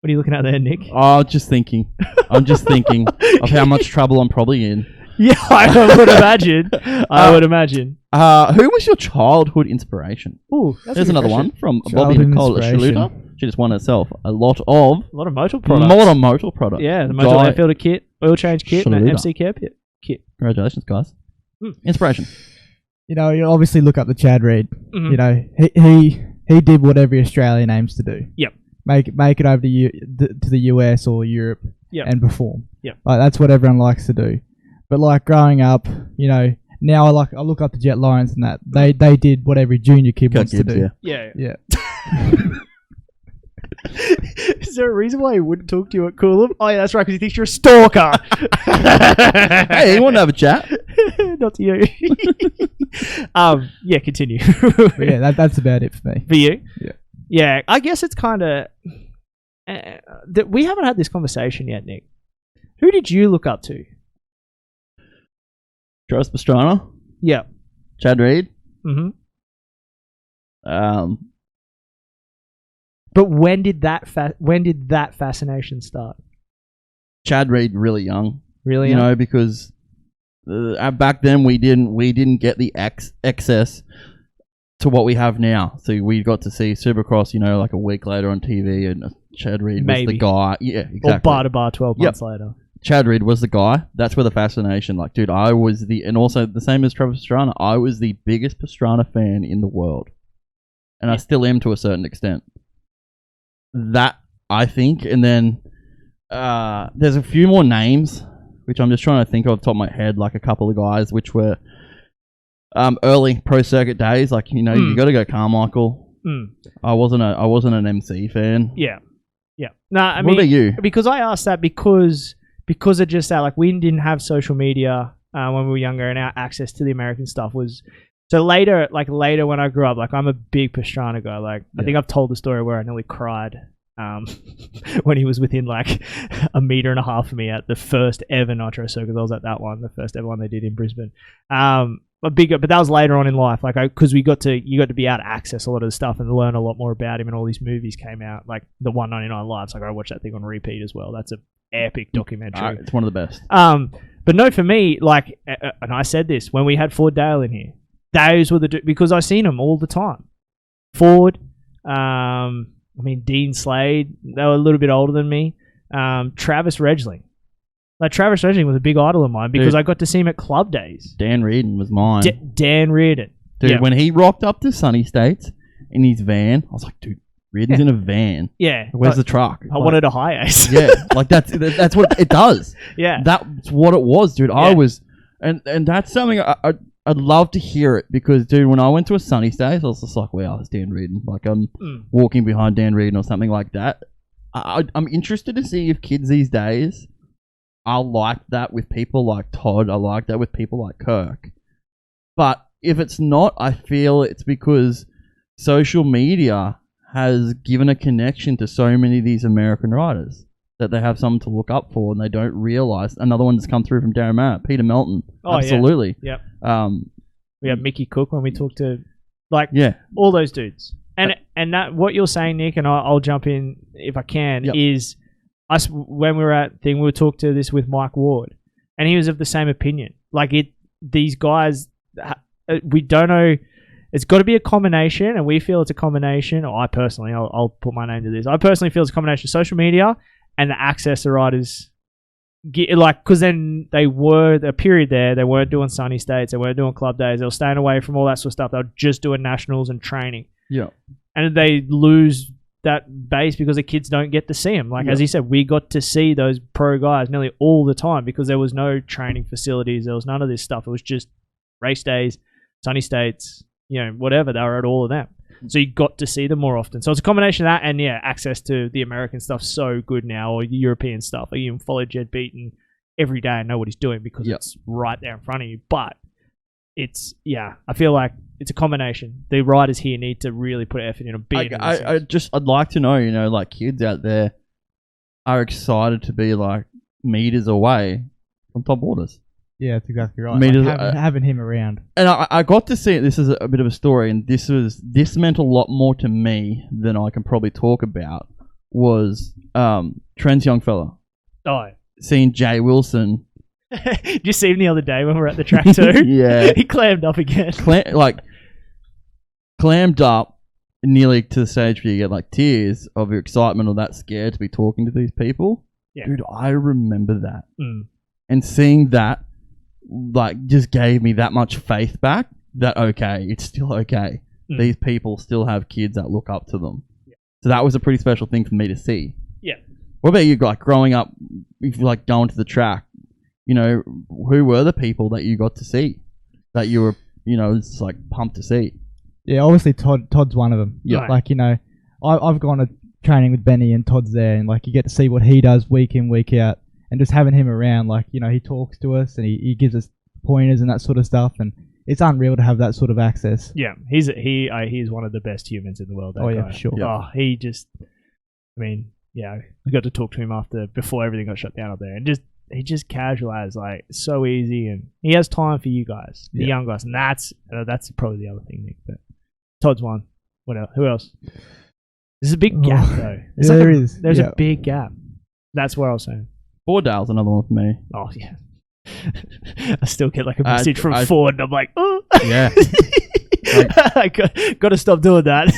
What are you looking at there, Nick? Oh, just thinking. I'm just thinking of how much trouble I'm probably in. Yeah, I would imagine. I would imagine. Who was your childhood inspiration? Ooh, there's another one from Bobby Nicole Shaluta. She just won herself a lot of motor products. Motor products. Yeah, the motor airfielder kit, oil change kit, and an MC care kit. Congratulations, guys. Inspiration. You know, you obviously look up to Chad Reed. Mm-hmm. You know, he did what every Australian aims to do. Yep. Make it over to the US or Europe and perform. Yep. Like that's what everyone likes to do. But like growing up, you know, now I look up to Jett Lawrence and that they did what every junior kid wants to do. Yeah. Is there a reason why he wouldn't talk to you at Coolum? Oh yeah, that's right, because he thinks you're a stalker. Hey, he wanted to have a chat. Not to you. Yeah, continue. Yeah, that's about it for me. For you? Yeah. Yeah, I guess it's kind of we haven't had this conversation yet, Nick. Who did you look up to? Travis Pastrana. Yeah. Chad Reed. Mm-hmm. But when did that fascination start? Chad Reed really young. Really young? You know, because back then we didn't get the access to what we have now. So we got to see Supercross, you know, like a week later on TV, and Chad Reed was the guy. Yeah, exactly. Or bar to bar 12 months later. Chad Reed was the guy. That's where the fascination, like, dude, I was and also the same as Travis Pastrana, I was the biggest Pastrana fan in the world. And I still am to a certain extent. That, I think, and then there's a few more names, which I'm just trying to think of off the top of my head, like a couple of guys, which were early pro circuit days, like, you know, you got to go Carmichael. I wasn't an MC fan. Yeah. No, I mean, what about you? Because I asked that because of just that, like, we didn't have social media when we were younger, and our access to the American stuff was so later when I grew up. Like, I'm a big Pastrana guy. Like, I think I've told the story where I nearly cried when he was within like a meter and a half of me at the first ever Nitro Circus. I was at that one, the first ever one they did in Brisbane. But that was later on in life, like because you got to be able to access a lot of the stuff and learn a lot more about him, and all these movies came out, like the 199 Lives. Like I watched that thing on repeat as well. That's an epic documentary. It's one of the best. But no, for me, like, and I said this when we had Ford Dale in here, those were because I seen them all the time. Ford, Dean Slade, they were a little bit older than me. Travis Regling. Like, Travis Regling was a big idol of mine because I got to see him at club days. Dan Reardon was mine. Dan Reardon. Dude, when he rocked up to Sunny States in his van, I was like, dude, Reardon's in a van. Yeah. Where's the truck? I wanted a high ace. Yeah, like that's what it does. Yeah. That's what it was, dude. I was, and that's something I'd love to hear it because, dude, when I went to a Sunny States, I was just like, wow, it's Dan Reardon. Like, I'm walking behind Dan Reardon or something like that. I'm interested to see if kids these days are like that with people like Todd. I like that with people like Kirk. But if it's not, I feel it's because social media has given a connection to so many of these American riders that they have someone to look up for, and they don't realize. Another one that's come through from Darren Matt, Peter Melton. Oh, absolutely. Yeah. We had Mickey Cook when we talked to, like, yeah, all those dudes. And that what you're saying, Nick, and I'll jump in if I can, is us when we were at thing, we were talking to this with Mike Ward, and he was of the same opinion. Like, these guys, we don't know. It's got to be a combination, and we feel it's a combination. Or I personally, I'll put my name to this. I personally feel it's a combination of social media and the access the riders get. Like, because then they were a period there. They weren't doing Sunny States. They weren't doing club days. They were staying away from all that sort of stuff. They were just doing nationals and training. Yeah, and they lose that base because the kids don't get to see them. Like, as he said, we got to see those pro guys nearly all the time because there was no training facilities. There was none of this stuff. It was just race days, Sunny States, whatever. They were at all of them. So you got to see them more often. So it's a combination of that and, access to the American stuff so good now, or European stuff. Like, you can follow Jett Beaton every day and know what he's doing because it's right there in front of you. But it's, I feel like it's a combination. The riders here need to really put effort in being I'd like to know, like, kids out there are excited to be, like, meters away from top orders. Yeah, that's exactly right. Like having him around. And I got to see it. This is a bit of a story, and this meant a lot more to me than I can probably talk about, was Trent's young fella. Oh. Seeing Jay Wilson. Did you see him the other day when we were at the track too? Yeah. He clammed up again. Clammed up nearly to the stage where you get, like, tears of your excitement or that scared to be talking to these people. Yeah. Dude, I remember that. And seeing that, like, just gave me that much faith back that, okay, it's still okay. These people still have kids that look up to them. Yeah. So that was a pretty special thing for me to see. Yeah. What about you, like, growing up, if you, like, going to the track, who were the people that you got to see that you were, just, like, pumped to see? Yeah, obviously Todd's one of them. Yeah. Like, I've gone to training with Benny and Todd's there, and, like, you get to see what he does week in, week out. And just having him around, like, he talks to us and he gives us pointers and that sort of stuff. And it's unreal to have that sort of access. Yeah, he's one of the best humans in the world. That yeah, guy. for sure. Yeah. Oh, he just, I got to talk to him before everything got shut down up there. And he just casual as, like, so easy. And he has time for you guys, the young guys. And that's probably the other thing, Nick. But Todd's one. What else? Who else? There's a big gap, though. There's a big gap. That's what I was saying. Fordale's another one for me. Oh, yeah. I still get, like, a message from Ford, and I'm like, oh. Yeah. I got to stop doing that.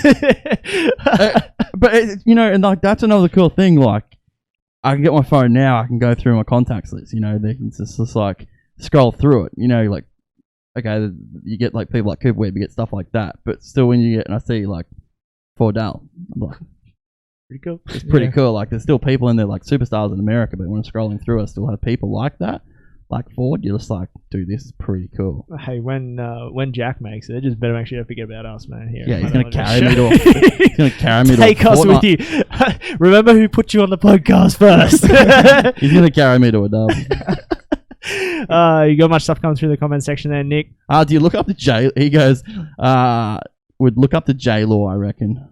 But, and, like, that's another cool thing. Like, I can get my phone now. I can go through my contacts list. They can just like, scroll through it. Like, okay, you get, like, people like Cooper Webb, you get stuff like that. But still, when you get, and I see, like, Fordale, I'm like, pretty cool. It's pretty cool. Like, there's still people in there, like, superstars in America, but when I'm scrolling through, I still have people like that. Like Ford, you're just like, dude, this is pretty cool. Hey, when Jack makes it, just better make sure you don't forget about us, man. Here, yeah, he's gonna carry me to. He's gonna carry me to. Take us with you. Remember who put you on the podcast first. He's gonna carry me to a dub. You got much stuff coming through the comment section there, Nick. Do you look up to J? He goes, would look up to JLaw, I reckon.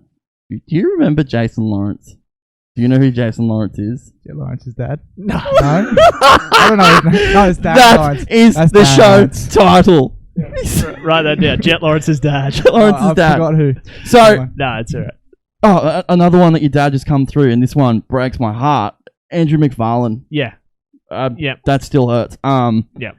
Do you remember Jason Lawrence? Do you know who Jason Lawrence is? Jett Lawrence's dad. No. No? I don't know. No, it's Dan That Lawrence. is That's the Dan show Lawrence. title. Write that down. Jett Lawrence's dad. Jett Lawrence's I dad. forgot who. So, No, it's alright. another one that your dad just come through, and this one breaks my heart. Andrew McFarlane. Yeah. Yep. That still hurts. Yep.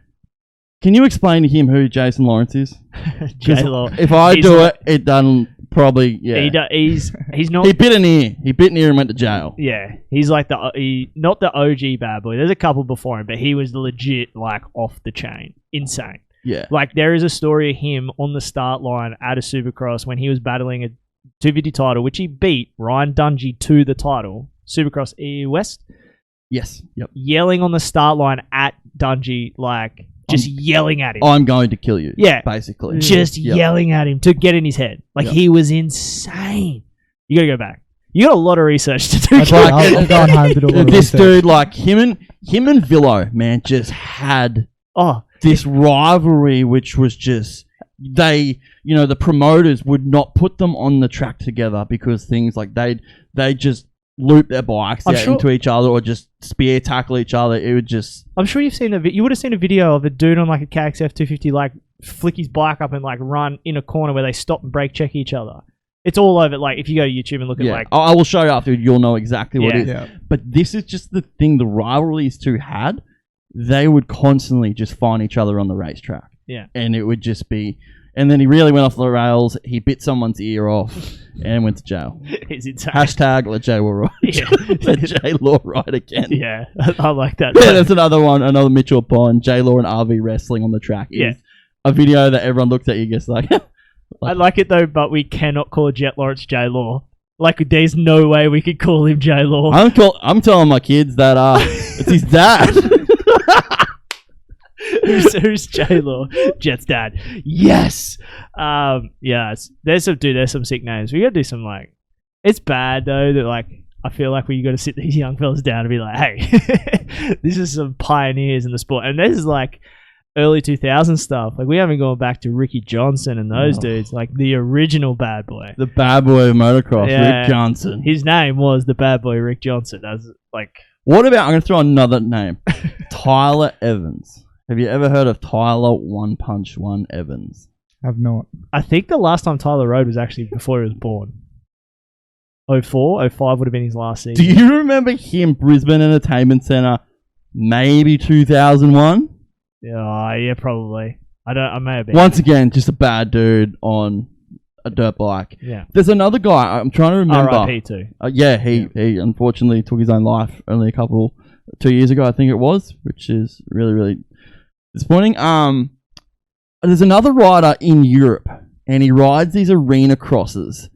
Can you explain to him who Jason Lawrence is? 'Cause JLaw. If I He's do like- it doesn't probably. Yeah. He's not. He bit an ear. He bit an ear and went to jail. Yeah, he's like not the OG bad boy. There's a couple before him, but he was legit like off the chain, insane. Yeah. Like there is a story of him on the start line at a Supercross when he was battling a 250 title, which he beat Ryan Dungey to the title, Supercross E West. Yes. Yep. Yelling on the start line at Dungey, like just yelling at him. I'm going to kill you. Yeah. Basically. Just Yep. yelling at him to get in his head. Like Yep. he was insane. You gotta go back. You got a lot of research to do. That's right. I'm going home to do a lot of This research. dude, like him and Villo, man, just had this rivalry, which was just the promoters would not put them on the track together because things like they just loop their bikes out into each other or just spear tackle each other. It would just. I'm sure you would have seen a video of a dude on like a KXF 250 like flick his bike up and like run in a corner where they stop and brake check each other. It's all over. Like if you go to YouTube and look at like. I will show you after. You'll know exactly what it is. Yeah. But this is just the thing. The rivalry these two had. They would constantly just find each other on the racetrack. Yeah. And it would just be. And then he really went off the rails. He bit someone's ear off and went to jail. It's insane. Hashtag let JLaw ride. Yeah. Let JLaw ride again. Yeah, I like that. Yeah, that's another one. Another Mitchell Pond. JLaw and RV wrestling on the track. Yeah. A video that everyone looks at you gets like. I like it though, but we cannot call Jett Lawrence JLaw. Like there's no way we could call him JLaw. I'm telling my kids that it's his dad. Who's JLaw? Jett's dad. Yes. Yeah. There's some sick names. We gotta do some like. It's bad though that like I feel like we got to sit these young fellas down and be like, hey, this is some pioneers in the sport, and this is like early 2000s stuff. Like we haven't gone back to Ricky Johnson and those dudes, like the original bad boy. The bad boy of motocross, Yeah. Rick Johnson. His name was the bad boy Rick Johnson. That's like. What about? I'm gonna throw another name. Tyler Evans. Have you ever heard of Tyler One Punch One Evans? Have not. I think the last time Tyler rode was actually before he was born. 04, 05 would have been his last season. Do you remember him, Brisbane Entertainment Centre, maybe 2001? Yeah, probably. I may have been. Once again, just a bad dude on a dirt bike. Yeah. There's another guy, I'm trying to remember. R.I.P. too. He unfortunately took his own life only 2 years ago, I think it was, which is really, really disappointing. There's another rider in Europe, and he rides these arena crosses.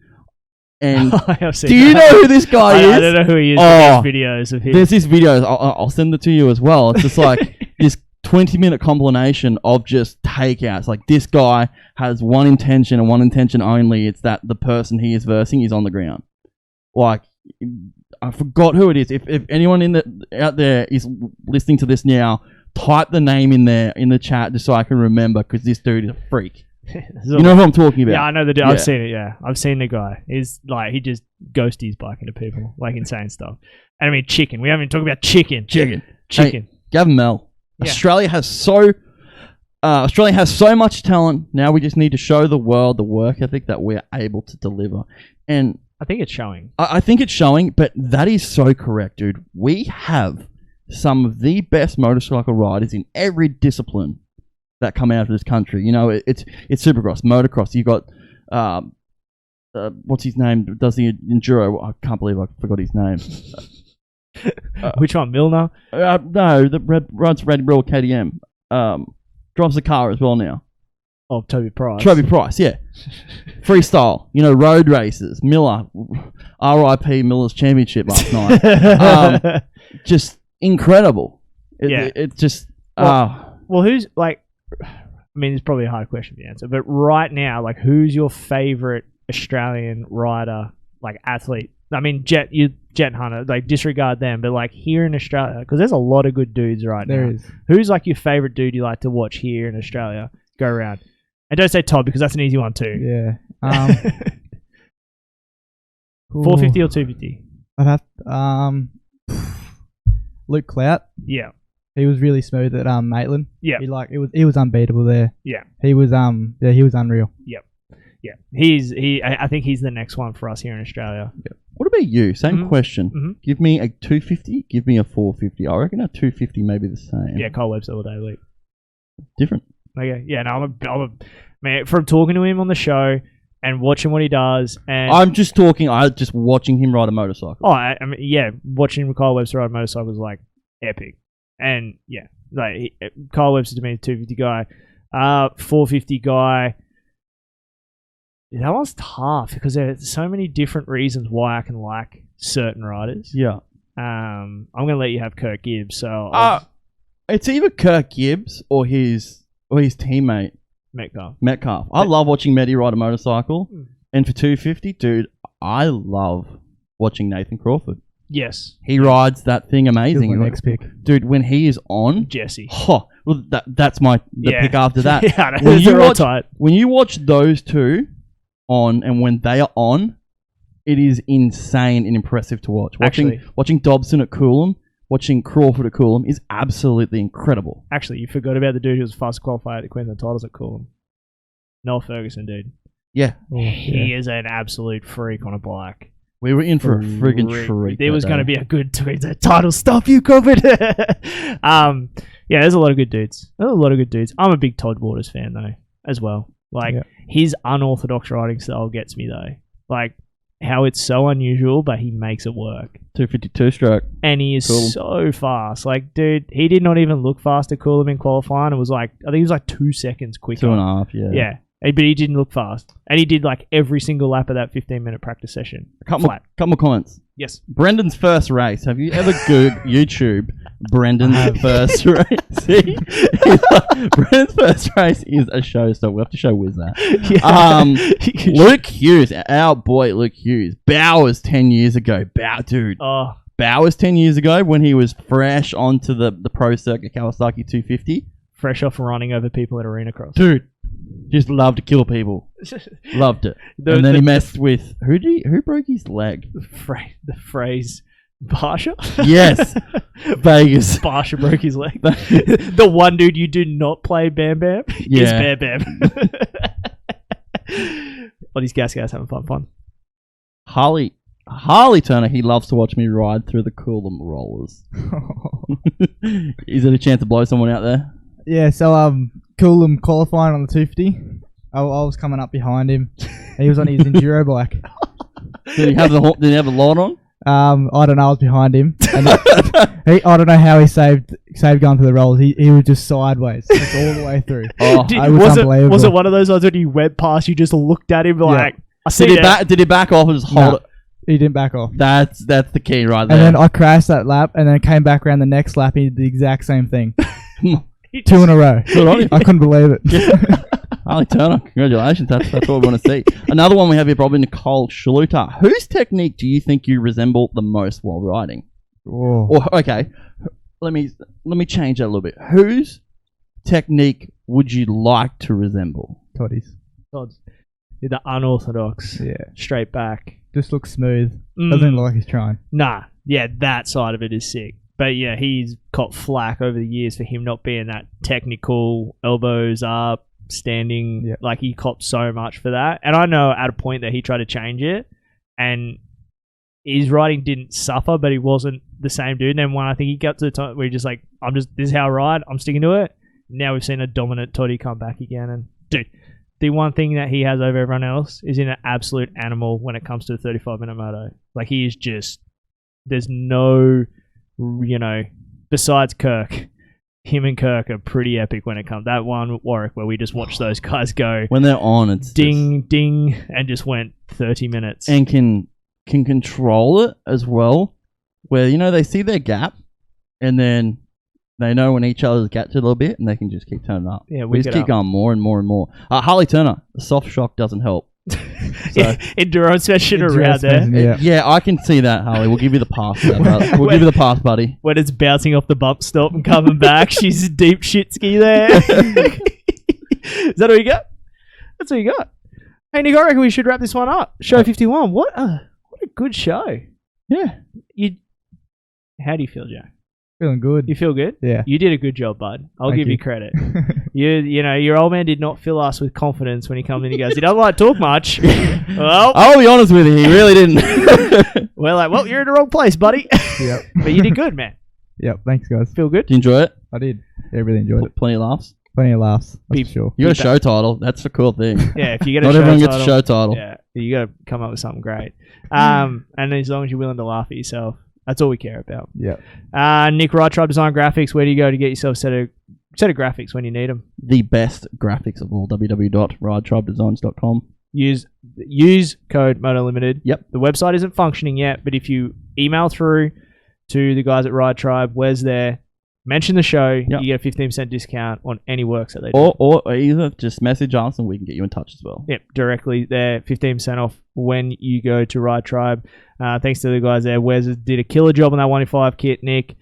And do you know who this guy is? I don't know who he is. But there's videos of him. There's these videos. I'll send it to you as well. It's just like this 20-minute compilation of just takeouts. Like this guy has one intention and one intention only. It's that the person he is versing is on the ground. Like I forgot who it is. If anyone out there is listening to this now, type the name in there in the chat just so I can remember, because this dude is a freak. You know who I'm talking about? Yeah, I know the dude. Yeah. I've seen it. Yeah, I've seen the guy. He's like he just ghosts his bike into people, like insane stuff. And I mean, chicken. We haven't even talked about chicken. Chicken. Hey, Gavin Mel. Yeah. Australia has so much talent. Now we just need to show the world the work ethic that we're able to deliver. And I think it's showing. I think it's showing, but that is so correct, dude. We have some of the best motorcycle riders in every discipline that come out of this country. You know, it's Supercross, motocross. You got what's his name? Does the enduro? I can't believe I forgot his name. Which one, Milner? No, the runs Red Bull KTM. Drives the car as well now. Oh, Toby Price. Toby Price, yeah. Freestyle, road races. Miller, RIP Miller's Championship last night. Just incredible. It's just. Well, who's like? I mean, it's probably a hard question to answer, but right now, like, who's your favorite Australian rider, like athlete? I mean, Jett and Hunter, like, disregard them, but like here in Australia, because there's a lot of good dudes right now. There is. Who's like your favorite dude you like to watch here in Australia? Go around. And don't say Todd, because that's an easy one too. Yeah. 450 or 250? I'd have Luke Clout. Yeah. He was really smooth at Maitland. Yeah. He was unbeatable there. Yeah. He was unreal. Yep. Yeah. I think he's the next one for us here in Australia. Yep. What about you? Same question. Mm-hmm. Give me a 250. Give me a 450. I reckon a 250 may be the same. Yeah, Cole Webster all day week. Different. Okay. Yeah. No, I'm a man. From talking to him on the show and watching what he does, and I'm just watching him ride a motorcycle. Oh, I mean, yeah, watching Kyle Webster ride a motorcycle was like epic, and yeah, like Kyle Webster to me is a 250 guy, 450 guy. That one's tough because there's so many different reasons why I can like certain riders. Yeah. I'm gonna let you have Kirk Gibbs. So it's either Kirk Gibbs or his teammate Metcalf. I love watching Medi ride a motorcycle, and for 250, dude, I love watching Nathan Crawford. Yes, he rides that thing amazing. Next pick, dude, when he is on Jesse. Oh, well, that's the pick after that. Yeah, when you watch those two on, and when they are on, it is insane and impressive to watch. Watching Dobson at Coolum, watching Crawford at Coolum is absolutely incredible. Actually, you forgot about the dude who was fast qualified at the Queensland titles at Coolum. Noel Ferguson, dude. Yeah. He is an absolute freak on a bike. We were in for a friggin' treat. There was going to be a good title. Stop you, Crawford. Yeah, there's a lot of good dudes. I'm a big Todd Waters fan, though, as well. His unorthodox riding style gets me, though. Like, how it's so unusual, but he makes it work. 252 stroke. And he is so fast. Like, dude, he did not even look fast at Coolum in qualifying. It was I think he was 2 seconds quicker. 2.5, yeah. Yeah. But he didn't look fast. And he did every single lap of that 15-minute practice session. Couple more comments. Yes. Brendan's first race. Have you ever YouTube Brendan's first race? Brendan's first race is a showstopper. We have to show Wiz that. Yeah. Luke Hughes, our boy Luke Hughes. Bowers 10 years ago. Dude. Oh. Bowers 10 years ago when he was fresh onto the pro circuit Kawasaki 250. Fresh off running over people at Arena Cross. Dude. Just loved to kill people. Loved it. And then he messed with who broke his leg? The phrase Barsha? Yes. Vegas. Barsha broke his leg. The one dude you do not play Bam Bam is Bam Bam. Well, these guys having fun. Harley Turner, he loves to watch me ride through the Coolum rollers. Is it a chance to blow someone out there? Yeah, so Coolum qualifying on the 250. I was coming up behind him. He was on his enduro bike. Did he have a light on? I don't know. I was behind him. And I don't know how he saved going through the rolls. He was just sideways, all the way through. It was unbelievable. Was it one of those ones when you went past, you just looked at him like, I see it. Did he back off and just hold it? He didn't back off. That's the key right there. And then I crashed that lap, and then came back around the next lap. He did the exact same thing. 2 in a row. I couldn't believe it. Harley Turner, congratulations. That's what we want to see. Another one we have here, probably Nicole Shaluta. Whose technique do you think you resemble the most while riding? Oh. Or okay, let me change that a little bit. Whose technique would you like to resemble? Todd's. You're the unorthodox. Yeah. Straight back. Just looks smooth. Doesn't look like he's trying. Nah. Yeah, that side of it is sick. But yeah, he's caught flack over the years for him not being that technical, elbows up, standing. Yeah. Like, he copped so much for that. And I know at a point that he tried to change it, and his riding didn't suffer, but he wasn't the same dude. And then when I think he got to the time where he's just like, this is how I ride, I'm sticking to it. Now we've seen a dominant Toddy come back again. And dude, the one thing that he has over everyone else is in an absolute animal when it comes to the 35-minute moto. Like, he is just, there's no, besides Kirk, him and Kirk are pretty epic when it comes. That one with Warwick where we just watched those guys go. When they're on, it's ding, and just went 30 minutes. And can control it as well, where, they see their gap, and then they know when each other's gapped a little bit, and they can just keep turning up. Yeah, we just keep going more and more and more. Harley Turner, the soft shock doesn't help. Endurance session around there. Yeah, I can see that, Harley. We'll give you the pass. We'll give you the pass, buddy. When it's bouncing off the bump stop and coming back, she's deep shit ski there. Is that all you got? That's all you got. Hey, Nick, I reckon we should wrap this one up. Show 51. What a good show. Yeah. How do you feel, Jack? Feeling good. You feel good? Yeah. You did a good job, bud. I'll Thank give you. you credit. You know, your old man did not fill us with confidence when he comes in. He goes, he doesn't like to talk much. Well, I'll be honest with you, he really didn't. we're like, well, you're in the wrong place, buddy. Yep. But you did good, man. Yep. Thanks, guys. Feel good? Did you enjoy it? I did. Yeah, really enjoyed it. Plenty of laughs. Plenty of laughs. That's Beep. for sure. You got a show title. That's the cool thing. Yeah, if you get a Not show everyone title, gets a show title. Yeah, you got to come up with something great. And as long as you're willing to laugh at yourself, that's all we care about. Yeah. Nick, Ride Tribe Design Graphics. Where do you go to get yourself a set of graphics when you need them? The best graphics of all. www.ridetribedesigns.com. Use code Moto Limited. Yep. The website isn't functioning yet, but if you email through to the guys at Ride Tribe, where's there? Mention the show. Yep. You get a 15% discount on any works that they do. Or either just message us and we can get you in touch as well. Yep, directly there. 15% off when you go to Ride Tribe. Thanks to the guys there. Wes did a killer job on that 105 kit, Nick.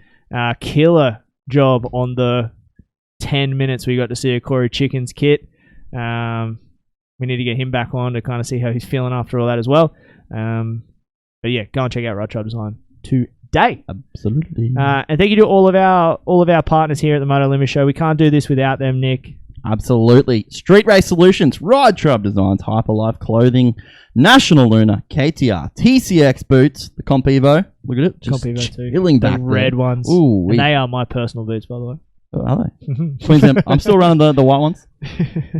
Killer job on the 10 minutes we got to see a Corey Chickens kit. We need to get him back on to kind of see how he's feeling after all that as well. But yeah, go and check out Ride Tribe Design today. Absolutely. And thank you to all of our partners here at the Moto Limited Show. We can't do this without them, Nick. Absolutely. Street Race Solutions, Ride Tribe Designs, Hyperlyfe Clothing, National Lunar, KTR, TCX Boots, the Comp Evo. Look at it. Just Comp Evo too. chilling The back red there. ones. Ooh, And they are my personal boots, by the way. Oh, are they? Queensland. I'm still running the white ones.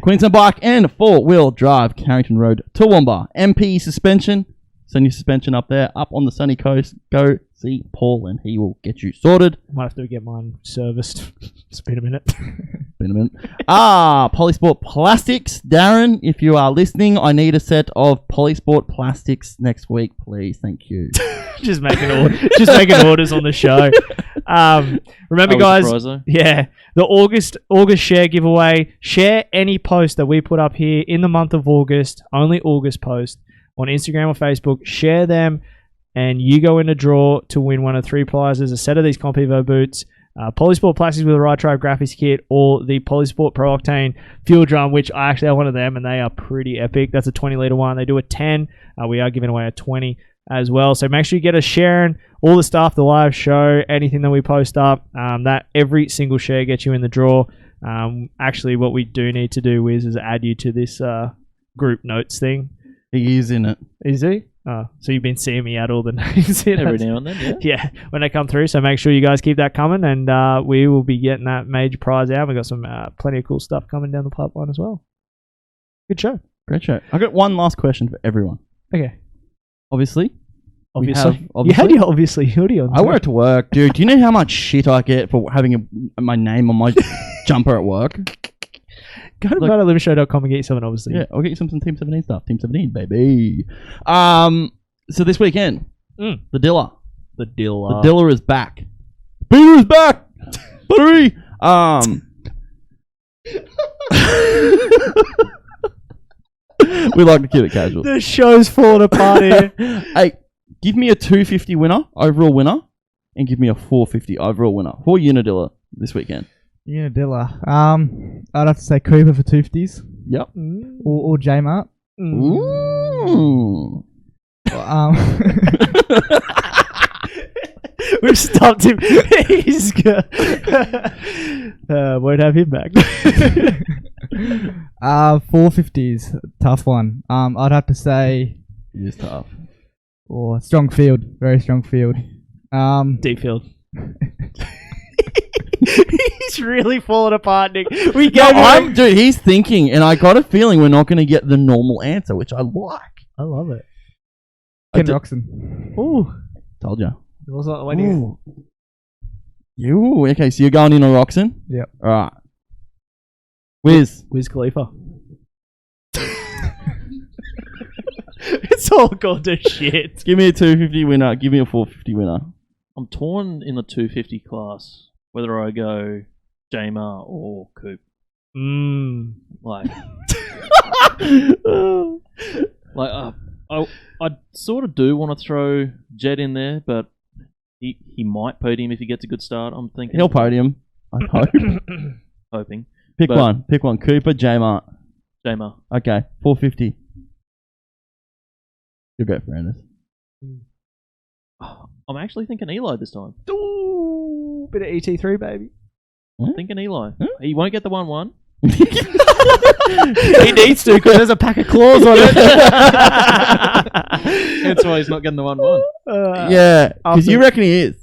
Queensland Bike and 4-wheel drive, Carrington Road, Toowoomba. MP suspension. Send your suspension up there, up on the sunny coast. Go see Paul and he will get you sorted. Might have to get mine serviced. It's been a minute. Polisport Plastics. Darren, if you are listening, I need a set of Polisport Plastics next week, please. Thank you. just making orders on the show. Remember, guys. Yeah, the August share giveaway. Share any post that we put up here in the month of August. Only August post on Instagram or Facebook. Share them, and you go in a draw to win one of 3 prizes: a set of these Comp Evo boots, Polisport Plastics with a Ride Tribe graphics kit, or the Polisport Pro Octane fuel drum, which I actually have one of them, and they are pretty epic. That's a 20-litre one. They do a 10. We are giving away a 20 as well. So make sure you get us sharing all the stuff, the live show, anything that we post up. That every single share gets you in the draw. Actually, what we do need to do is add you to this group notes thing. He is in it. Is he? Oh, so you've been seeing me add all the names in Every now and then, yeah. Yeah, when they come through. So make sure you guys keep that coming, and we will be getting that major prize out. We've got some plenty of cool stuff coming down the pipeline as well. Good show. Great show. I've got one last question for everyone. Okay. Obviously. You had your obviously hoodie on. I wear it to work, dude. Do you know how much shit I get for having my name on my jumper at work? Go to MotoLimitShow.com and get yourself an obviously. Yeah, I'll get you some Team 17 stuff. Team 17, baby. So this weekend, the Dilla. The Dilla. The Dilla is back. Peter is back! Buttery! We like to keep it casual. The show's falling apart here. Hey, give me a 250 winner, overall winner, and give me a 450 overall winner for Unadilla this weekend. Unadilla. I'd have to say Cooper for 250s. Yep. Or J-Mart. Ooh. We've stopped him. He's good. Won't have him back. 450s. Tough one. I'd have to say... It is tough. Oh, strong field. Very strong field. Deep field. He's really falling apart, Nick. Dude, he's thinking, and I got a feeling we're not going to get the normal answer, which I like. I love it. Ken Roxon. Ooh. Told you. It wasn't the one you. Okay, so you're going in on Roxon? Yep. All right. Wiz Khalifa. It's all gone to shit. Give me a 250 winner. Give me a 450 winner. I'm torn in the 250 class whether I go J-Mar or Coop. I sort of do want to throw Jett in there, but he might podium if he gets a good start. I'm thinking he'll podium. I hope. Hoping. Pick one. Cooper, J-Mart. J-Mar. Okay, 450. You'll go for Anders. I'm actually thinking Eli this time. Ooh, bit of ET3, baby. I'm thinking Eli. He won't get the 1-1. He needs to because there's a pack of claws on it. That's why he's not getting the 1-1. Yeah, because you reckon he is.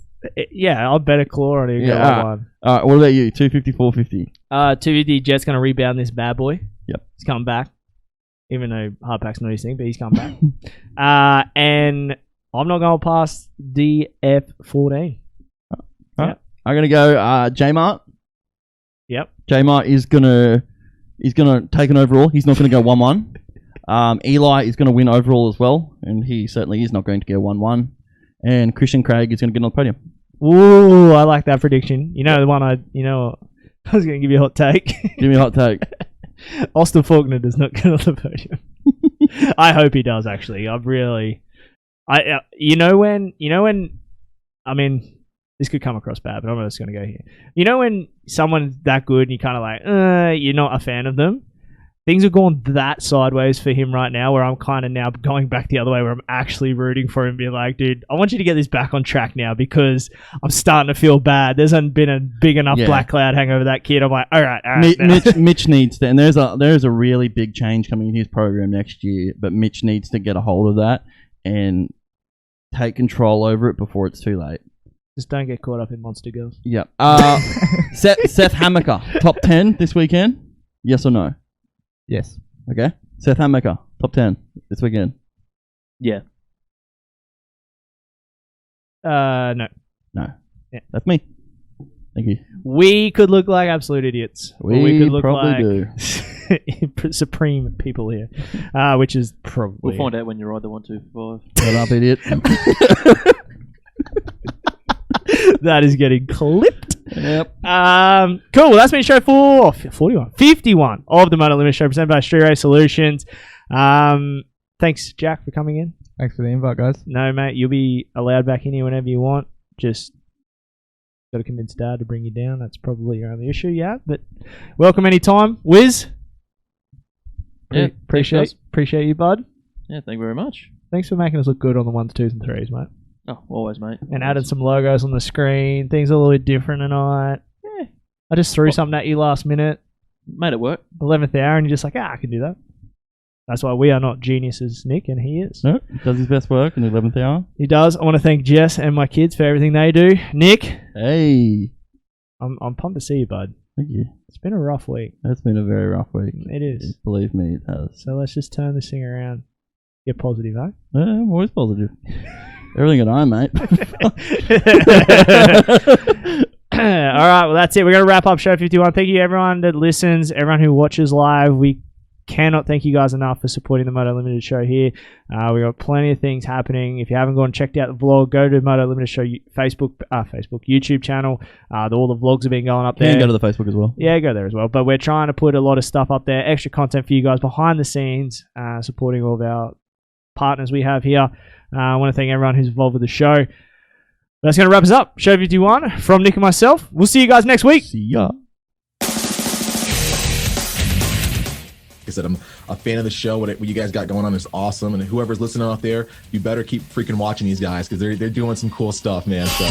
Yeah, I'll bet a claw on it. Yeah. All right, what about you? 250, 450. 250. Jet's going to rebound this bad boy. Yep. He's coming back. Even though hardpack's not his thing, but he's coming back. And I'm not going past DF14. Yep. I'm going to go J-Mart. Yep. J-Mart is going to take an overall. He's not going to go 1-1. Eli is going to win overall as well, and he certainly is not going to go 1-1. And Christian Craig is going to get on the podium. Ooh, I like that prediction. You know the one I was going to give you a hot take. Give me a hot take. Austin Faulkner does not get on the podium. I hope he does, actually. I mean, this could come across bad, but I'm just going to go here. You know when someone's that good and you kind of like, you're not a fan of them? Things have gone that sideways for him right now, where I'm kind of now going back the other way, where I'm actually rooting for him, being like, dude, I want you to get this back on track now, because I'm starting to feel bad. There's been a big enough black cloud hang over that kid. I'm like, all right. Mitch needs to, and there's a really big change coming in his program next year, but Mitch needs to get a hold of that and take control over it before it's too late. Just don't get caught up in monster girls. Yep. Seth Hammaker, top 10 this weekend? Yes or no? Yes. Okay. Seth Hammaker, top 10 this weekend? Yeah. No. No. Yeah. That's me. Thank you. We could look like absolute idiots. We could look probably like supreme people here, which is probably... We'll find out when you ride the 125. Shut up, idiot. That is getting clipped. Yep. Cool. Well, that's been show 51 of the Moto Limited Show, presented by Street Race Solutions. Thanks, Jack, for coming in. Thanks for the invite, guys. No, mate, you'll be allowed back in here whenever you want. Just got to convince Dad to bring you down. That's probably your only issue, yeah. But welcome anytime, Wiz. Yeah, appreciate you, bud. Yeah, thank you very much. Thanks for making us look good on the 1s, 2s, and 3s, mate. Oh, always, mate. And added some logos on the screen. Things are a little bit different tonight. Yeah. I just threw something at you last minute. Made it work. 11th hour, and you're just like, I can do that. That's why we are not geniuses, Nick, and he is. No, he does his best work in the 11th hour. He does. I want to thank Jess and my kids for everything they do. Nick. Hey. I'm pumped to see you, bud. Thank you. It's been a rough week. It's been a very rough week. It is. Believe me, it has. So let's just turn this thing around. Get positive, eh? Yeah, I'm always positive. Everything at home, mate. All right, well, that's it. We're going to wrap up show 51. Thank you, everyone that listens, everyone who watches live. We cannot thank you guys enough for supporting the Moto Limited Show here. We got plenty of things happening. If you haven't gone and checked out the vlog, go to Moto Limited Show Facebook, YouTube channel. All the vlogs have been going up there. You can go to the Facebook as well. Yeah, go there as well. But we're trying to put a lot of stuff up there, extra content for you guys behind the scenes, supporting all of our partners we have here. I want to thank everyone who's involved with the show. That's going to wrap us up. Show 51 from Nick and myself. We'll see you guys next week. See ya. I said, I'm a fan of the show. What you guys got going on is awesome. And whoever's listening out there, you better keep freaking watching these guys, because they're doing some cool stuff, man. So